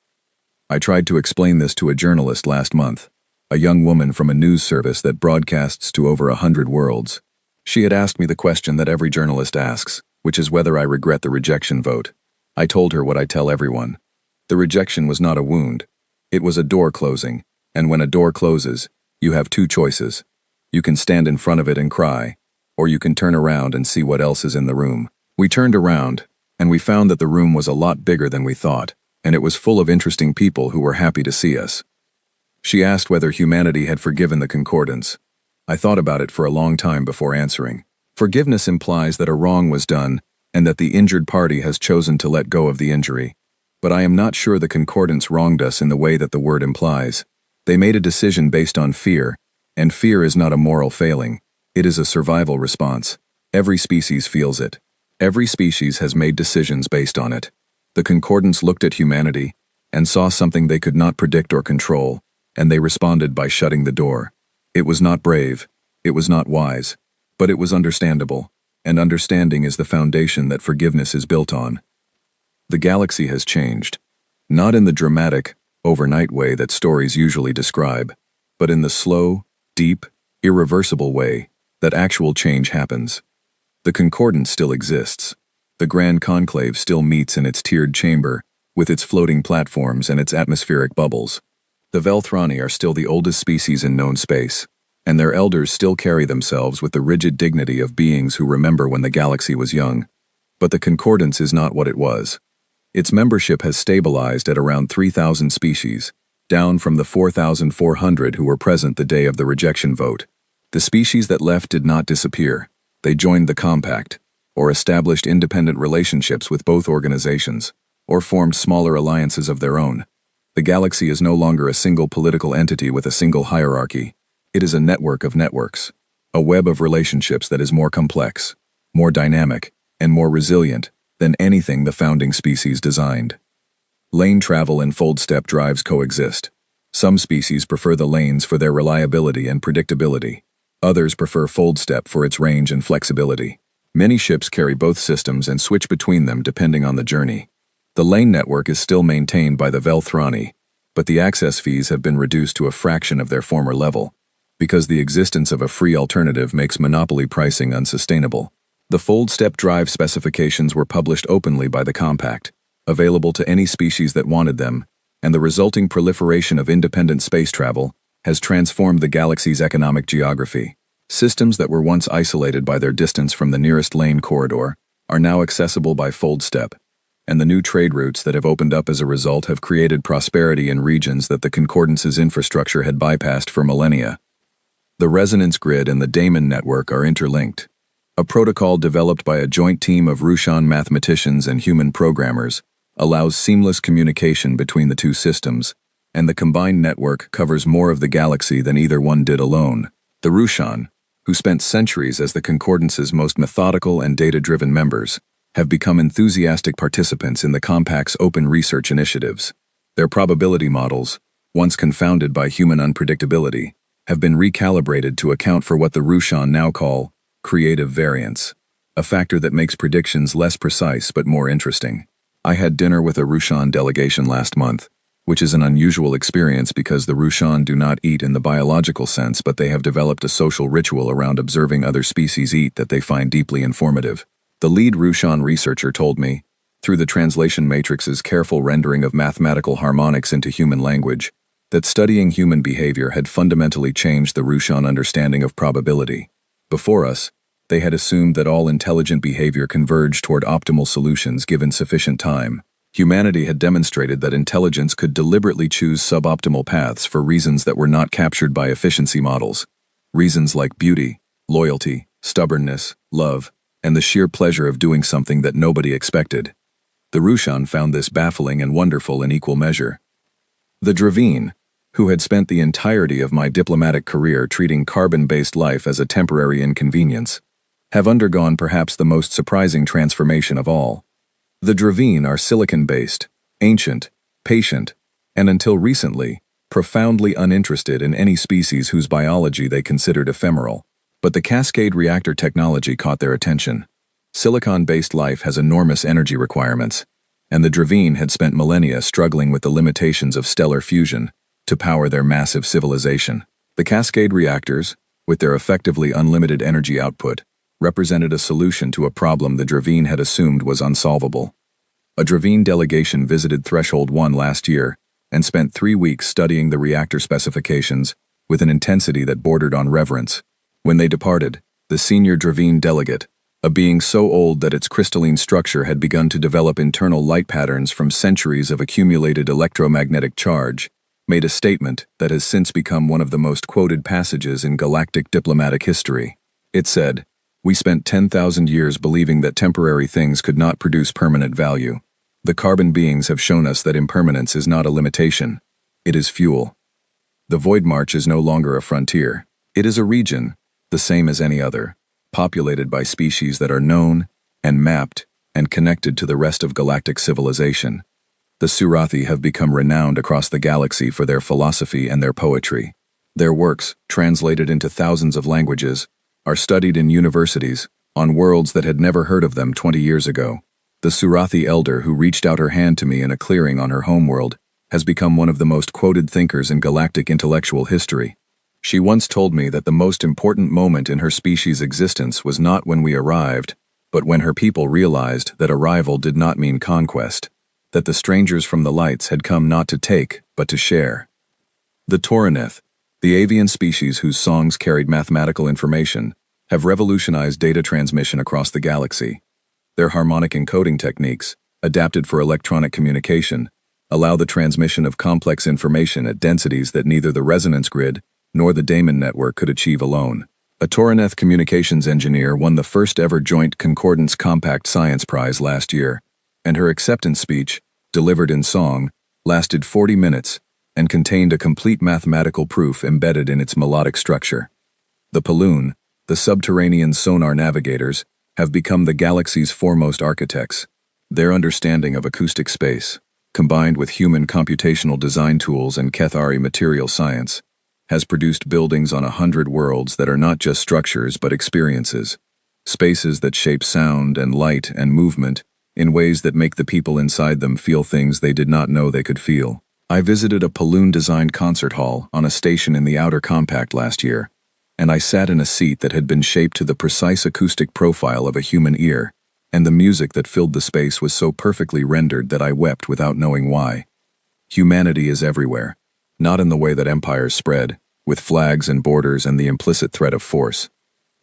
I tried to explain this to a journalist last month, a young woman from a news service that broadcasts to over 100 worlds. She had asked me the question that every journalist asks, which is whether I regret the rejection vote. I told her what I tell everyone. The rejection was not a wound. It was a door closing, and when a door closes, you have two choices. You can stand in front of it and cry, or you can turn around and see what else is in the room. We turned around, and we found that the room was a lot bigger than we thought, and it was full of interesting people who were happy to see us. She asked whether humanity had forgiven the concordance. I thought about it for a long time before answering. Forgiveness implies that a wrong was done and that the injured party has chosen to let go of the injury. But I am not sure the concordance wronged us in the way that the word implies. They made a decision based on fear, and fear is not a moral failing. It is a survival response. Every species feels it. Every species has made decisions based on it. The concordance looked at humanity and saw something they could not predict or control, and they responded by shutting the door. It was not brave, it was not wise, but it was understandable, and understanding is the foundation that forgiveness is built on. The galaxy has changed, not in the dramatic, overnight way that stories usually describe, but in the slow, deep, irreversible way that actual change happens. The concordance still exists. The Grand Conclave still meets in its tiered chamber, with its floating platforms and its atmospheric bubbles. The Velthrani are still the oldest species in known space, and their elders still carry themselves with the rigid dignity of beings who remember when the galaxy was young. But the concordance is not what it was. Its membership has stabilized at around 3,000 species, down from the 4,400 who were present the day of the rejection vote. The species that left did not disappear. They joined the compact, or established independent relationships with both organizations, or formed smaller alliances of their own. The galaxy is no longer a single political entity with a single hierarchy. It is a network of networks, a web of relationships that is more complex, more dynamic, and more resilient than anything the founding species designed. Lane travel and fold-step drives coexist. Some species prefer the lanes for their reliability and predictability. Others prefer fold-step for its range and flexibility. Many ships carry both systems and switch between them depending on the journey. The lane network is still maintained by the Velthrani, but the access fees have been reduced to a fraction of their former level, because the existence of a free alternative makes monopoly pricing unsustainable. The fold-step drive specifications were published openly by the Compact, available to any species that wanted them, and the resulting proliferation of independent space travel has transformed the galaxy's economic geography. Systems that were once isolated by their distance from the nearest lane corridor are now accessible by fold-step, and the new trade routes that have opened up as a result have created prosperity in regions that the Concordance's infrastructure had bypassed for millennia. The resonance grid and the Damon network are interlinked. A protocol developed by a joint team of Shun mathematicians and human programmers allows seamless communication between the two systems, and the combined network covers more of the galaxy than either one did alone. The Shun, who spent centuries as the Concordance's most methodical and data-driven members, have become enthusiastic participants in the Compact's open research initiatives. Their probability models, once confounded by human unpredictability, have been recalibrated to account for what the Shun now call creative variance, a factor that makes predictions less precise but more interesting. I had dinner with a Shun delegation last month, which is an unusual experience because the Shun do not eat in the biological sense, but they have developed a social ritual around observing other species eat that they find deeply informative. The lead Shun researcher told me, through the translation matrix's careful rendering of mathematical harmonics into human language, that studying human behavior had fundamentally changed the Shun understanding of probability. Before us, they had assumed that all intelligent behavior converged toward optimal solutions given sufficient time. Humanity had demonstrated that intelligence could deliberately choose suboptimal paths for reasons that were not captured by efficiency models. Reasons like beauty, loyalty, stubbornness, love, and the sheer pleasure of doing something that nobody expected. The Shun found this baffling and wonderful in equal measure. The Dravine, who had spent the entirety of my diplomatic career treating carbon-based life as a temporary inconvenience, have undergone perhaps the most surprising transformation of all. The Dravine are silicon-based, ancient, patient, and until recently, profoundly uninterested in any species whose biology they considered ephemeral. But the cascade reactor technology caught their attention. Silicon-based life has enormous energy requirements, and the Dravine had spent millennia struggling with the limitations of stellar fusion to power their massive civilization. The cascade reactors, with their effectively unlimited energy output, represented a solution to a problem the Dravine had assumed was unsolvable. A Dravine delegation visited Threshold 1 last year and spent 3 weeks studying the reactor specifications with an intensity that bordered on reverence. When they departed, the senior Dravine delegate, a being so old that its crystalline structure had begun to develop internal light patterns from centuries of accumulated electromagnetic charge, made a statement that has since become one of the most quoted passages in galactic diplomatic history. It said, "We spent 10,000 years believing that temporary things could not produce permanent value. The carbon beings have shown us that impermanence is not a limitation. It is fuel. The Void March is no longer a frontier. It is a region, the same as any other, populated by species that are known and mapped and connected to the rest of galactic civilization. The Surathi have become renowned across the galaxy for their philosophy and their poetry. Their works, translated into thousands of languages, are studied in universities, on worlds that had never heard of them 20 years ago. The Surathi elder who reached out her hand to me in a clearing on her homeworld has become one of the most quoted thinkers in galactic intellectual history. She once told me that the most important moment in her species' existence was not when we arrived, but when her people realized that arrival did not mean conquest, that the strangers from the lights had come not to take, but to share. The Taurineth, the avian species whose songs carried mathematical information, have revolutionized data transmission across the galaxy. Their harmonic encoding techniques, adapted for electronic communication, allow the transmission of complex information at densities that neither the resonance grid nor the Damon network could achieve alone. A Taurineth communications engineer won the first ever Joint Concordance Compact Science Prize last year, and her acceptance speech, delivered in song, lasted 40 minutes and contained a complete mathematical proof embedded in its melodic structure. The Paloon, the subterranean sonar navigators, have become the galaxy's foremost architects. Their understanding of acoustic space, combined with human computational design tools and Kethari material science, has produced buildings on 100 worlds that are not just structures but experiences, spaces that shape sound and light and movement in ways that make the people inside them feel things they did not know they could feel. I visited a Paloon-designed concert hall on a station in the Outer Compact last year, and I sat in a seat that had been shaped to the precise acoustic profile of a human ear, and the music that filled the space was so perfectly rendered that I wept without knowing why. Humanity is everywhere, not in the way that empires spread, with flags and borders and the implicit threat of force.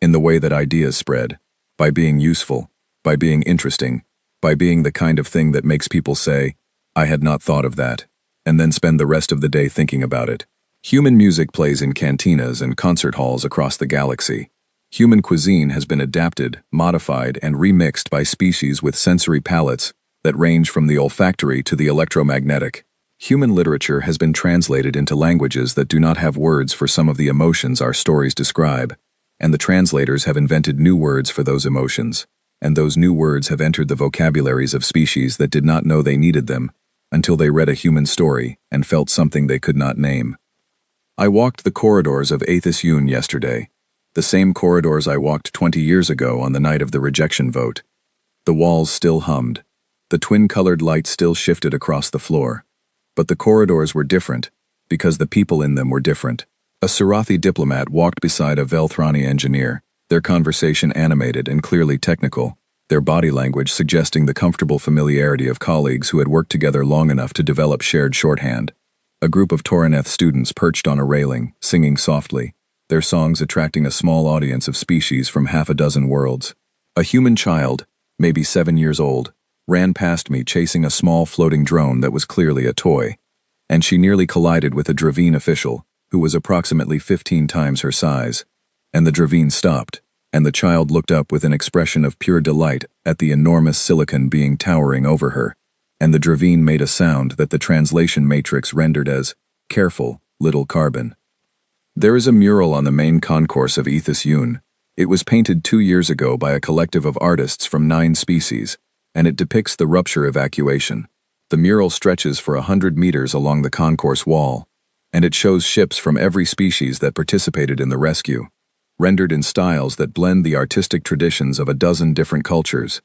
In the way that ideas spread, by being useful, by being interesting, by being the kind of thing that makes people say, "I had not thought of that," and then spend the rest of the day thinking about it. Human music plays in cantinas and concert halls across the galaxy. Human cuisine has been adapted, modified, and remixed by species with sensory palates that range from the olfactory to the electromagnetic. Human literature has been translated into languages that do not have words for some of the emotions our stories describe, and the translators have invented new words for those emotions, and those new words have entered the vocabularies of species that did not know they needed them until they read a human story and felt something they could not name. I walked the corridors of HFY yesterday, the same corridors I walked 20 years ago on the night of the rejection vote. The walls still hummed. The twin-colored lights still shifted across the floor. But the corridors were different, because the people in them were different. A Surathi diplomat walked beside a Velthrani engineer, their conversation animated and clearly technical, their body language suggesting the comfortable familiarity of colleagues who had worked together long enough to develop shared shorthand. A group of Taurineth students perched on a railing, singing softly, their songs attracting a small audience of species from half a dozen worlds. A human child, maybe 7 years old, ran past me chasing a small floating drone that was clearly a toy, and she nearly collided with a Dravine official, who was approximately 15 times her size, and the Dravine stopped, and the child looked up with an expression of pure delight at the enormous silicon being towering over her, and the Dravine made a sound that the translation matrix rendered as, "Careful, little carbon." There is a mural on the main concourse of HFY. It was painted 2 years ago by a collective of artists from 9 species, and it depicts the rupture evacuation. The mural stretches for 100 meters along the concourse wall, and it shows ships from every species that participated in the rescue. rendered in styles that blend the artistic traditions of a dozen different cultures.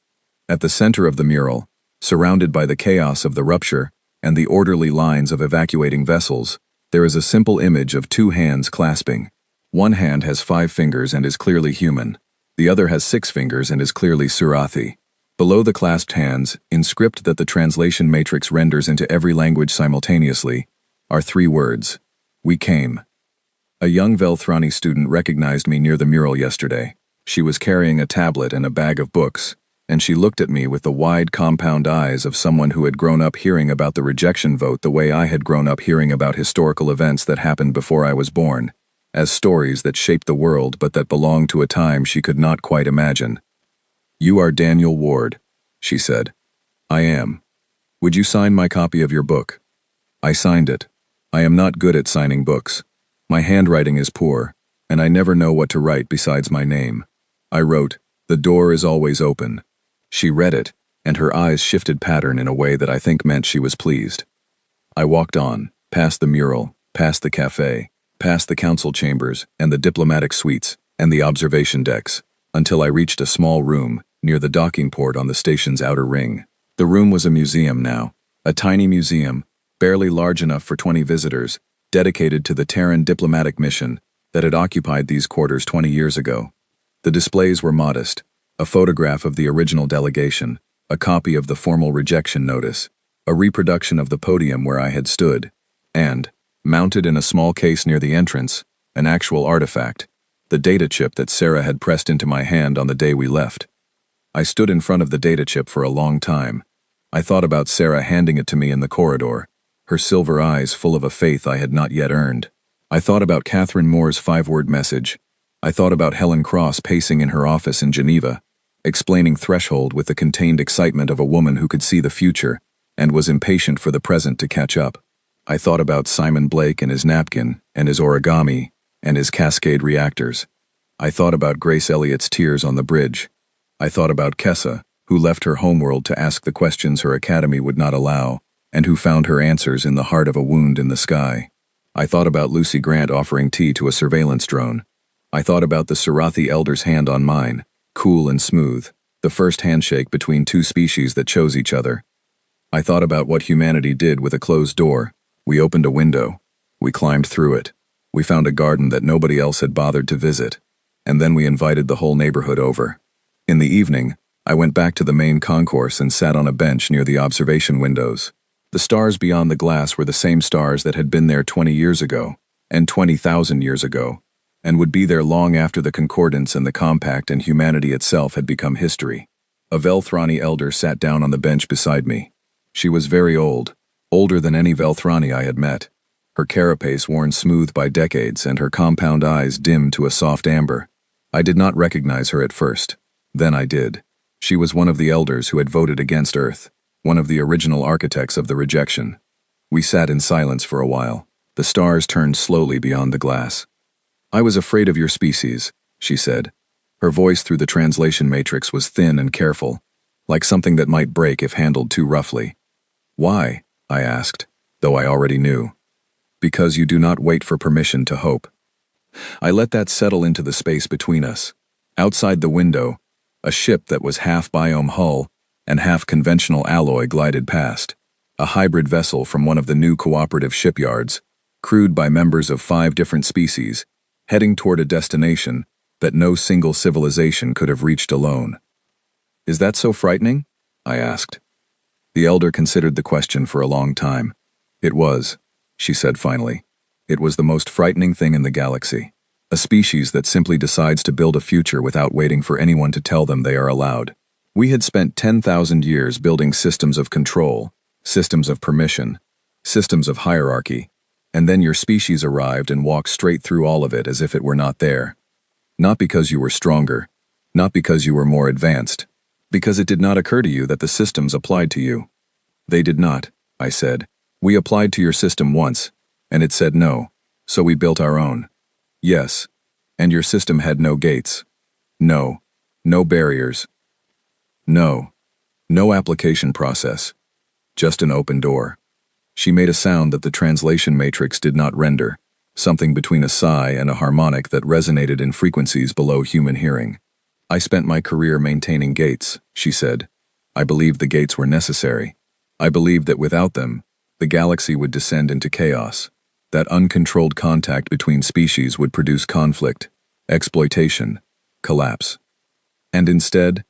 At the center of the mural, surrounded by the chaos of the rupture and the orderly lines of evacuating vessels, there is a simple image of two hands clasping. One hand has 5 fingers and is clearly human. The other has 6 fingers and is clearly Surathi. Below the clasped hands, in script that the translation matrix renders into every language simultaneously, are 3 words. We came. A young Velthrani student recognized me near the mural yesterday. She was carrying a tablet and a bag of books, and she looked at me with the wide compound eyes of someone who had grown up hearing about the rejection vote the way I had grown up hearing about historical events that happened before I was born, as stories that shaped the world but that belonged to a time she could not quite imagine. "You are Daniel Ward," she said. "I am. Would you sign my copy of your book?" I signed it. I am not good at signing books. My handwriting is poor, and I never know what to write besides my name. I wrote, "The door is always open." She read it, and her eyes shifted pattern in a way that I think meant she was pleased. I walked on, past the mural, past the cafe, past the council chambers and the diplomatic suites and the observation decks, until I reached a small room near the docking port on the station's outer ring. The room was a museum now, a tiny museum, barely large enough for 20 visitors, dedicated to the Terran diplomatic mission that had occupied these quarters 20 years ago. The displays were modest: a photograph of the original delegation, a copy of the formal rejection notice, a reproduction of the podium where I had stood, and, mounted in a small case near the entrance, an actual artifact, the data chip that Sarah had pressed into my hand on the day we left. I stood in front of the data chip for a long time. I thought about Sarah handing it to me in the corridor, her silver eyes full of a faith I had not yet earned. I thought about Catherine Moore's 5-word message. I thought about Helen Cross pacing in her office in Geneva, explaining threshold with the contained excitement of a woman who could see the future and was impatient for the present to catch up. I thought about Simon Blake and his napkin and his origami and his cascade reactors. I thought about Grace Elliott's tears on the bridge. I thought about Kessa, who left her homeworld to ask the questions her academy would not allow, and who found her answers in the heart of a wound in the sky. I thought about Lucy Grant offering tea to a surveillance drone. I thought about the Surathi elder's hand on mine, cool and smooth, the first handshake between 2 species that chose each other. I thought about what humanity did with a closed door. We opened a window. We climbed through it. We found a garden that nobody else had bothered to visit. And then we invited the whole neighborhood over. In the evening, I went back to the main concourse and sat on a bench near the observation windows. The stars beyond the glass were the same stars that had been there 20 years ago, and 20,000 years ago, and would be there long after the Concordance and the Compact and humanity itself had become history. A Velthrani elder sat down on the bench beside me. She was very old, older than any Velthrani I had met, her carapace worn smooth by decades and her compound eyes dimmed to a soft amber. I did not recognize her at first. Then I did. She was one of the elders who had voted against Earth, one of the original architects of the rejection. We sat in silence for a while. The stars turned slowly beyond the glass. "I was afraid of your species," she said. Her voice through the translation matrix was thin and careful, like something that might break if handled too roughly. "Why?" I asked, though I already knew. "Because you do not wait for permission to hope." I let that settle into the space between us. Outside the window, a ship that was half biome hull and half conventional alloy glided past, a hybrid vessel from one of the new cooperative shipyards, crewed by members of 5 different species, heading toward a destination that no single civilization could have reached alone. "Is that so frightening?" I asked. The elder considered the question for a long time. "It was," she said finally. "It was the most frightening thing in the galaxy. A species that simply decides to build a future without waiting for anyone to tell them they are allowed. We had spent 10,000 years building systems of control, systems of permission, systems of hierarchy, and then your species arrived and walked straight through all of it as if it were not there. Not because you were stronger, not because you were more advanced, because it did not occur to you that the systems applied to you." "They did not," I said. "We applied to your system once, and it said no, so we built our own." "Yes, and your system had no gates. No, no barriers. No, no application process. Just an open door." She made a sound that the translation matrix did not render, something between a sigh and a harmonic that resonated in frequencies below human hearing. I spent my career maintaining gates, she said. I believed the gates were necessary. I believed that without them, the galaxy would descend into chaos. That uncontrolled contact between species would produce conflict, exploitation, collapse. And instead,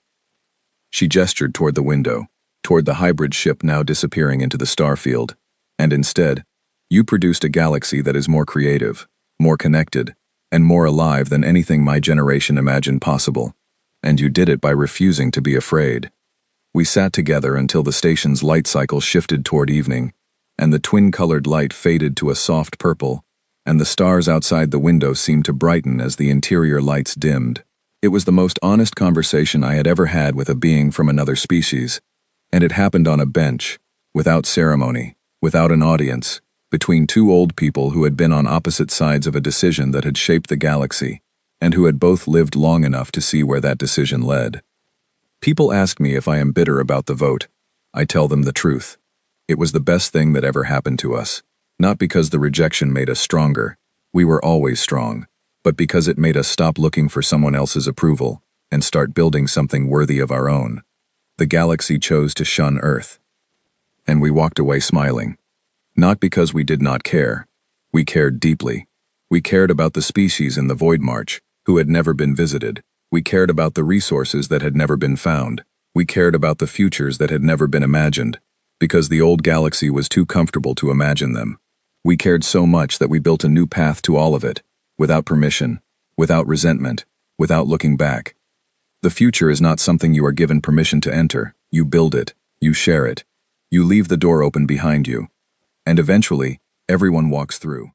she gestured toward the window, toward the hybrid ship now disappearing into the starfield. And instead, you produced a galaxy that is more creative, more connected, and more alive than anything my generation imagined possible. And you did it by refusing to be afraid. We sat together until the station's light cycle shifted toward evening, and the twin-colored light faded to a soft purple, and the stars outside the window seemed to brighten as the interior lights dimmed. It was the most honest conversation I had ever had with a being from another species, and it happened on a bench, without ceremony, without an audience, between two old people who had been on opposite sides of a decision that had shaped the galaxy, and who had both lived long enough to see where that decision led. People ask me if I am bitter about the vote. I tell them the truth. It was the best thing that ever happened to us, not because the rejection made us stronger. We were always strong, but because it made us stop looking for someone else's approval and start building something worthy of our own. The galaxy chose to shun Earth. And we walked away smiling. Not because we did not care. We cared deeply. We cared about the species in the Void March, who had never been visited. We cared about the resources that had never been found. We cared about the futures that had never been imagined, because the old galaxy was too comfortable to imagine them. We cared so much that we built a new path to all of it, without permission, without resentment, without looking back. The future is not something you are given permission to enter. You build it, you share it, you leave the door open behind you, and eventually, everyone walks through.